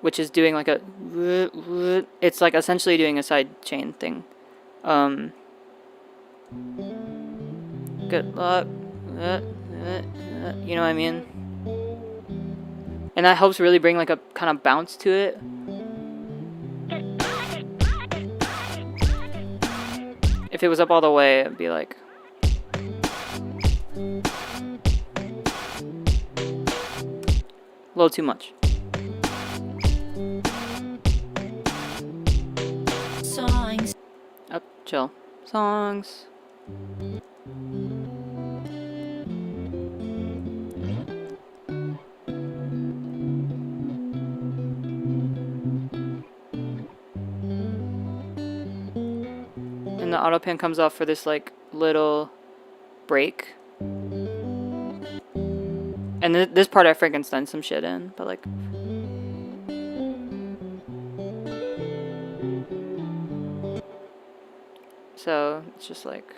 which is doing like a... It's like essentially doing a side chain thing. Good luck. You know what I mean? And that helps really bring like a kind of bounce to it. If it was up all the way, it'd be like... a little too much. Songs. Up, chill. Songs. And the auto pan comes off for this like little break. And this part I Frankenstein some shit in, but like... So, it's just like...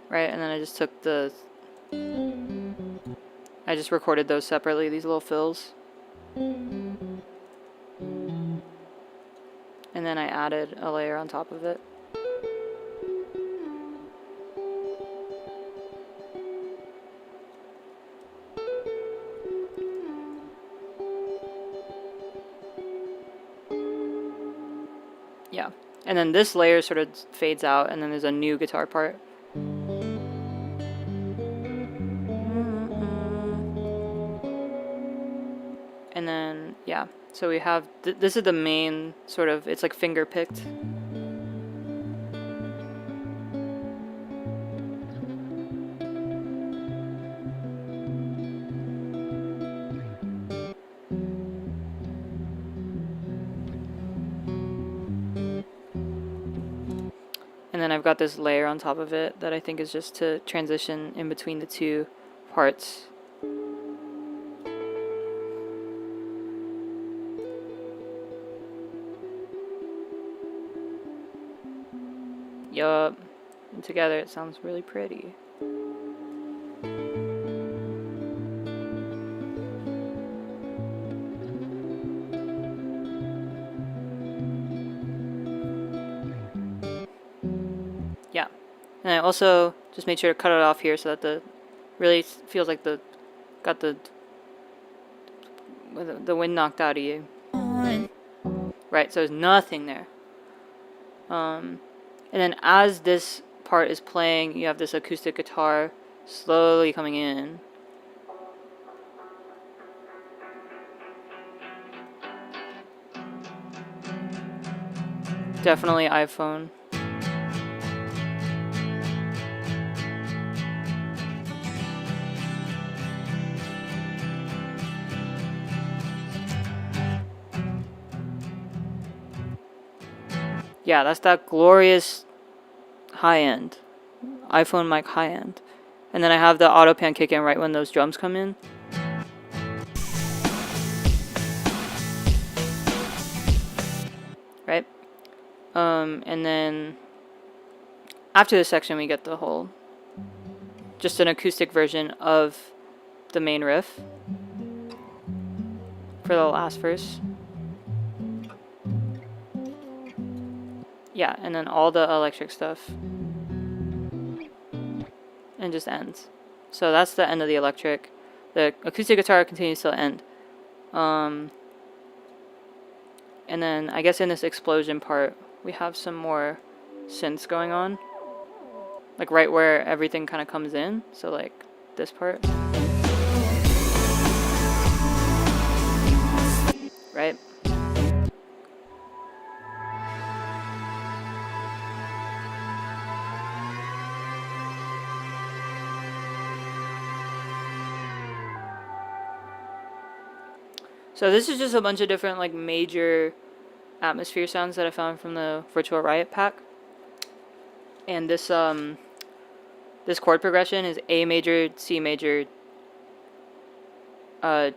Right, and then I just took the... I just recorded those separately, these little fills. And then I added a layer on top of it. Yeah, and then this layer sort of fades out, and then there's a new guitar part. And then, yeah, so we have, this is the main sort of, it's like finger picked. And then I've got this layer on top of it that I think is just to transition in between the two parts. Yup. And together it sounds really pretty. Yeah. And I also just made sure to cut it off here so that the really feels like the got the wind knocked out of you. Right, so there's nothing there. And then as this part is playing, you have this acoustic guitar slowly coming in. Definitely iPhone. Yeah, that's that glorious high-end iPhone mic high-end. And then I have the auto pan kick in right when those drums come in. Right? And then after this section we get the whole, just an acoustic version of the main riff for the last verse. Yeah, and then all the electric stuff. And just ends. So that's the end of the electric. The acoustic guitar continues till end. And then I guess in this explosion part, we have some more synths going on. Like right where everything kind of comes in. So like this part. Right? So this is just a bunch of different like major atmosphere sounds that I found from the Virtual Riot pack. And this this chord progression is A major, C major, and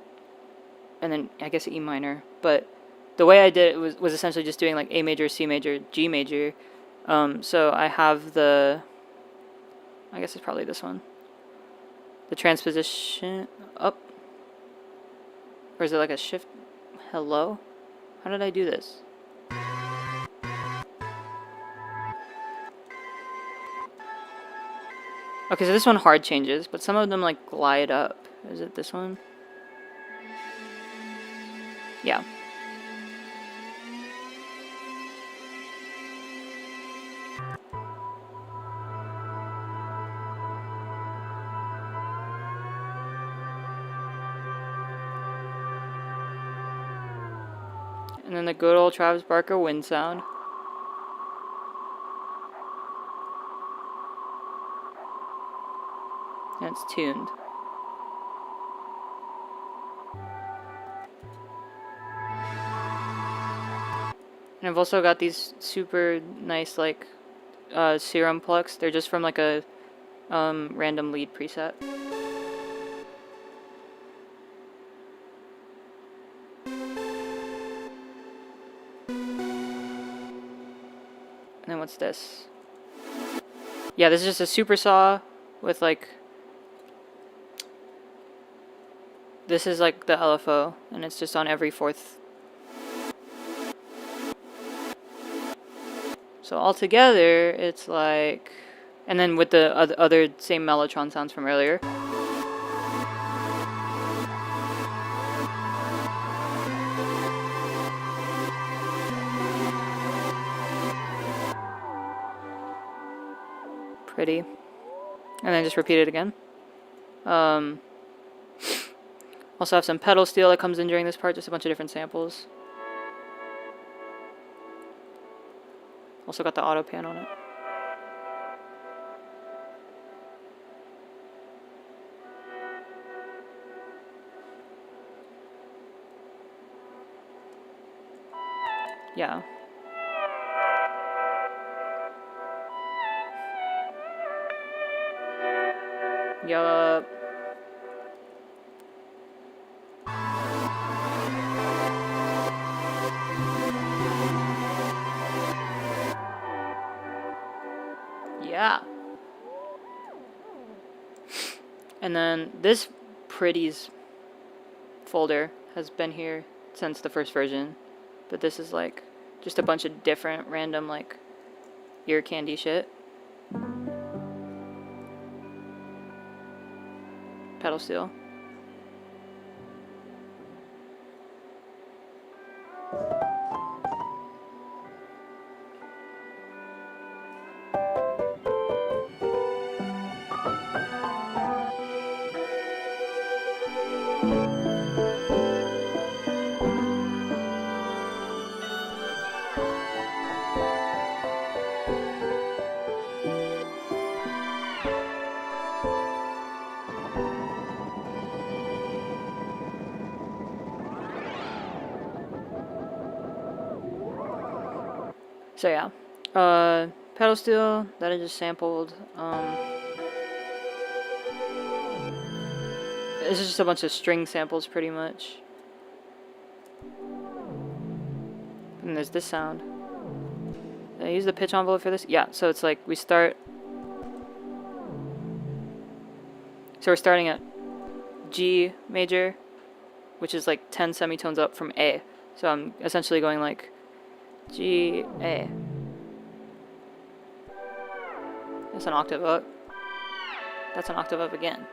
then I guess E minor. But the way I did it was essentially just doing like A major, C major, G major. So I have the, I guess it's probably this one. The transposition up. Or is it like a shift? Hello? How did I do this? Okay, so this one hard changes, but some of them like glide up. Is it this one? Yeah. And then the good old Travis Barker wind sound. And it's tuned. And I've also got these super nice like serum plucks. They're just from like a random lead preset. And then what's this? Yeah, this is just a super saw with like, this is like the LFO, and it's just on every fourth. So altogether, it's like, and then with the other same mellotron sounds from earlier. Pretty. And then just repeat it again. Also have some pedal steel that comes in during this part, just a bunch of different samples. Also got the auto pan on it. Yeah. Yup. Yeah. And then this pretties folder has been here since the first version, but this is like just a bunch of different random like ear candy shit. Pedal steel. So yeah, pedal steel that I just sampled. This is just a bunch of string samples, pretty much. And there's this sound. Did I use the pitch envelope for this? Yeah. So it's like we start. So we're starting at G major, which is like 10 semitones up from A. So I'm essentially going like G, A. That's an octave up. That's an octave up again.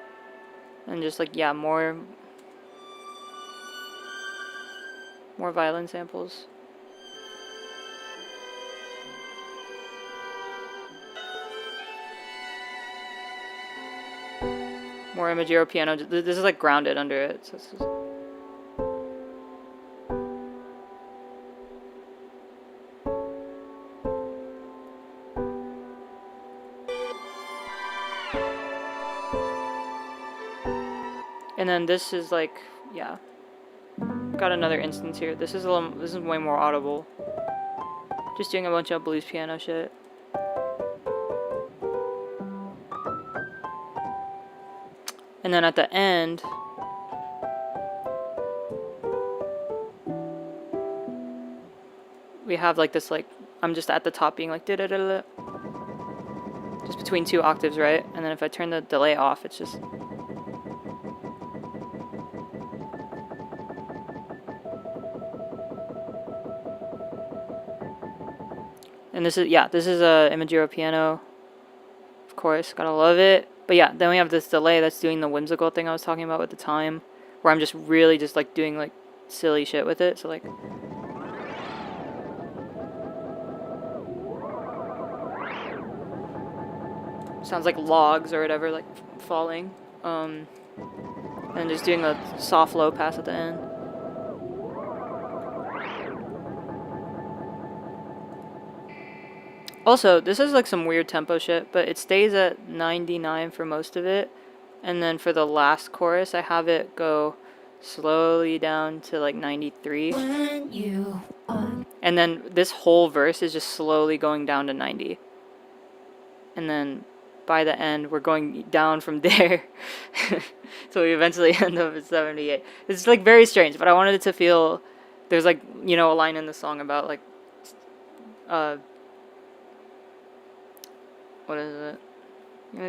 And just like, yeah, more violin samples. More Imagero piano. This is like grounded under it. So this is and then this is like, yeah. Got another instance here. This is way more audible. Just doing a bunch of blues piano shit. And then at the end, we have like this, like, I'm just at the top being like da da da da, just between 2 octaves, right? And then if I turn the delay off, it's just. And this is, yeah, this is a Imagiro piano, of course, gotta love it. But yeah, then we have this delay that's doing the whimsical thing I was talking about with the time, where I'm just really just like doing like silly shit with it. So like. Sounds like logs or whatever, like falling. And just doing a soft low pass at the end. Also, this is like some weird tempo shit, but it stays at 99 for most of it. And then for the last chorus, I have it go slowly down to like 93. And then this whole verse is just slowly going down to 90. And then by the end, we're going down from there. So we eventually end up at 78. It's like very strange, but I wanted it to feel, there's like, you know, a line in the song about like, what is it? You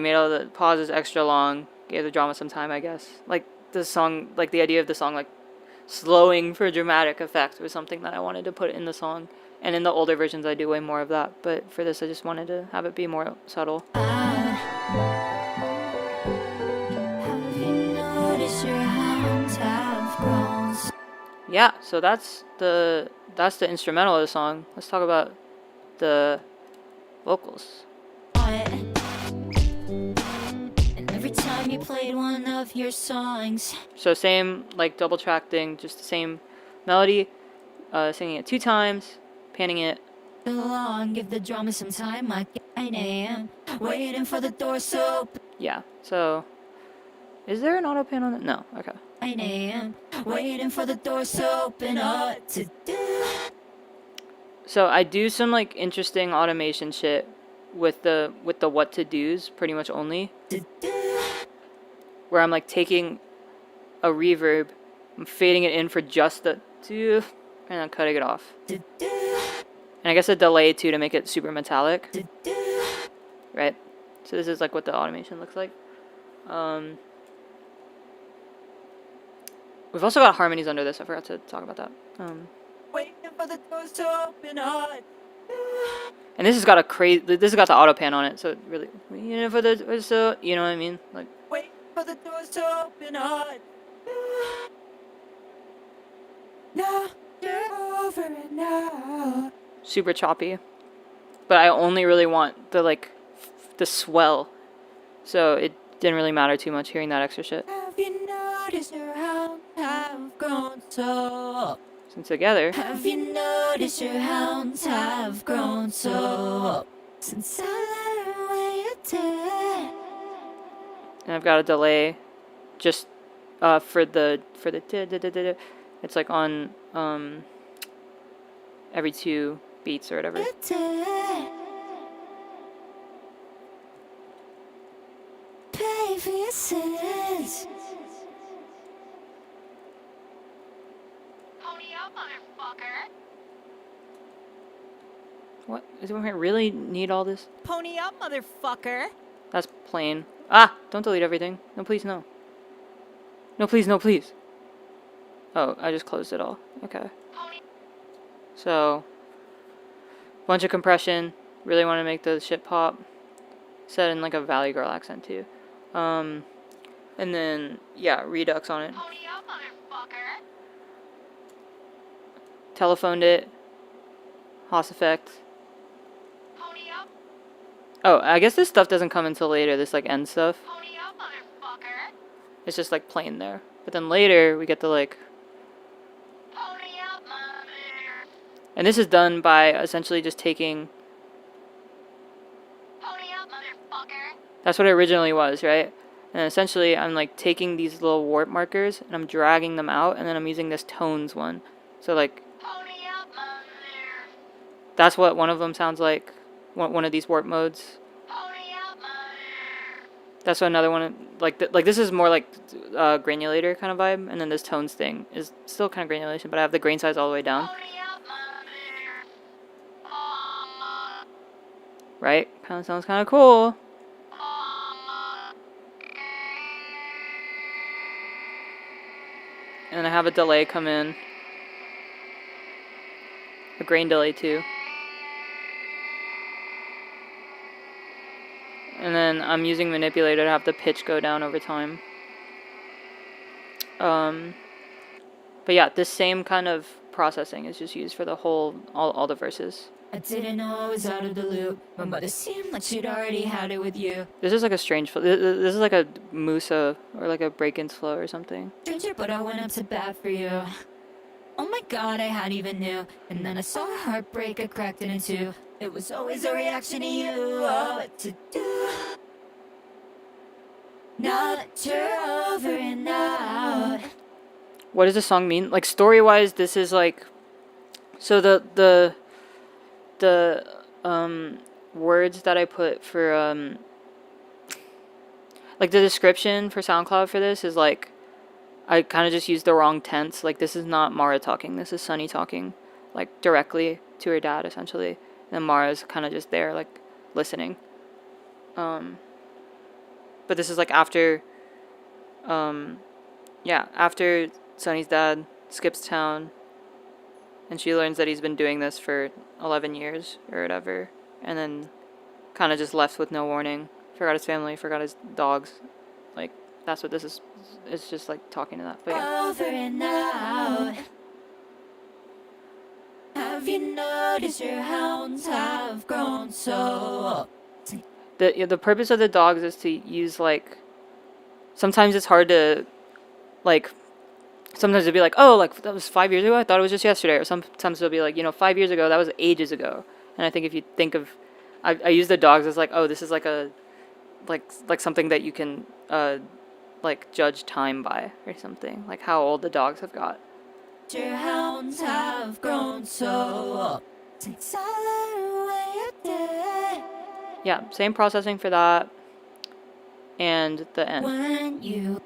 made all the pauses extra long, gave the drama some time, I guess. Like the song, like the idea of the song, like slowing for dramatic effect was something that I wanted to put in the song. And in the older versions, I do way more of that. But for this, I just wanted to have it be more subtle. Have you noticed your hands have grown? Yeah, so that's the instrumental of the song. Let's talk about the vocals. And every time you played one of your songs, So same like double track thing, just the same melody, singing it 2 times, panning it. long, give the drama some time, like 9 a.m. Waiting for the door so Yeah, so is there an auto pan on it? No, okay. 9 a.m. Waiting for the door to open up to do. So I do some like interesting automation shit with the what to do's pretty much only, where I'm like taking a reverb, I'm fading it in for just the do, and then cutting it off. And I guess a delay too to make it super metallic. Right? So this is like what the automation looks like. We've also got harmonies under this. I forgot to talk about that. Waiting for the doors to open up. And this has got a this has got the auto pan on it, so it really, you know, for the, so, you know what I mean? Like, Waiting for the doors to open up. Now you're over it now. super choppy. But I only really want the like the swell, so it didn't really matter too much hearing that extra shit. Have you noticed your hounds have grown so? Since together, Have you noticed your hounds have grown so? Since I let her away you did. and I've got a delay, just for the it's like on every 2 beats or whatever. You did. Pay for your sins. What? Does anyone really need all this? Pony up, motherfucker. That's plain. Ah! Don't delete everything. No, please, no. No, please, no, please. Oh, I just closed it all. Okay. So, bunch of compression. Really want to make the shit pop. Set in like a Valley Girl accent too. And then, yeah, redux on it. Telephoned it. Haas effect. Oh, I guess this stuff doesn't come until later, this like end stuff. It's just like plain there. But then later we get the like. And this is done by essentially just taking. That's what it originally was, right? And essentially I'm like taking these little warp markers and I'm dragging them out, and then I'm using this tones one. So like. That's what one of them sounds like. One of these warp modes. That's what another one, like this is more like granulator kind of vibe, and then this tones thing is still kind of granulation, but I have the grain size all the way down. Right? Kind of sounds kind of cool. And then I have a delay come in. A grain delay too. And then I'm using manipulator to have the pitch go down over time. But yeah, this same kind of processing is just used for the whole, all the verses. I didn't know I was out of the loop. My mother seemed like she'd already had it with you. This is like a strange flow. This is like a Musa or like a break-ins flow or something. Stranger, but I went up to bat for you. Oh my god, I hadn't even knew. And then I saw a heartbreak, I cracked it in two. It was always a reaction to you. Oh, what to do? Now that you're over and out. What does the song mean? Like story-wise, this is like, so the words that I put for like the description for SoundCloud for this is like, I kind of just used the wrong tense. Like this is not Mara talking. This is Sunny talking, like directly to her dad essentially. And Mara's kind of just there, like listening. But this is like after, yeah, after Sunny's dad skips town, and she learns that he's been doing this for 11 years or whatever, and then kind of just left with no warning. Forgot his family, forgot his dogs. Like that's what this is. It's just like talking to that. But yeah. Over and out. Have you noticed your hounds have grown so? The purpose of the dogs is to use like, sometimes it's hard to, like, sometimes it'll be like, oh, like that was 5 years ago, I thought it was just yesterday, or sometimes it'll be like, 5 years ago, that was ages ago. And I think if you think of, I use the dogs as like, oh, this is like a, like something that you can like judge time by or something, like how old the dogs have got. Your hounds have grown so. Since I let away a day. Yeah, same processing for that, and the end. When you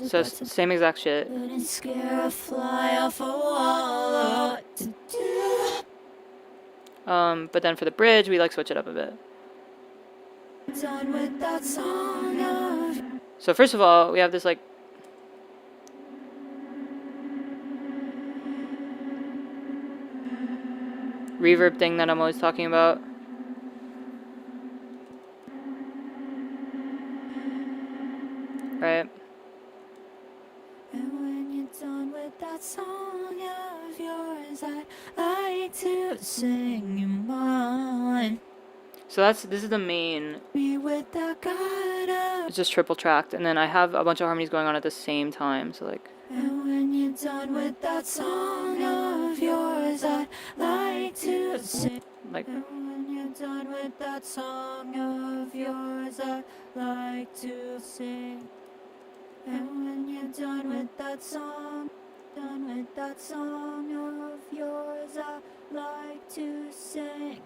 So same exact shit. couldn't scare a fly off a wall. What to do? But then for the bridge, we like switch it up a bit. Done with that song of. So first of all, we have this like reverb thing that I'm always talking about. Right? And when you're done with that song of yours, I'd like to sing you mine. So this is the main. Be with the God of. It's just triple tracked, and then I have a bunch of harmonies going on at the same time. So like. And when you're done with that song of yours, I'd like to sing. Like. And when you're done with that song of yours, I'd like to sing. And when you're done with that song of yours, I'd like to sing.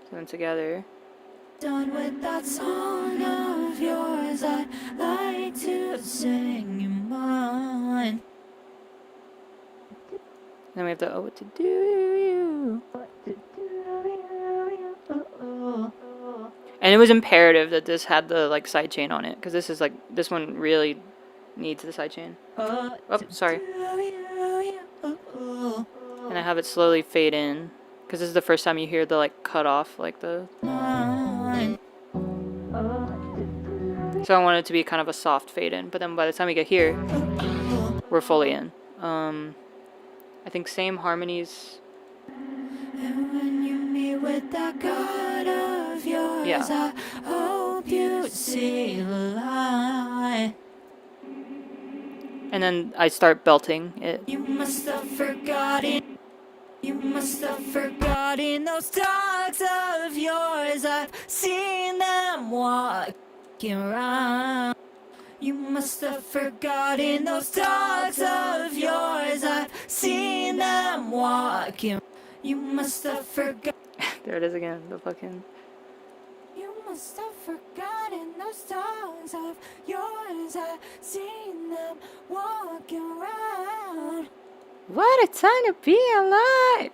So then together. Done with that song of yours, I'd like to sing you mine. Then we have the oh what to do you. And it was imperative that this had the like side chain on it, because this is like, this one really needs the side chain. Oh, sorry. And I have it slowly fade in, because this is the first time you hear the like cut off, like the. So I want it to be kind of a soft fade in, but then by the time we get here, we're fully in. I think same harmonies. And when you meet with that God of yours, Yeah. I hope you see the light. And then I start belting it. You must have forgotten. You must have forgotten those dogs of yours. I've seen them walking around. You must have forgotten those dogs of yours. I've seen them walking. You must have forgotten. There it is again, the fucking. You must have forgotten those dogs of yours, I've seen them walking around. What a time to be alive!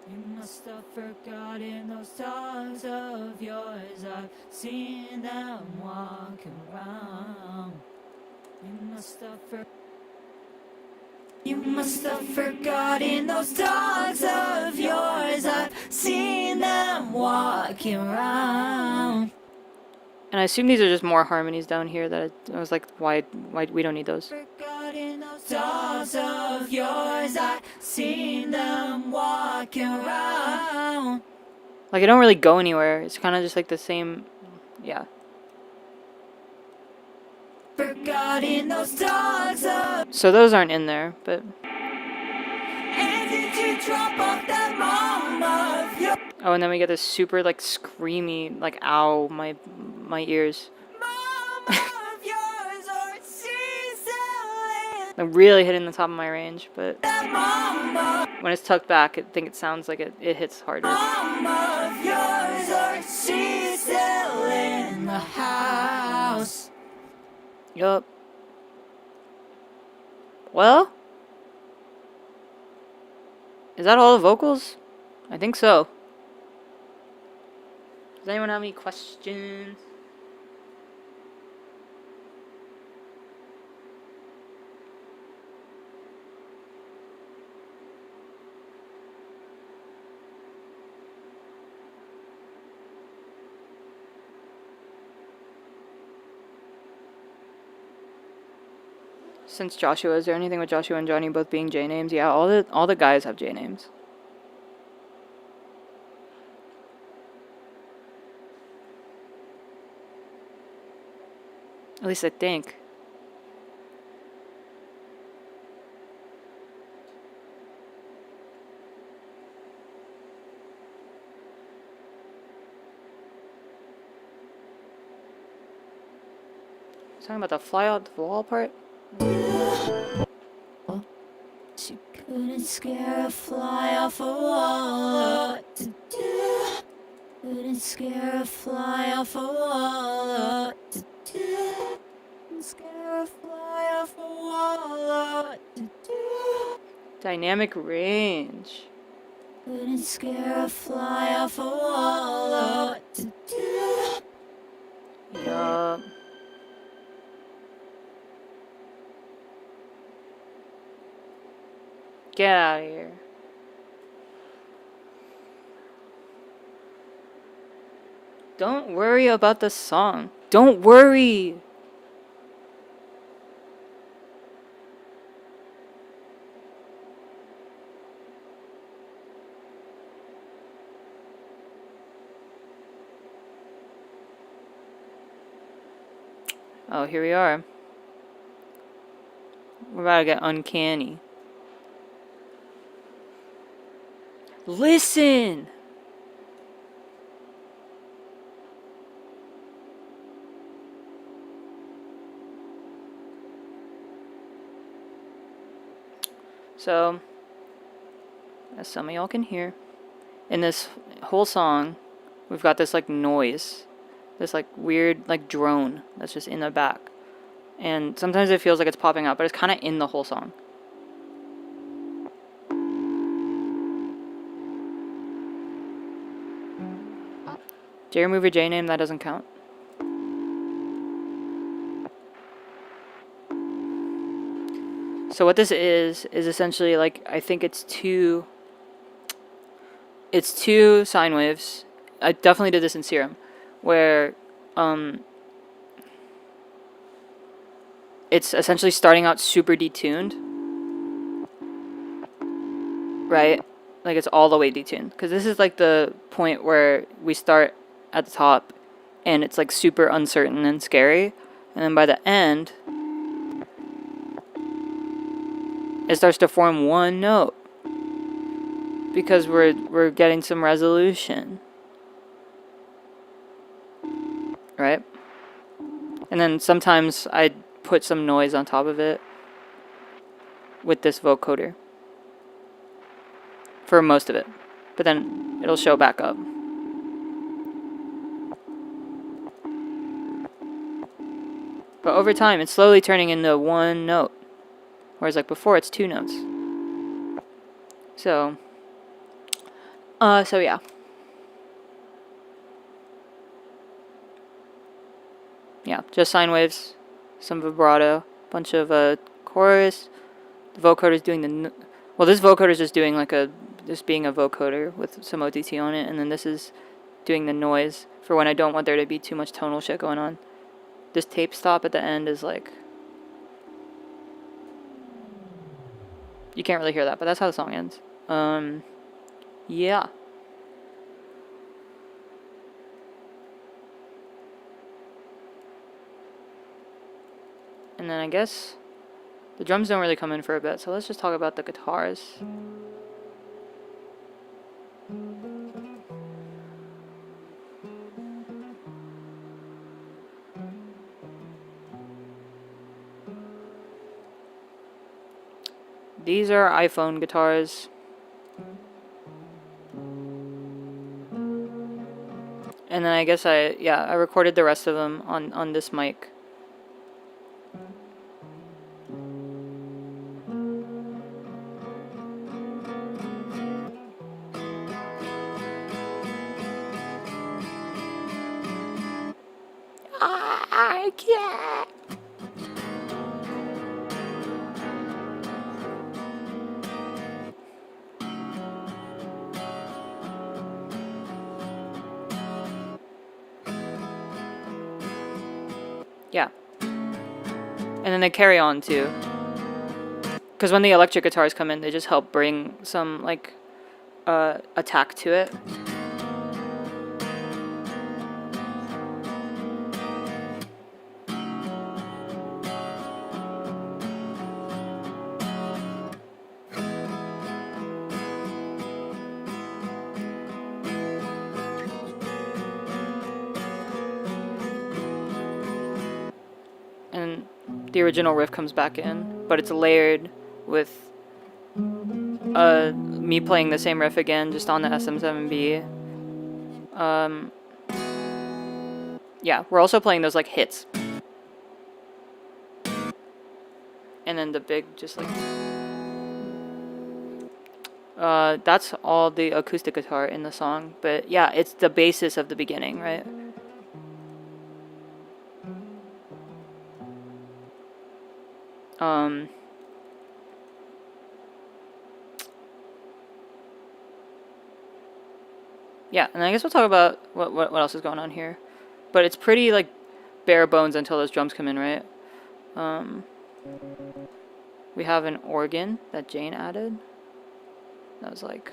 You must have forgotten those dogs of yours, I've seen them walking around. You must have forgotten those dogs of yours, I've seen them walking around. And I assume these are just more harmonies down here that I was like, why we don't need those. Forgotten those dogs of yours, I've seen them walking around. Like, I don't really go anywhere. It's kind of just like the same, yeah. Forgotten those dogs of. So those aren't in there, but And did you drop off that mom of your oh, and then we get this super like screamy, like ow, my ears. mom of yours, or she's selling I'm really hitting the top of my range, but that mom when it's tucked back, I think it sounds like it hits harder. of yours, or she's still in the house. Yup. Well, is that all the vocals? I think so. Does anyone have any questions? Since Joshua, is there anything with Joshua and Johnny both being J names? Yeah, all the guys have J names. At least I think. Talking about the fly out the wall part? She couldn't scare a fly off a wall. What to do? Couldn't scare a fly off a wall. What to do? Couldn't scare a fly off a wall. What to do? Dynamic range. Couldn't scare a fly off a wall. What to do? Yup. Get out of here. Don't worry about the song. Don't worry. Oh, here we are. We're about to get uncanny. Listen! So, as some of y'all can hear, in this whole song, we've got this like noise. This like weird like drone that's just in the back. And sometimes it feels like it's popping up, but it's kind of in the whole song. Did you remove your J name? That doesn't count. So what this is essentially like, I think it's two sine waves. I definitely did this in Serum, where it's essentially starting out super detuned, right? Like it's all the way detuned, because this is like the point where we start at the top and it's like super uncertain and scary, and then by the end it starts to form one note because we're getting some resolution, right? And then sometimes I put some noise on top of it with this vocoder for most of it, but then it'll show back up. But over time, it's slowly turning into one note. Whereas like before, it's two notes. So yeah. Yeah, just sine waves, some vibrato, bunch of chorus. The vocoder's doing the... Well, this vocoder's just doing like just being a vocoder with some OTT on it. And then this is doing the noise for when I don't want there to be too much tonal shit going on. This tape stop at the end is like... You can't really hear that, but that's how the song ends. Yeah. And then I guess the drums don't really come in for a bit, so let's just talk about the guitars. These are iPhone guitars. And then I guess I recorded the rest of them on this mic. I can't. Yeah. And then they carry on too. Because when the electric guitars come in, they just help bring some like attack to it. And the original riff comes back in, but it's layered with me playing the same riff again, just on the SM7B. Yeah, we're also playing those like hits. And then the big, just like... that's all the acoustic guitar in the song. But yeah, it's the basis of the beginning, right? Yeah, and I guess we'll talk about what else is going on here. But it's pretty, like, bare bones until those drums come in, right? We have an organ that Jane added. That was like...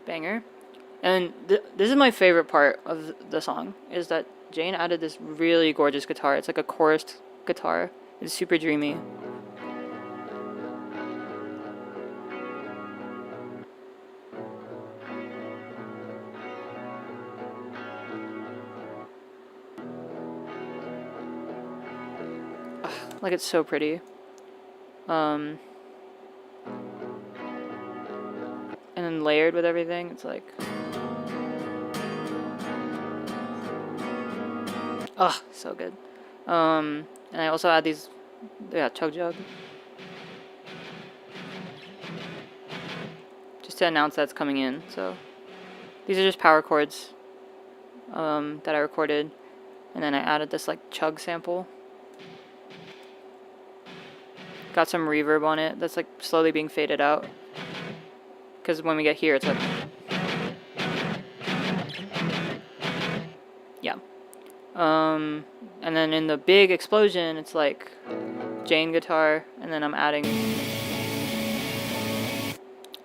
banger. And this is my favorite part of the song, is that Jane added this really gorgeous guitar. It's like a chorused guitar. It's super dreamy. Ugh, like, it's so pretty. And then layered with everything, it's like... Ugh, so good. And I also add these, yeah, chug jug. Just to announce that's coming in, so. These are just power chords that I recorded. And then I added this, like, chug sample. Got some reverb on it that's, like, slowly being faded out. Because when we get here, it's like... Yeah. And then in the big explosion, it's like Jane guitar, and then I'm adding...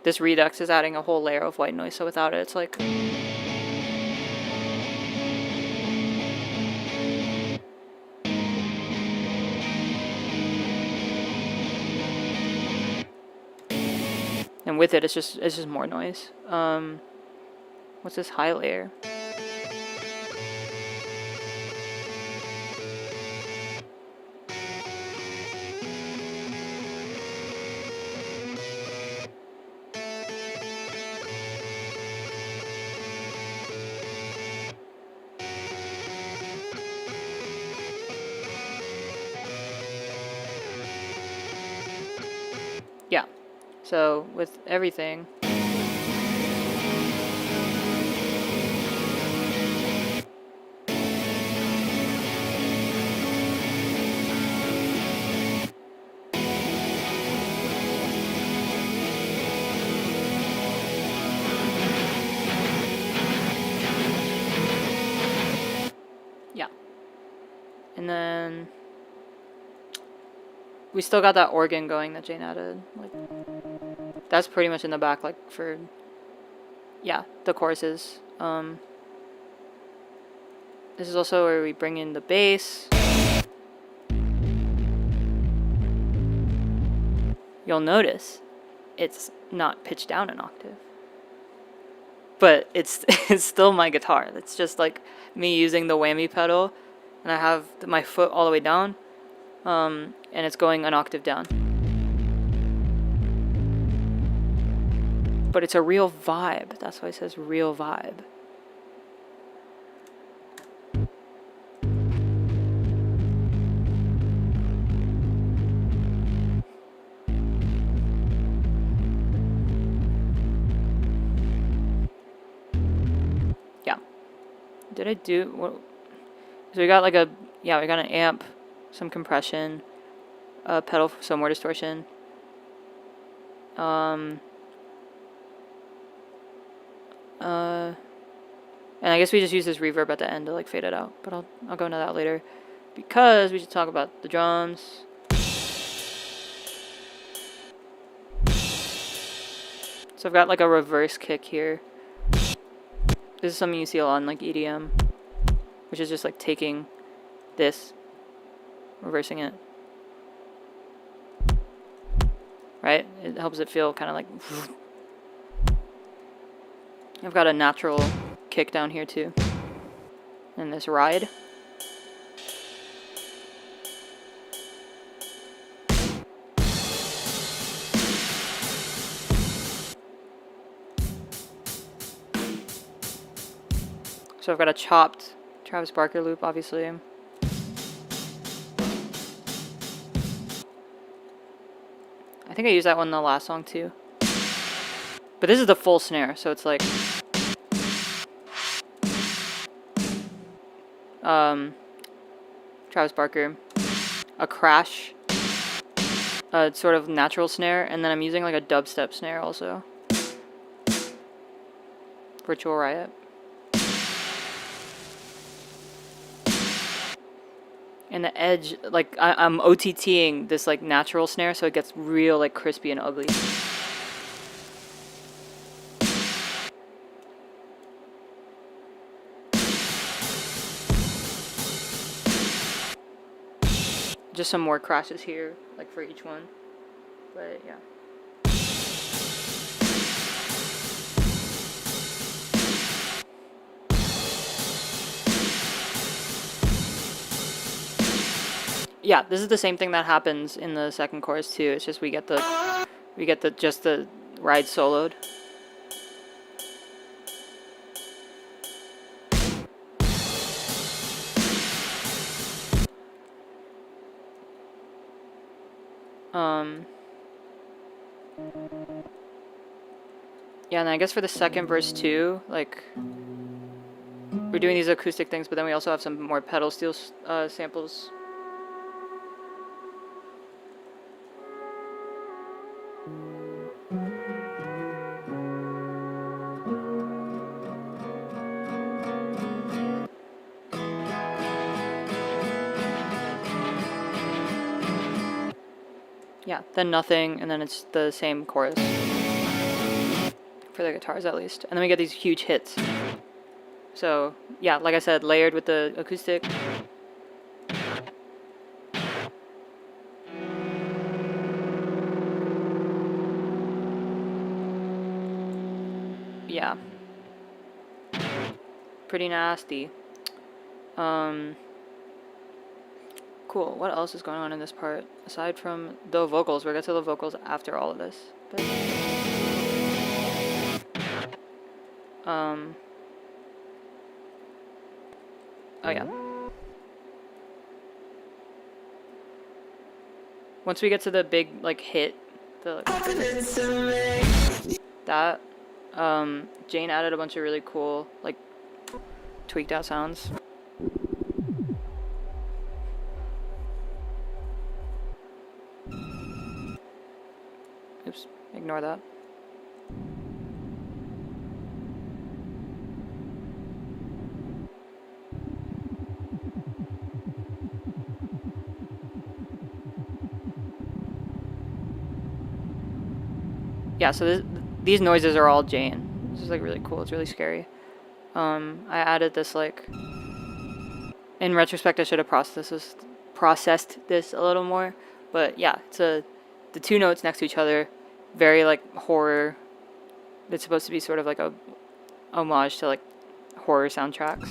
This Redux is adding a whole layer of white noise, so without it, it's like... And with it, it's just more noise. What's this high layer? Yeah. So with everything, yeah. And then we still got that organ going that Jane added. Like, that's pretty much in the back, like for, yeah, the choruses. This is also where we bring in the bass. You'll notice it's not pitched down an octave, but it's it's still my guitar. It's just like me using the whammy pedal, and I have my foot all the way down, and it's going an octave down. But it's a real vibe. That's why it says real vibe. Yeah. Did I do what? So we got like a, yeah, we got an amp, some compression, a pedal, some more distortion. And I guess we just use this reverb at the end to like fade it out, but I'll go into that later because we should talk about the drums. So I've got like a reverse kick here. This is something you see a lot in like EDM, which is just like taking this, reversing it. Right? It helps it feel kind of like. I've got a natural kick down here too. And this ride. So I've got a chopped Travis Barker loop, obviously. I think I used that one in the last song too. But this is the full snare, so it's like Travis Barker, a crash, a sort of natural snare, and then I'm using like a dubstep snare also. Virtual Riot. And the edge, like I'm OTTing this like natural snare, so it gets real like crispy and ugly. Just some more crashes here, like for each one. But yeah. Yeah, this is the same thing that happens in the second chorus too. It's just we get the just the ride soloed. Yeah, and I guess for the second verse too, like we're doing these acoustic things, but then we also have some more pedal steel samples. Yeah, then nothing, and then it's the same chorus. For the guitars at least. And then we get these huge hits. So, yeah, like I said, layered with the acoustic. Yeah. Pretty nasty. Cool. What else is going on in this part? Aside from the vocals. We'll get to the vocals after all of this. But, oh yeah. Once we get to the big, like, hit, the that. Jane added a bunch of really cool, like, tweaked out sounds. Oops, ignore that. Yeah, so these noises are all Jane. This is like really cool. It's really scary. I added this, like, in retrospect, I should have processed this a little more. But yeah, it's the two notes next to each other, very like horror. It's supposed to be sort of like a homage to like horror soundtracks.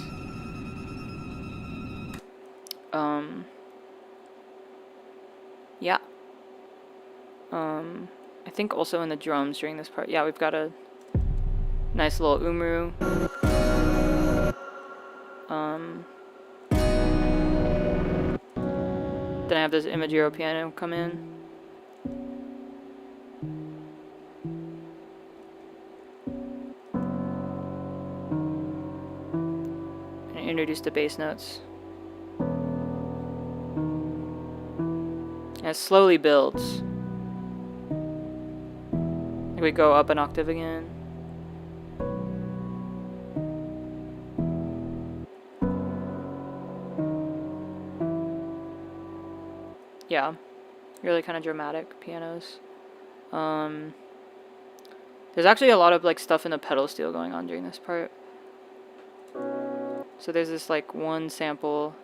Yeah. I think also in the drums during this part, yeah, we've got a nice little umru. Then I have this Imagiro piano come in. And introduce the bass notes. And it slowly builds. We go up an octave again. Yeah, really kind of dramatic pianos. There's actually a lot of like stuff in the pedal steel going on during this part. So there's this like one sample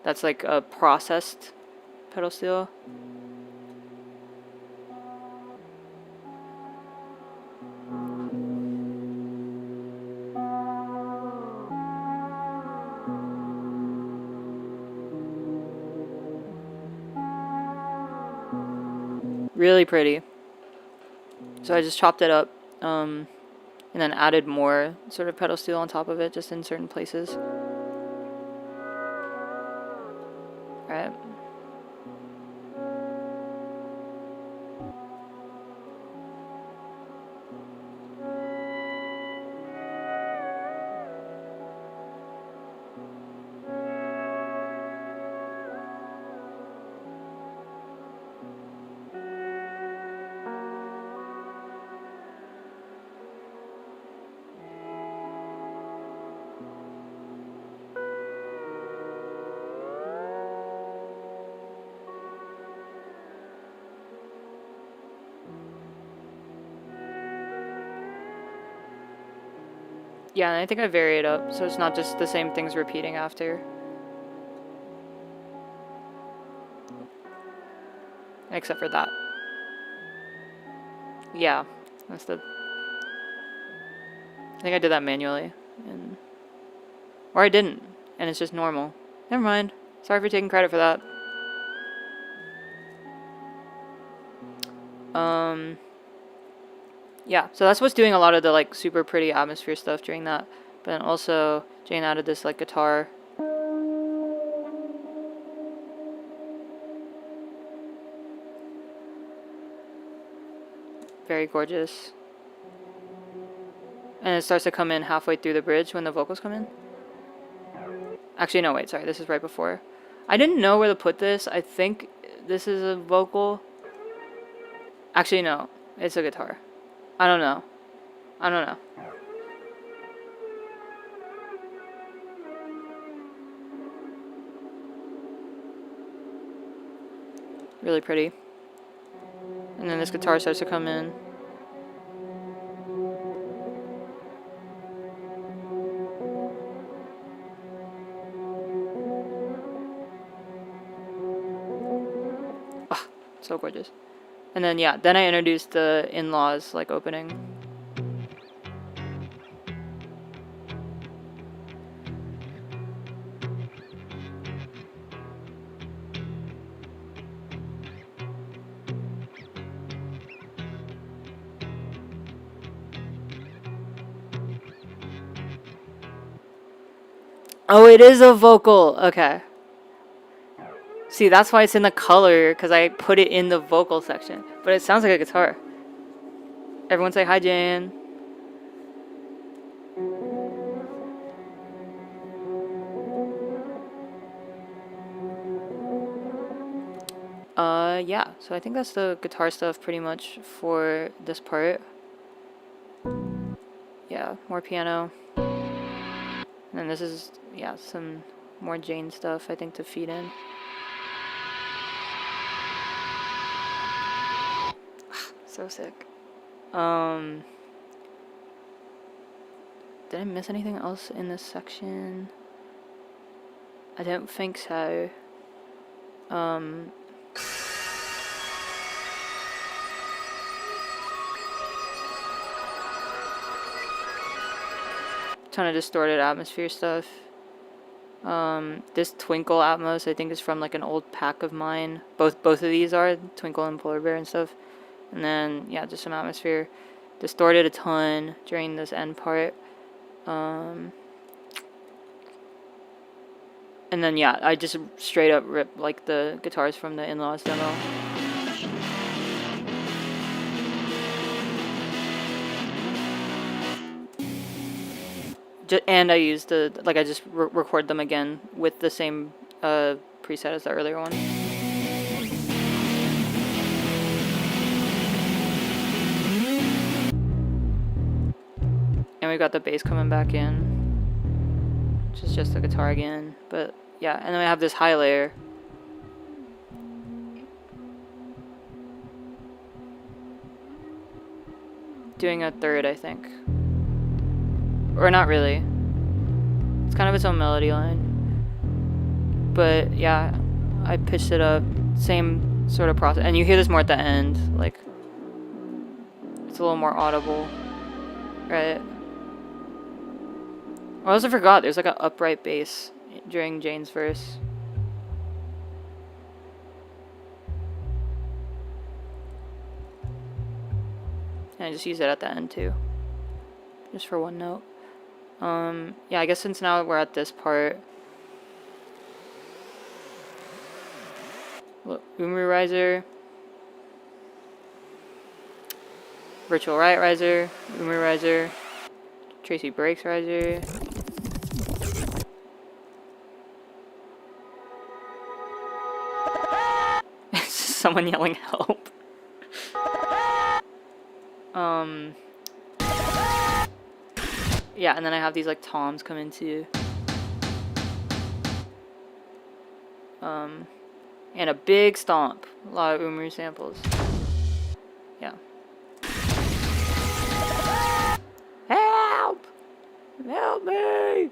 that's like a processed pedal steel. Really pretty. So I just chopped it up, and then added more sort of pedal steel on top of it, just in certain places. Right. Yeah, and I think I vary it up, so it's not just the same things repeating after. Except for that. Yeah, that's the... I think I did that manually. Or I didn't, and it's just normal. Never mind. Sorry for taking credit for that. Yeah, so that's what's doing a lot of the like super pretty atmosphere stuff during that. But then also Jane added this like guitar. Very gorgeous. And it starts to come in halfway through the bridge when the vocals come in. Actually, no, wait, sorry, this is right before. I didn't know where to put this. I think this is a vocal. Actually, no, it's a guitar. I don't know. Really pretty. And then this guitar starts to come in. Ah, so gorgeous. And then, yeah, then I introduced the in-laws, like, opening. Oh, it is a vocal. Okay. See, that's why it's in the color, because I put it in the vocal section. But it sounds like a guitar. Everyone say hi, Jan. Yeah, so I think that's the guitar stuff pretty much for this part. Yeah, more piano. And then this is, yeah, some more Jane stuff, I think, to feed in. So sick. Did I miss anything else in this section? I don't think so. Ton of distorted atmosphere stuff. This Twinkle Atmos I think is from like an old pack of mine. Both of these are Twinkle and Polar Bear and stuff. And then yeah, just some atmosphere. Distorted a ton during this end part. And then yeah, I just straight up ripped like the guitars from the In-Laws demo. And I used the, like I just record them again with the same preset as the earlier one. And we got the bass coming back in, which is just the guitar again. But yeah, and then we have this high layer. Doing a third, I think. Or not really. It's kind of its own melody line. But yeah, I pitched it up. Same sort of process. And you hear this more at the end. Like, it's a little more audible. Right? I also forgot there's like an upright bass during Jane's verse. And I just use it at the end too. Just for one note. Yeah, I guess since now we're at this part. Look, Umru Riser. Virtual Riot Riser. Umru Riser. Tracy Breaks Riser. It's just someone yelling help. Yeah, and then I have these like toms come into. And a big stomp. A lot of Umru samples. Yeah. Help! Help me!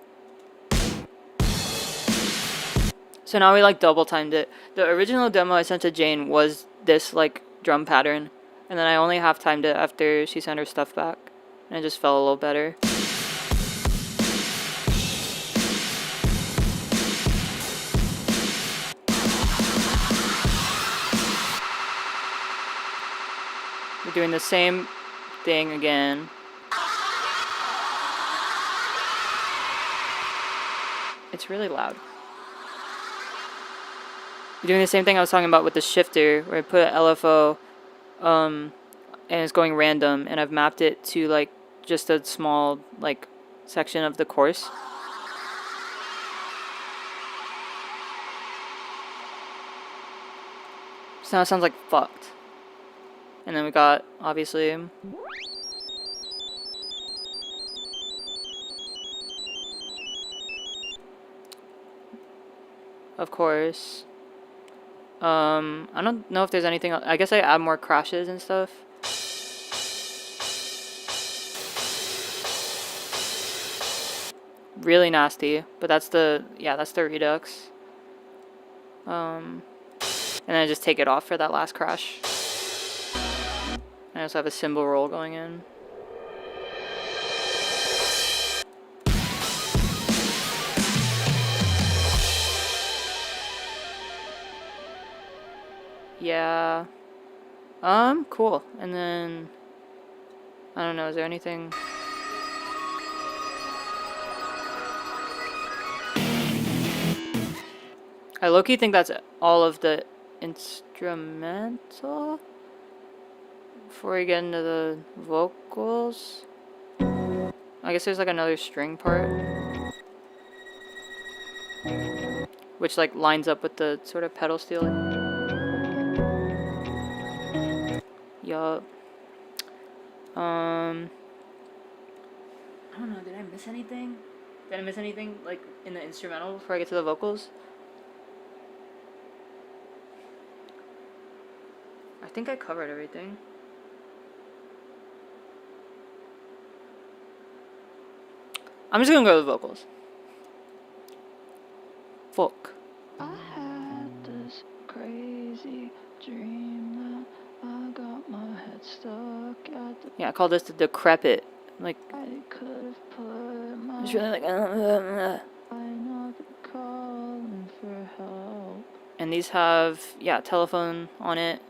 So now we like double timed it. The original demo I sent to Jane was this like drum pattern. And then I only half timed it after she sent her stuff back. And it just felt a little better. We're doing the same thing again. It's really loud. We're doing the same thing I was talking about with the shifter, where I put an LFO, and it's going random, and I've mapped it to like just a small like section of the course. So now it sounds like fucked. And then we got, obviously, of course. I don't know if there's anything else. I guess I add more crashes and stuff. Really nasty, but that's the, yeah, that's the redux. And then I just take it off for that last crash. I also have a cymbal roll going in. Yeah. Cool. And then, I don't know, is there anything? I low-key think that's all of the instrumental before we get into the vocals. I guess there's like another string part, which like lines up with the sort of pedal stealing. Yup. I don't know, did I miss anything? Did I miss anything like in the instrumental before I get to the vocals? I think I covered everything. I'm just gonna go with the vocals. Fuck. I had this crazy dream that I got my head stuck at the Yeah, I call this the decrepit. Like, I could have put my it's really like. I know the calling for help. And these have, yeah, telephone on it.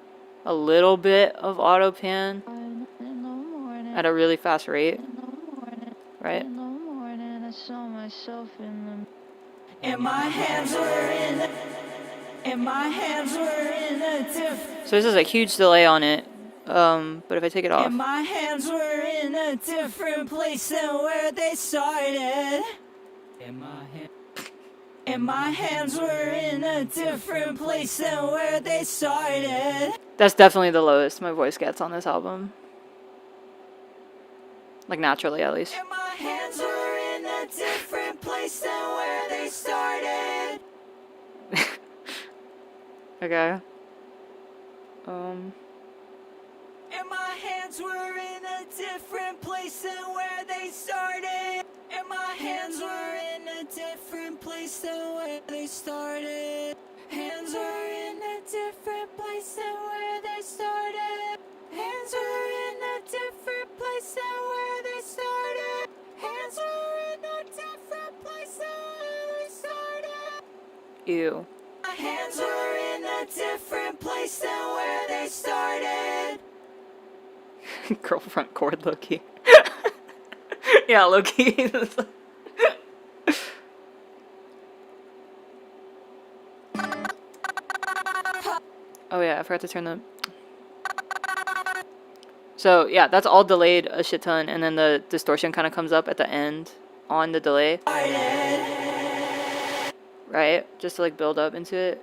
A little bit of auto pan I know in the morning, at a really fast rate, in the morning, right? in the morning, I saw myself in the And my hands were in the, and my hands were in a different, So this is a huge delay on it. But if I take it off, and my hands were in a different place than where they started. And my hands were in a different place than where they started. that's definitely the lowest my voice gets on this album. Like naturally, at least. And my hands were in a different place than where they started. Okay. And my hands were in a different place than where they started. And my hands were in a different place than where they started. Hands were in a different place than where they started. Hands were in a different place than where they started. Hands were in a different place than where they started. Ew. My hands were in a different place than where they started. Girlfriend chord, Loki. Yeah, Loki. Oh yeah, I forgot to turn the. So yeah, that's all delayed a shit ton, and then the distortion kind of comes up at the end on the delay, right? Just to like build up into it.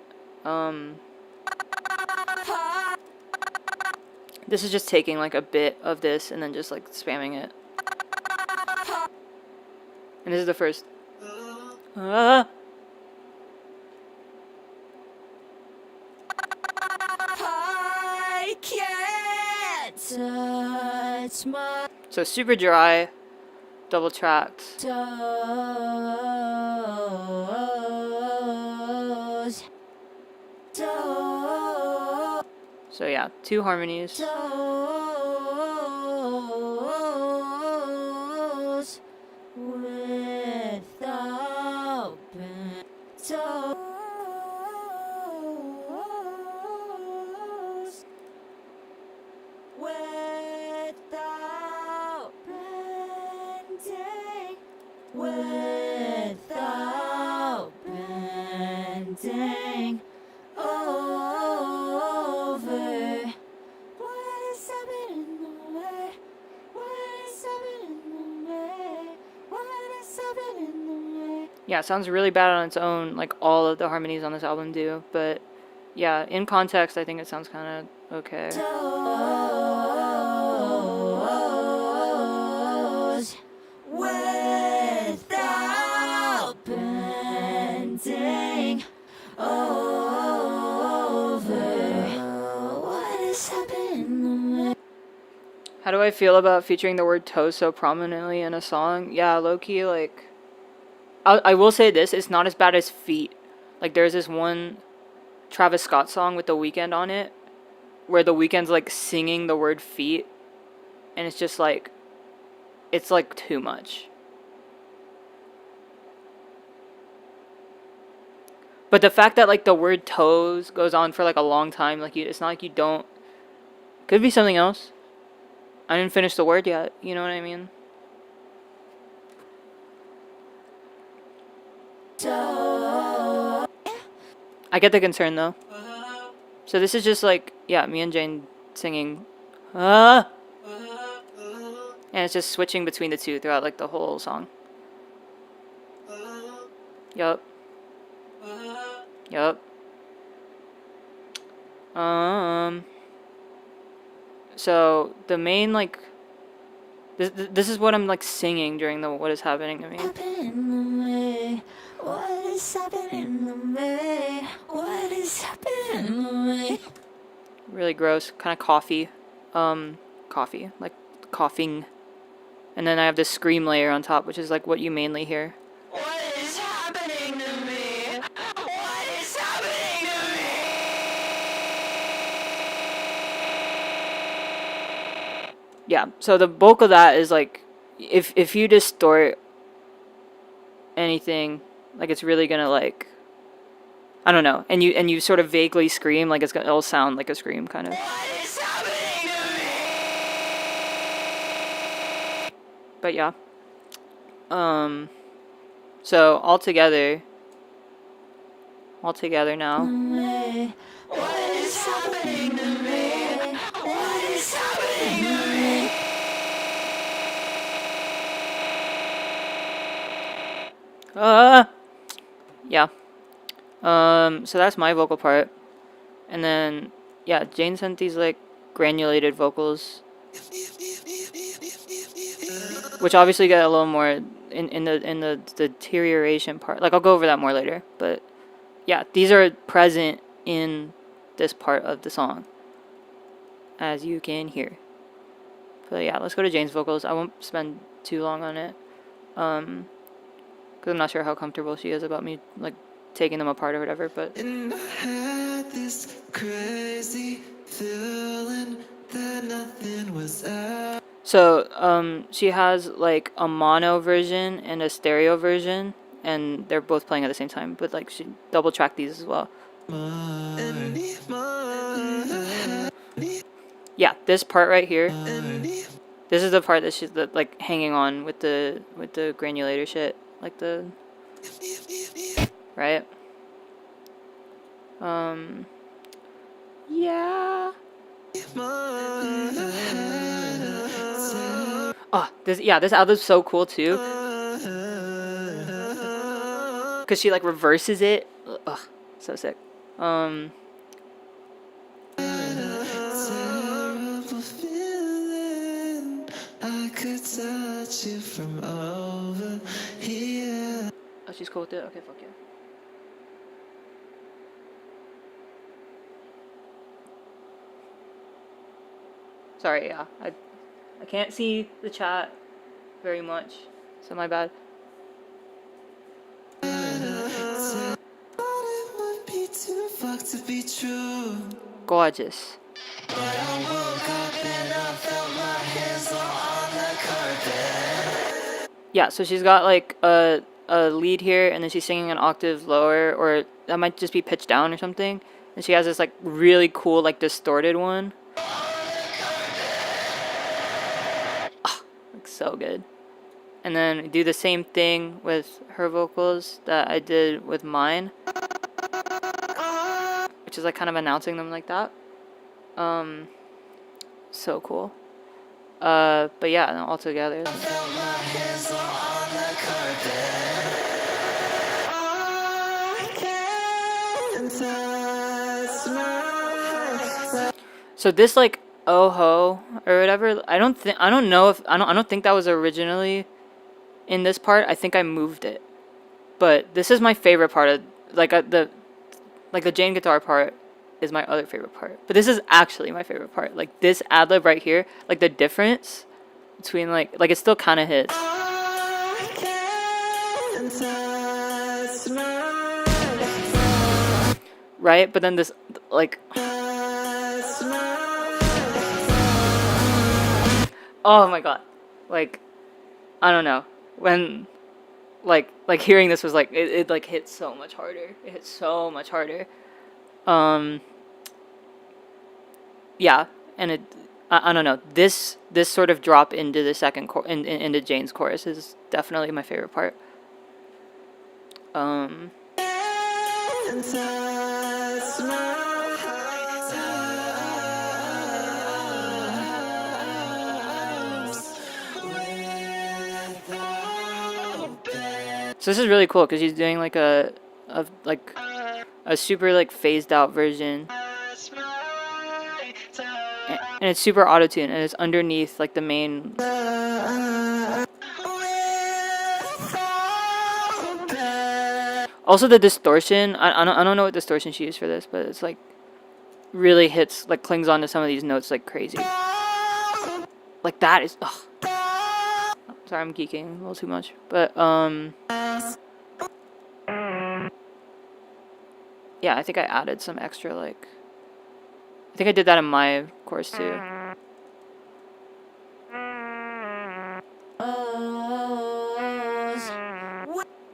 This is just taking like a bit of this and then just like spamming it. And this is the first. I can't touch my So super dry, double tracked. toes. Toes. So yeah, two harmonies. Toes. Without bent toes. Without bending. Without bending over. What is happening in the way? What is happening in the way? What is happening in the way? Yeah, it sounds really bad on its own, like all of the harmonies on this album do. But yeah, in context, I think it sounds kind of okay. Toes without bending over. What is happening? How do I feel about featuring the word toe so prominently in a song? Yeah, low-key, like... I will say this, it's not as bad as Feet. Like, there's this one Travis Scott song with The Weeknd on it, where The Weeknd's, like, singing the word feet, and it's just, like... It's, like, too much. But the fact that, like, the word toes goes on for, like, a long time, like, it's not like you don't... Could be something else. I didn't finish the word yet, you know what I mean? I get the concern though. So this is just like, yeah, me and Jane singing, and it's just switching between the two throughout like the whole song. Yup. Yup. So the main like, this is what I'm like singing during the what is happening to me. Happening to me? What is happening to me? What is happening to me? Really gross, kind of coffee, like coughing, and then I have this scream layer on top, which is like what you mainly hear. What is happening to me? What is happening to me? Yeah, so the bulk of that is like, if you distort anything, like it's really gonna like, I don't know, and you sort of vaguely scream, like it'll sound like a scream kind of. What is happening to me? But yeah. So all together now. What is happening to me? What is happening to me? Yeah. So that's my vocal part. And then yeah, Jane sent these like granulated vocals, which obviously get a little more in the deterioration part. Like I'll go over that more later, but yeah, these are present in this part of the song, as you can hear. But yeah, let's go to Jane's vocals. I won't spend too long on it, because I'm not sure how comfortable she is about me like taking them apart or whatever. But And I had this crazy feeling that nothing was out. so she has like a mono version and a stereo version, and they're both playing at the same time. But like she double tracked these as well. Yeah, this part right here. This is the part that she's like hanging on with the granulator shit, like the right. Yeah. Oh, this album's so cool too. Cause she like reverses it. Ugh, so sick. I could touch you from over here. Oh, she's cool with it. Okay, fuck yeah. Sorry, yeah, I can't see the chat very much, so my bad. Thought it would be too fucked to be true. Gorgeous. But I woke up and I felt my hands all on the carpet. Yeah, so she's got like a lead here, and then she's singing an octave lower, or that might just be pitched down or something. And she has this like really cool like distorted one. Like so good. And then do the same thing with her vocals that I did with mine, which is like kind of announcing them like that. So cool. But yeah, all together. So this like oh ho or whatever, I don't think that was originally in this part. I think I moved it. But this is my favorite part of like the Jane guitar part is my other favorite part. But this is actually my favorite part. Like this ad-lib right here, like the difference between like it still kind of hits. Right? But then this like oh my god. Like I don't know. When like hearing this was like it like hit so much harder. It hit so much harder. Yeah, and I don't know. This sort of drop into the second into Jane's chorus is definitely my favorite part. So this is really cool because he's doing like a like a super like phased out version, and it's super auto tuned, and it's underneath like the main. Also the distortion, I don't know what distortion she used for this, but it's like really hits, like clings on to some of these notes like crazy. Like that is, ugh. Sorry, I'm geeking a little too much, but yeah, I think I added some extra like, I think I did that in my course too.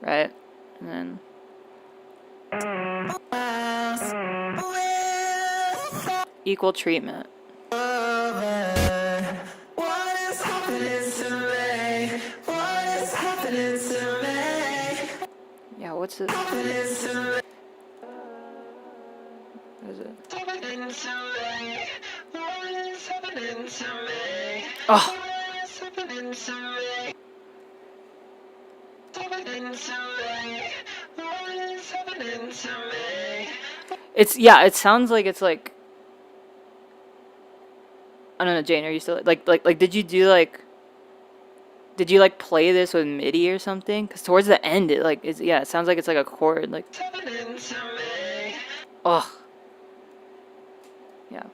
Right, and then equal treatment. Yeah, what's it? What is it? Oh. It's, yeah, it sounds like it's like, I don't know, Jane, are you still like did you do like, did you like play this with MIDI or something? Because towards the end it like is, yeah, it sounds like it's like a chord like. Oh. Yeah.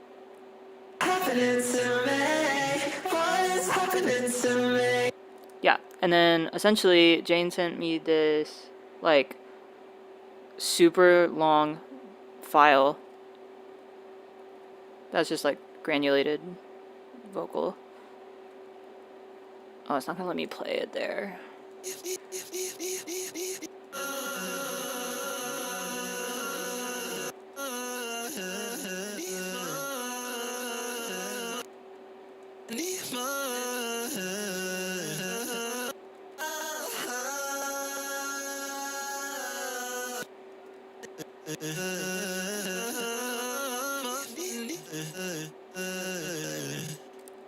Yeah, and then essentially Jane sent me this like super long file that's just like granulated vocal. Oh, it's not gonna let me play it there.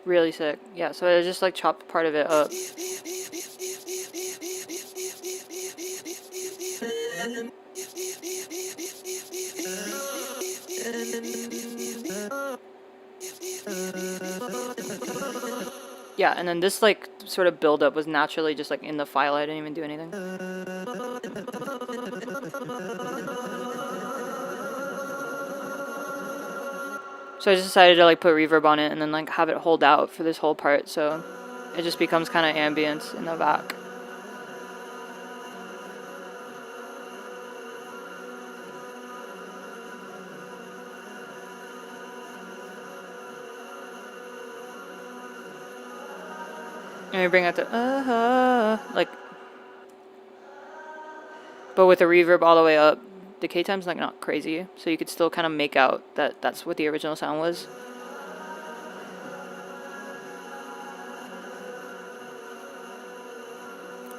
Really sick. Yeah, so I just like chopped part of it up. Yeah, and then this like sort of build up was naturally just like in the file. I didn't even do anything. So I just decided to like put reverb on it and then like have it hold out for this whole part, so it just becomes kind of ambience in the back. And we bring out the like, but with the reverb all the way up. Decay time's like not crazy, so you could still kind of make out that that's what the original sound was.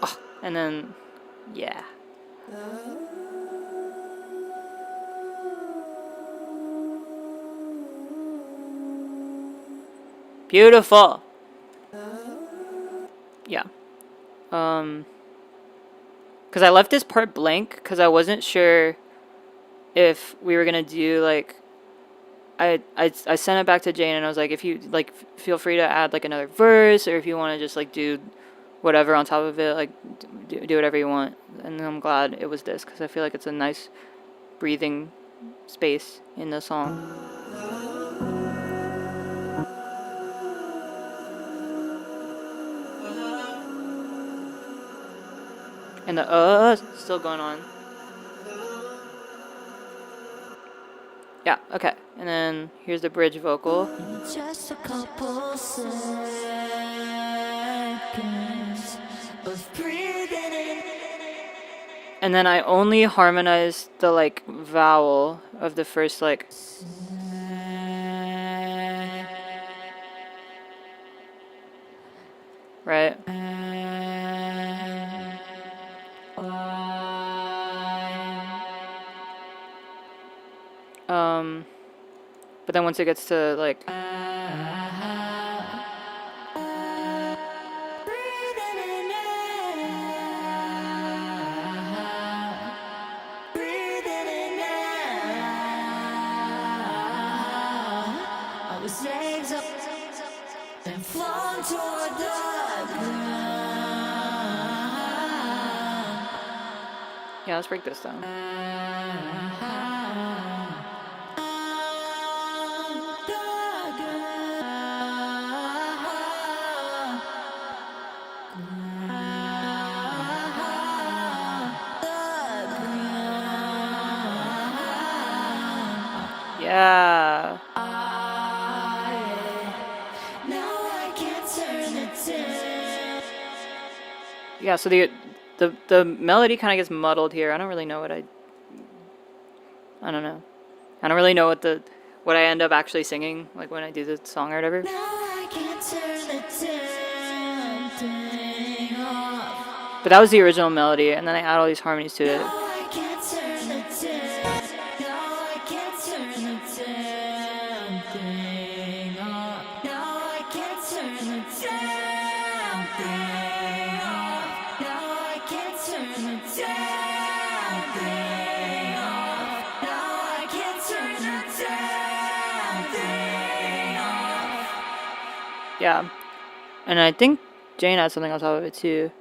Oh, and then, yeah. Beautiful. Yeah. Because I left this part blank because I wasn't sure if we were gonna do like, I sent it back to Jane and I was like, if you like, feel free to add like another verse, or if you want to just like do whatever on top of it, like do whatever you want. And I'm glad it was this because I feel like it's a nice breathing space in the song. And the still going on. Yeah, okay. And then here's the bridge vocal. Just a couple seconds of breathing in. And then I only harmonized the like vowel of the first like. Right? once it gets to like legs up and flown toward the ground. yeah, let's break this down. Yeah. Yeah, so the melody kind of gets muddled here. I don't really know what I don't know. I don't really know what I end up actually singing, like when I do the song or whatever. But that was the original melody, and then I add all these harmonies to it. Yeah. And I think Jane had something on top of it too.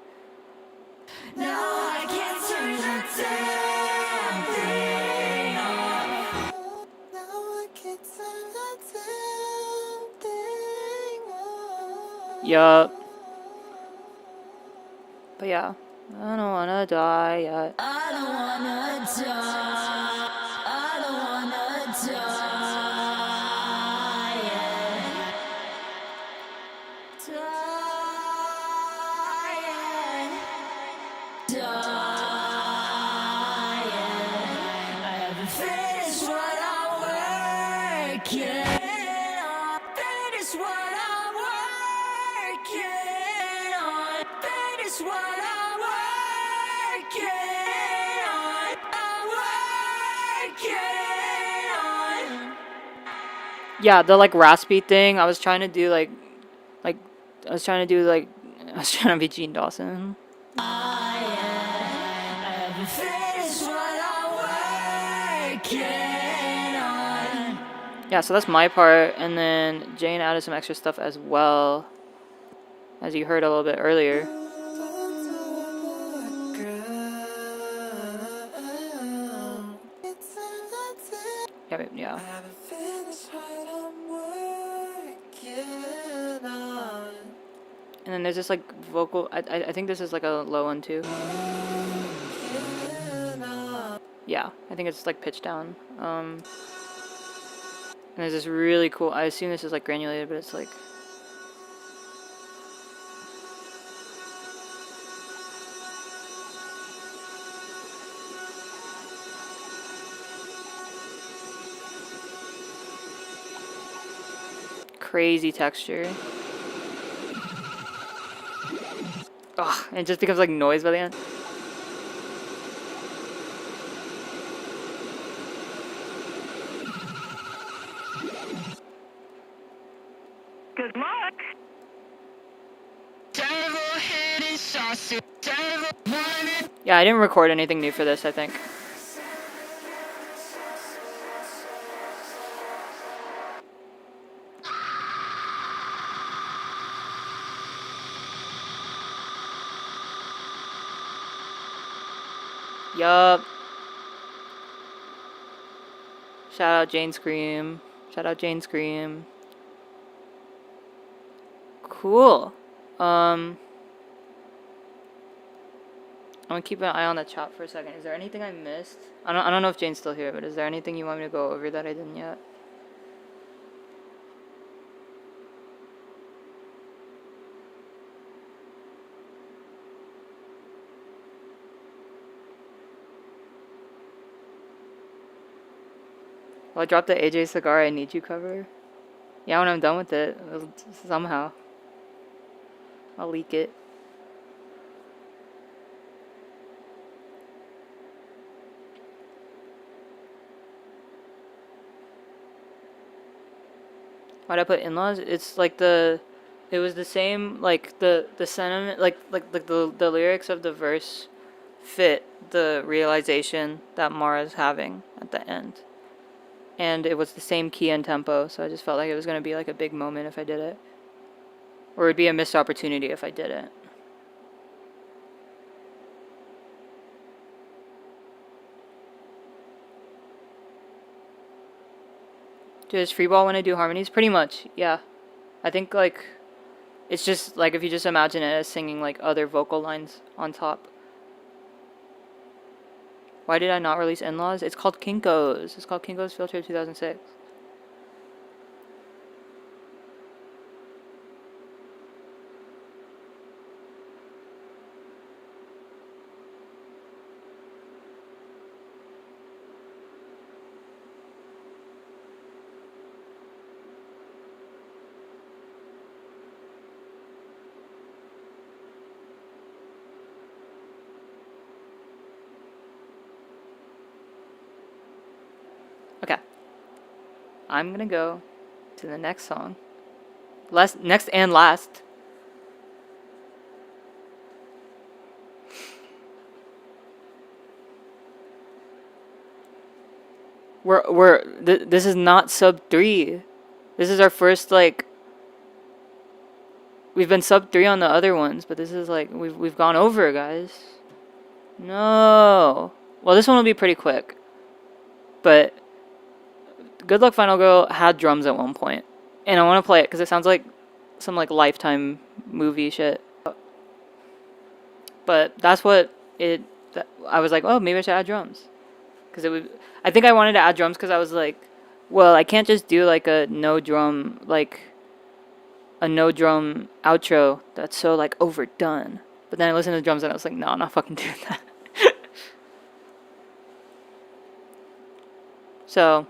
Yup. But yeah. I don't wanna die yet. I don't wanna die. I don't wanna die yet. Die yet. I haven't finished what I'm working on. Finish what I'm working on. Finish what I'm working on. I'm working on. Yeah, the like raspy thing. I was trying to do like I was trying to be Gene Dawson. I haven't finished what I'm working on. Yeah, so that's my part, and then Jane added some extra stuff as well, as you heard a little bit earlier. Yeah. And then there's this like vocal. I think this is like a low one too. Yeah, I think it's like pitched down. And there's this really cool. I assume this is like granulated, but it's like. Crazy texture. Ugh, and it just becomes like noise by the end. Good luck. Yeah, I didn't record anything new for this, I think. Yup. Shout out Jane Scream. Shout out Jane Scream. Cool. I'm gonna keep an eye on the chat for a second. Is there anything I missed? I don't know if Jane's still here, but is there anything you want me to go over that I didn't yet? Well, I dropped the AJ Cigar I Need You cover. Yeah, when I'm done with it, somehow. I'll leak it. Why'd I put in-laws? It's like it was the same, like the sentiment, like the lyrics of the verse fit the realization that Mara's having at the end. And it was the same key and tempo, so I just felt like it was going to be like a big moment if I did it. Or it'd be a missed opportunity if I didn't. Just freeball when I do harmonies? Pretty much, yeah. I think like it's just like if you just imagine it as singing like other vocal lines on top. Why did I not release In-Laws? It's called Kinko's. It's called Kinko's Filter 2006. Okay. I'm gonna go to the next song. Next and last. This is not sub 3. This is our first like. We've been sub 3 on the other ones, but this is like we've gone over, guys. No. Well, this one will be pretty quick. But Good Luck Final Girl had drums at one point, and I want to play it because it sounds like some like Lifetime movie shit. But that's what I was like, oh, maybe I should add drums, because it would. I think I wanted to add drums because I was like, well, I can't just do like a no drum outro that's so like overdone. But then I listened to the drums and I was like, no, I'm not fucking doing that. So.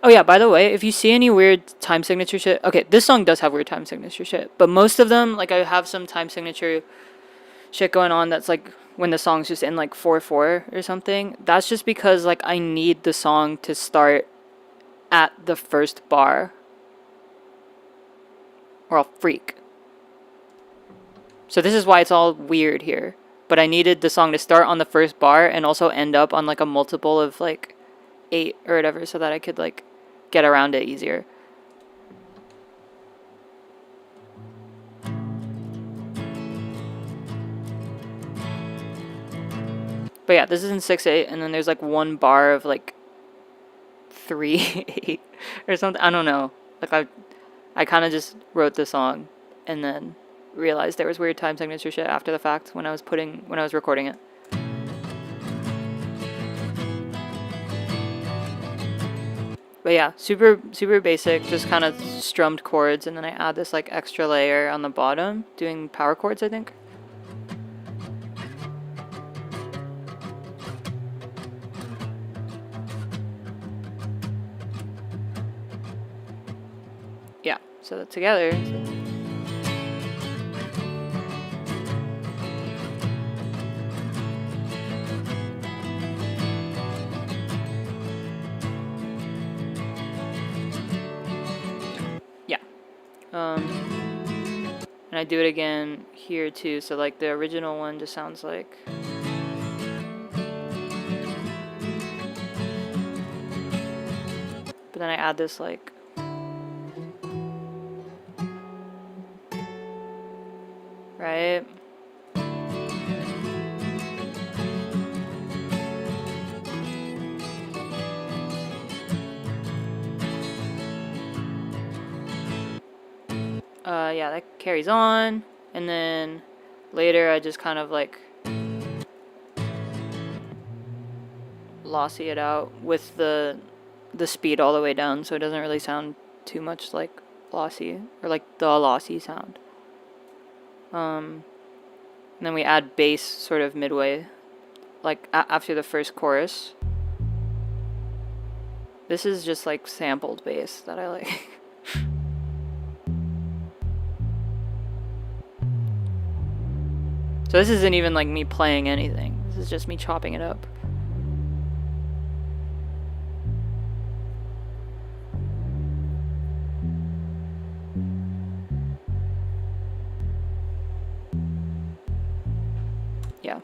Oh yeah, by the way, if you see any weird time signature shit, okay, this song does have weird time signature shit, but most of them, like I have some time signature shit going on that's like when the song's just in like 4/4 or something. That's just because like I need the song to start at the first bar or I'll freak. So this is why it's all weird here. But I needed the song to start on the first bar and also end up on like a multiple of like 8 or whatever so that I could like get around it easier. But yeah, this is in 6/8, and then there's like one bar of like 3/8 or something. I don't know. Like I kind of just wrote the song and then realized there was weird time signature shit after the fact when I was recording it. But yeah, super basic, just kind of strummed chords, and then I add this like extra layer on the bottom, doing power chords, I think. Yeah, so that together. And I do it again here too, so like the original one just sounds like. But then I add this like. Right? Yeah, that carries on, and then later I just kind of like lossy it out with the speed all the way down, so it doesn't really sound too much like lossy or like the lossy sound. And then we add bass sort of midway, like after the first chorus. This is just like sampled bass that I like. So this isn't even like me playing anything. This is just me chopping it up. Yeah.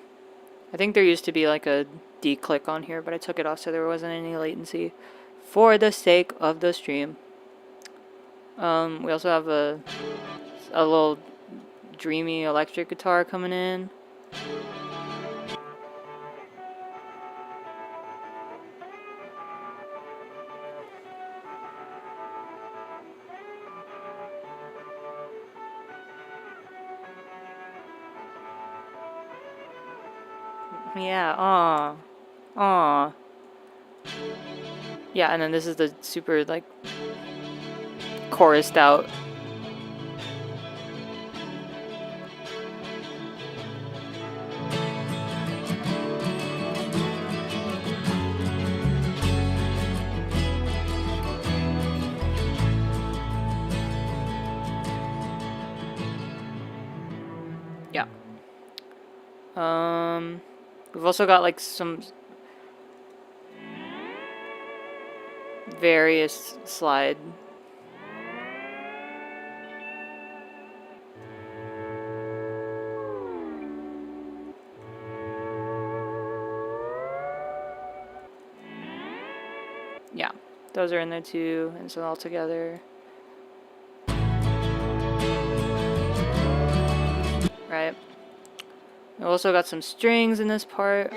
I think there used to be like a D-click on here, but I took it off so there wasn't any latency for the sake of the stream. We also have a little dreamy electric guitar coming in. Yeah, aw. Aw. Yeah, and then this is the super, like, chorused out. Yeah. We've also got, like, some various slide. Yeah, those are in there too, and so all together. Right. We also got some strings in this part.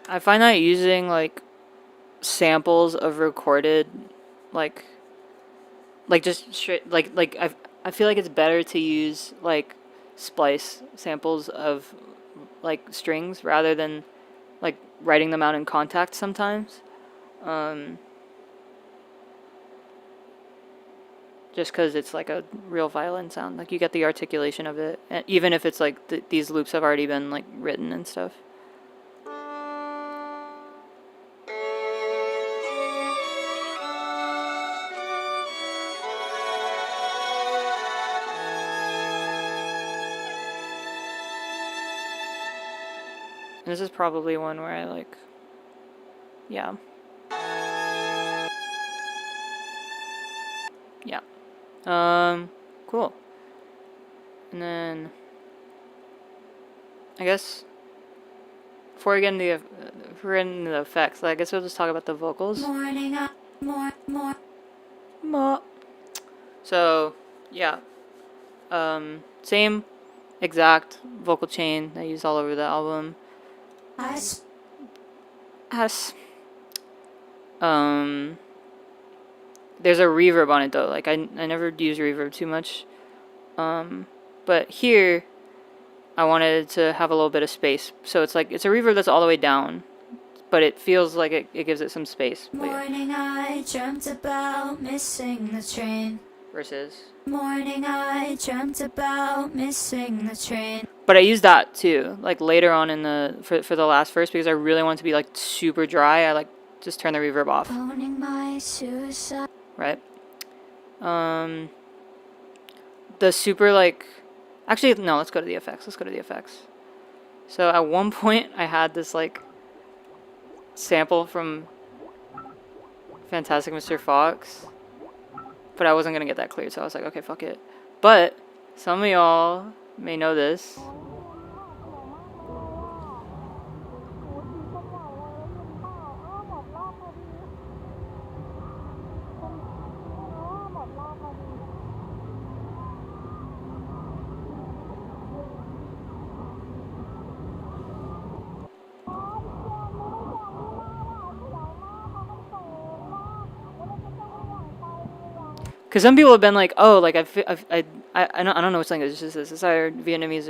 I find that using like samples of recorded like just straight like I feel like it's better to use like splice samples of like strings rather than like writing them out in Contact sometimes. Just because it's like a real violin sound, like you get the articulation of it, and even if it's like these loops have already been like written and stuff. This is probably one where I like, yeah. Yeah. Cool. And then, I guess, before we get into the effects, I guess we'll just talk about the vocals. Morning up, more. So, yeah. Same exact vocal chain I used all over the album. Has there's a reverb on it though. Like I never use reverb too much. But here I wanted to have a little bit of space. So it's like it's a reverb that's all the way down, but it feels like it gives it some space. Morning I dreamt about missing the train. Versus. Morning I dreamt about missing the train. But I use that too, like later on in the for the last verse because I really want it to be like super dry. I like just turn the reverb off. Owning my suicide. Right. The super like, actually no. Let's go to the effects. So at one point I had this like sample from Fantastic Mr. Fox, but I wasn't gonna get that cleared, so I was like, okay, fuck it. But some of y'all may know this. Because some people have been like, oh, like I don't know which language this is. It's either Vietnamese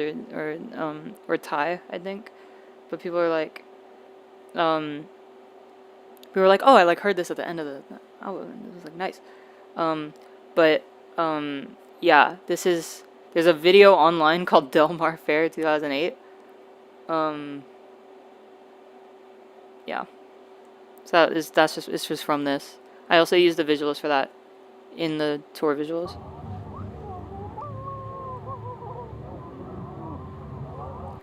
or Thai, I think. But people are like, we were like, oh, I like heard this at the end of the album, and it was like nice. But yeah, there's a video online called Del Mar Fair 2008. Yeah, so it's just from this. I also used the visuals for that in the tour visuals.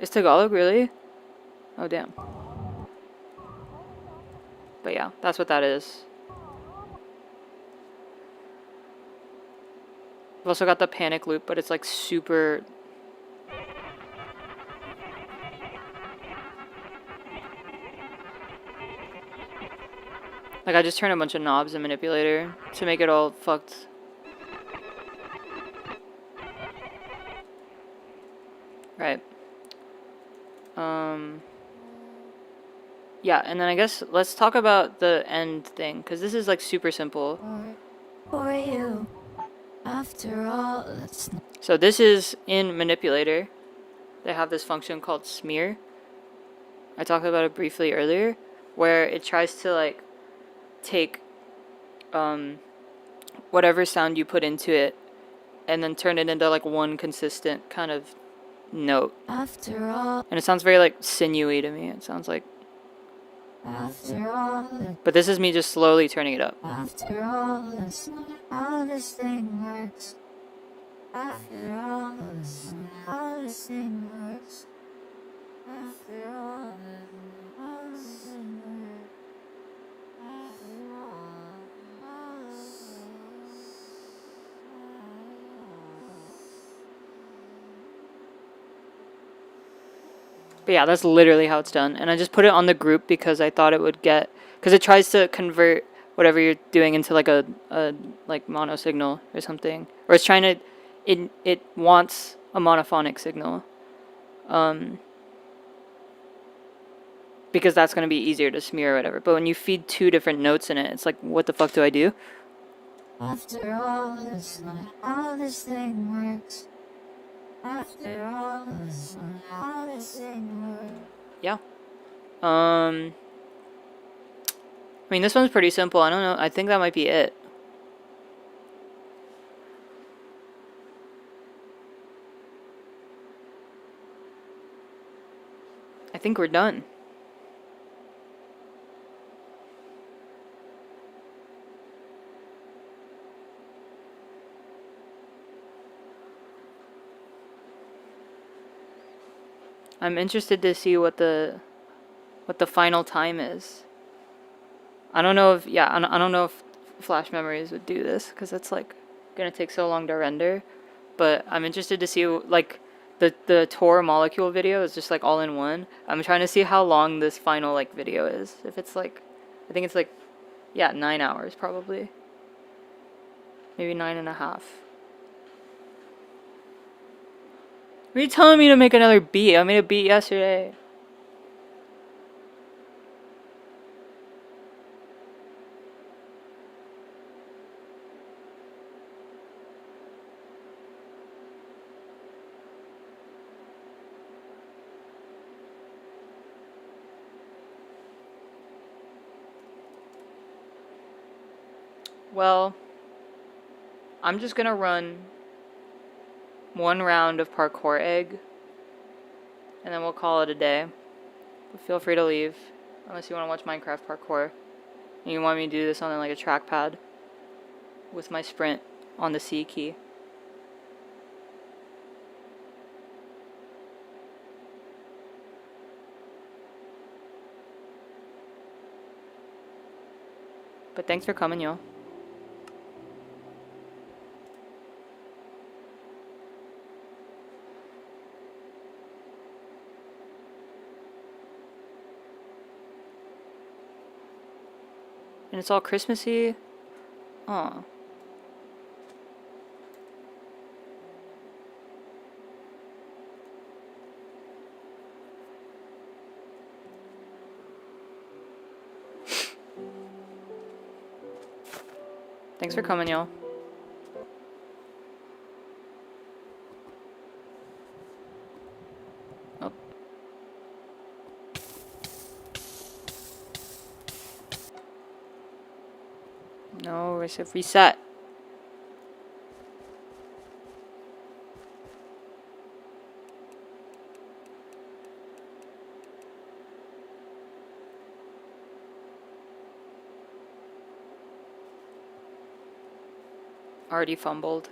Is Tagalog really? Oh damn. But yeah, that's what that is. I've also got the panic loop, but it's like super. Like I just turned a bunch of knobs in Manipulator to make it all fucked. Right. Yeah, and then I guess let's talk about the end thing, because this is like super simple. For you, after all, So this is in Manipulator. They have this function called smear. I talked about it briefly earlier, where it tries to like take whatever sound you put into it and then turn it into like one consistent kind of note. after all, And it sounds very like sinewy to me. It sounds like, after all, but this is me just slowly turning it up. after all, that's not how this thing works. After all, that's not how this thing works. After all, that's not how this thing works. After all, But yeah, that's literally how it's done. And I just put it on the group because I thought it would get, because it tries to convert whatever you're doing into like a like mono signal or something. Or it's trying to, it wants a monophonic signal. Because that's going to be easier to smear or whatever. But when you feed two different notes in it, it's like, what the fuck do I do? after all, that's not how this thing works. After all, that's not how this thing works. Yeah. I mean, this one's pretty simple. I don't know. I think that might be it. I think we're done. I'm interested to see what the final time is. I don't know if I don't know if flash memories would do this because it's like gonna take so long to render. But I'm interested to see like the tour molecule video is just like all in one. I'm trying to see how long this final like video is. If it's like, I think it's like, yeah, 9 hours probably. Maybe 9.5. What are you telling me to make another beat? I made a beat yesterday. Well, I'm just gonna run one round of parkour egg, and then we'll call it a day. But feel free to leave, unless you want to watch Minecraft parkour. And you want me to do this on like a trackpad with my sprint on the C key. But thanks for coming, y'all. And it's all Christmassy. Aw. Thanks for coming, y'all. Oh. Oh, I said reset. Already fumbled.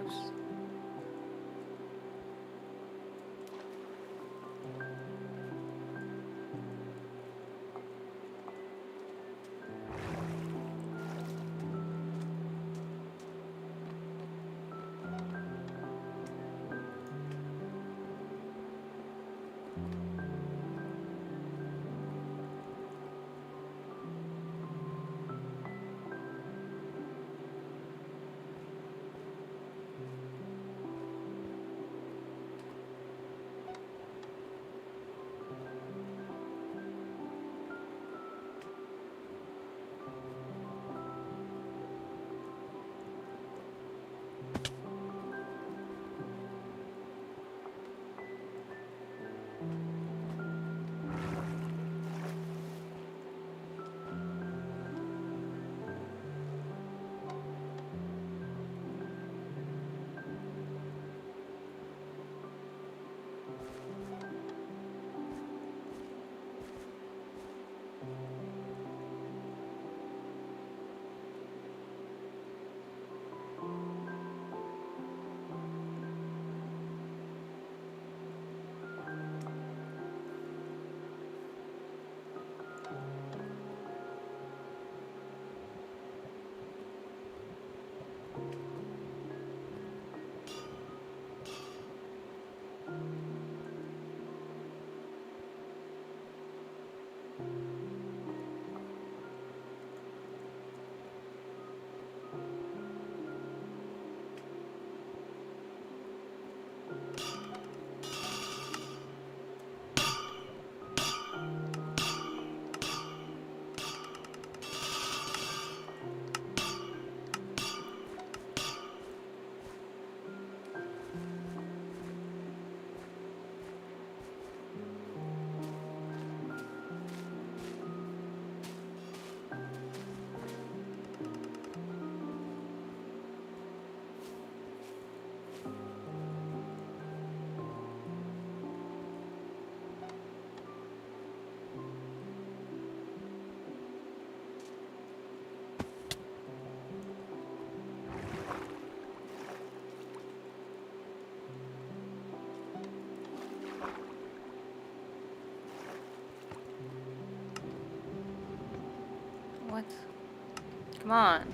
Oops. What? Come on.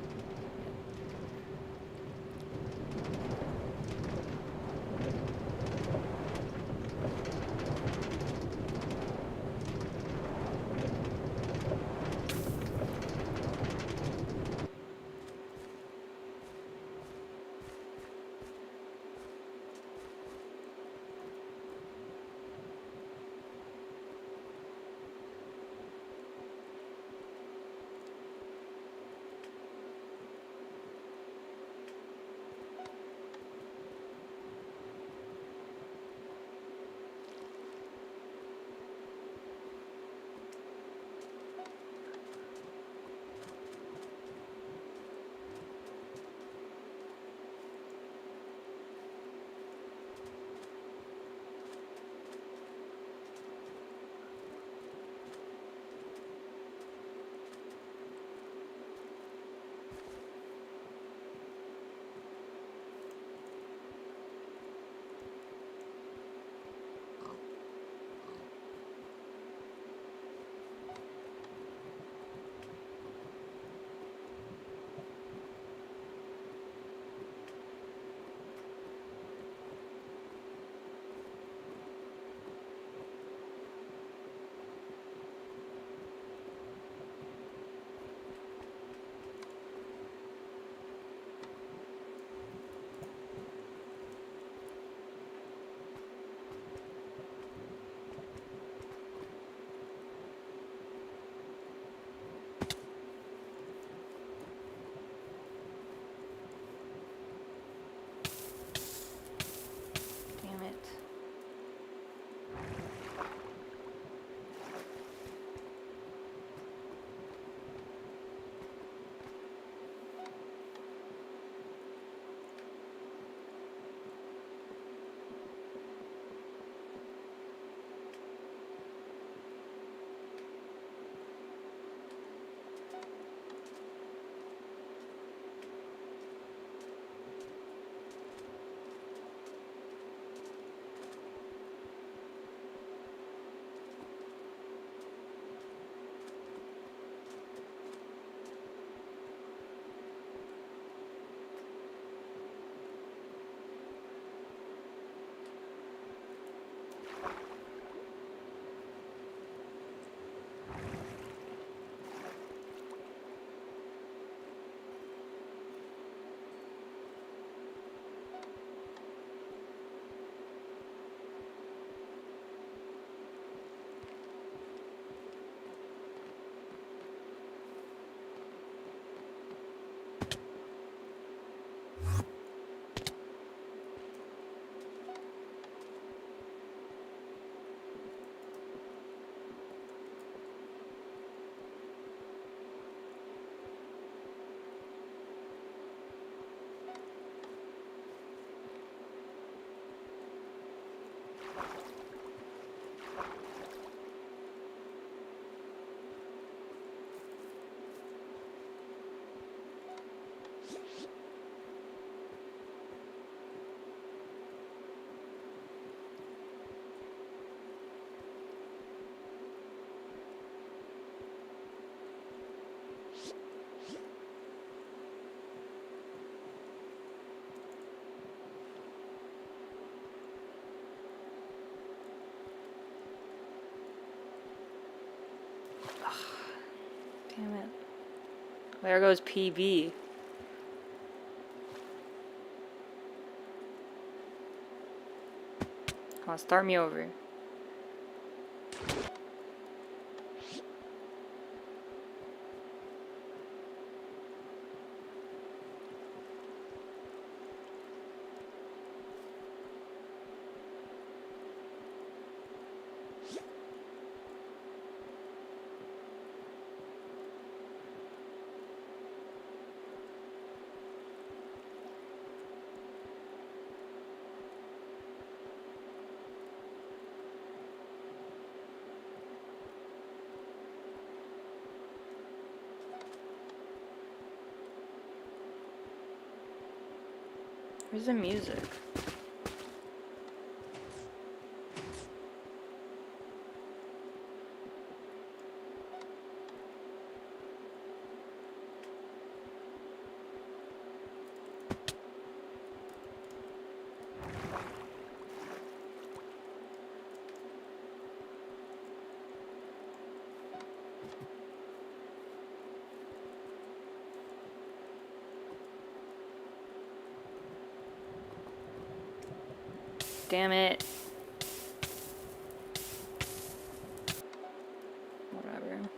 Damn it. There goes PB. Come on, start me over. Where's the music? Damn it. Whatever.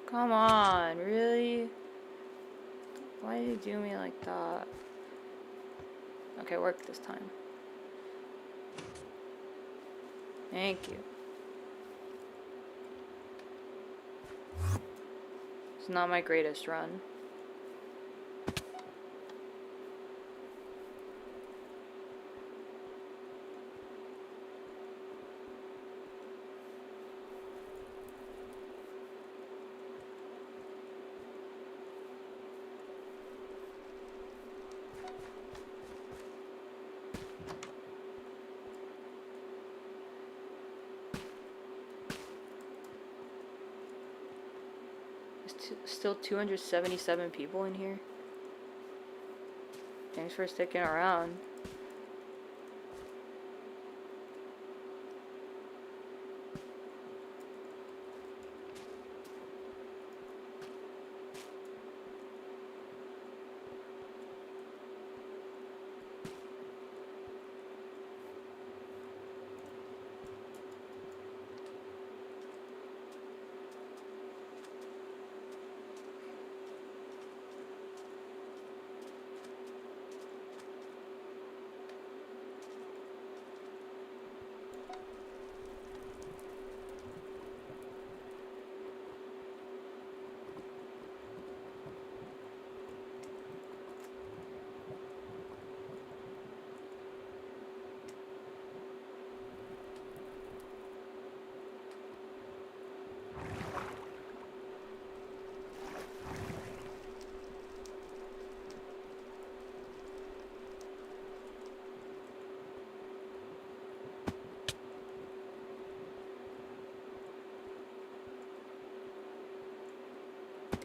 Come on, really? Why did you do me like that? Okay, work this time. Thank you. It's not my greatest run. Still 277 people in here. Thanks for sticking around.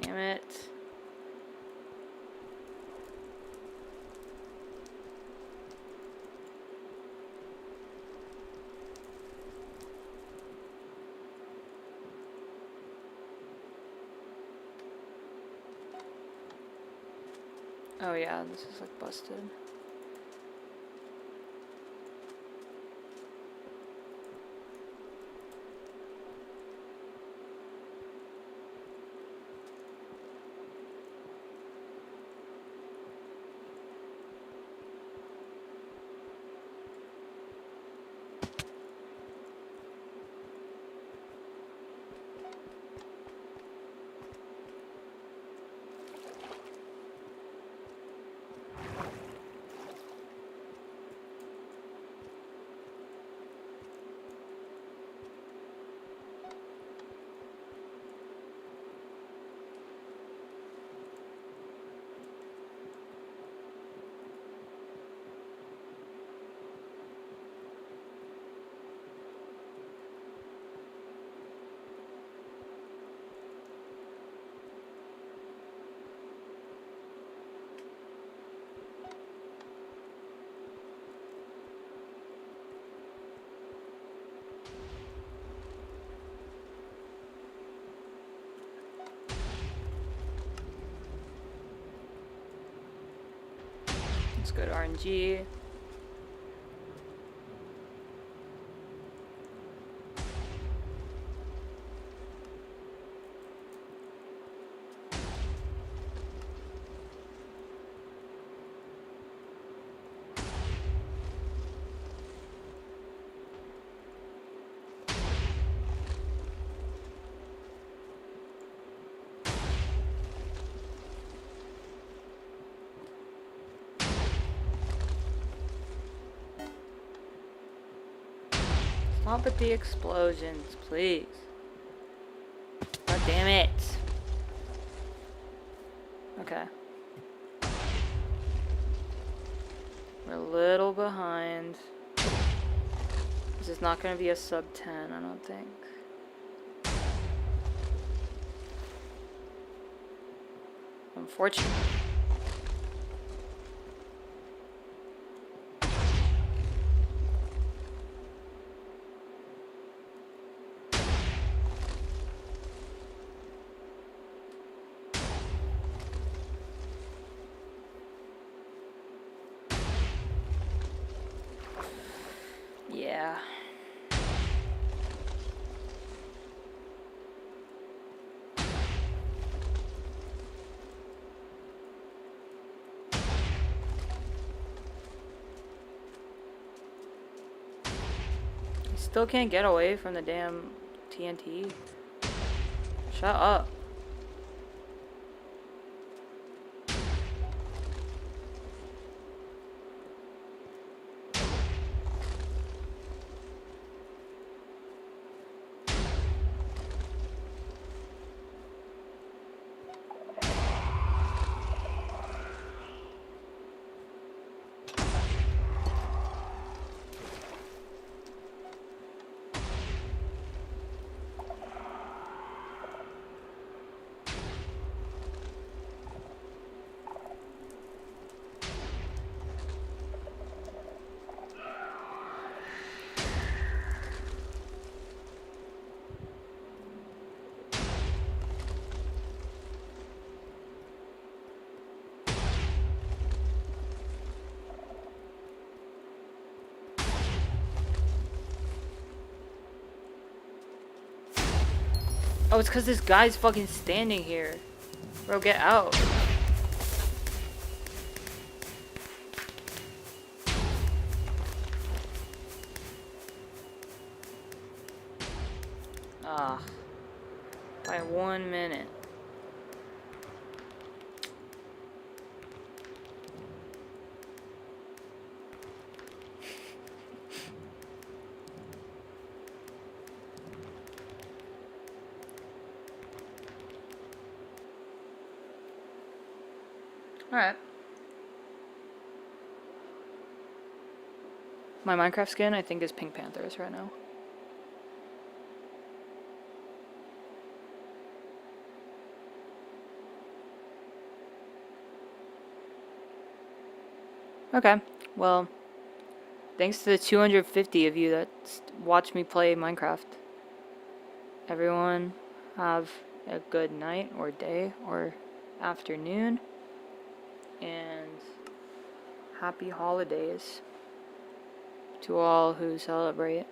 Damn it. Oh yeah, this is like busted. Let's go to RNG. Stop with the explosions, please. God damn it. Okay. We're a little behind. This is not going to be a sub 10, I don't think. Unfortunately. Yeah. I still can't get away from the damn TNT. Shut up. Oh, it's because this guy's fucking standing here. Bro, get out. Ah. By 1 minute. Alright. My Minecraft skin, I think, is Pink Panthers right now. Okay, well, thanks to the 250 of you that watch me play Minecraft. Everyone have a good night or day or afternoon, and happy holidays to all who celebrate.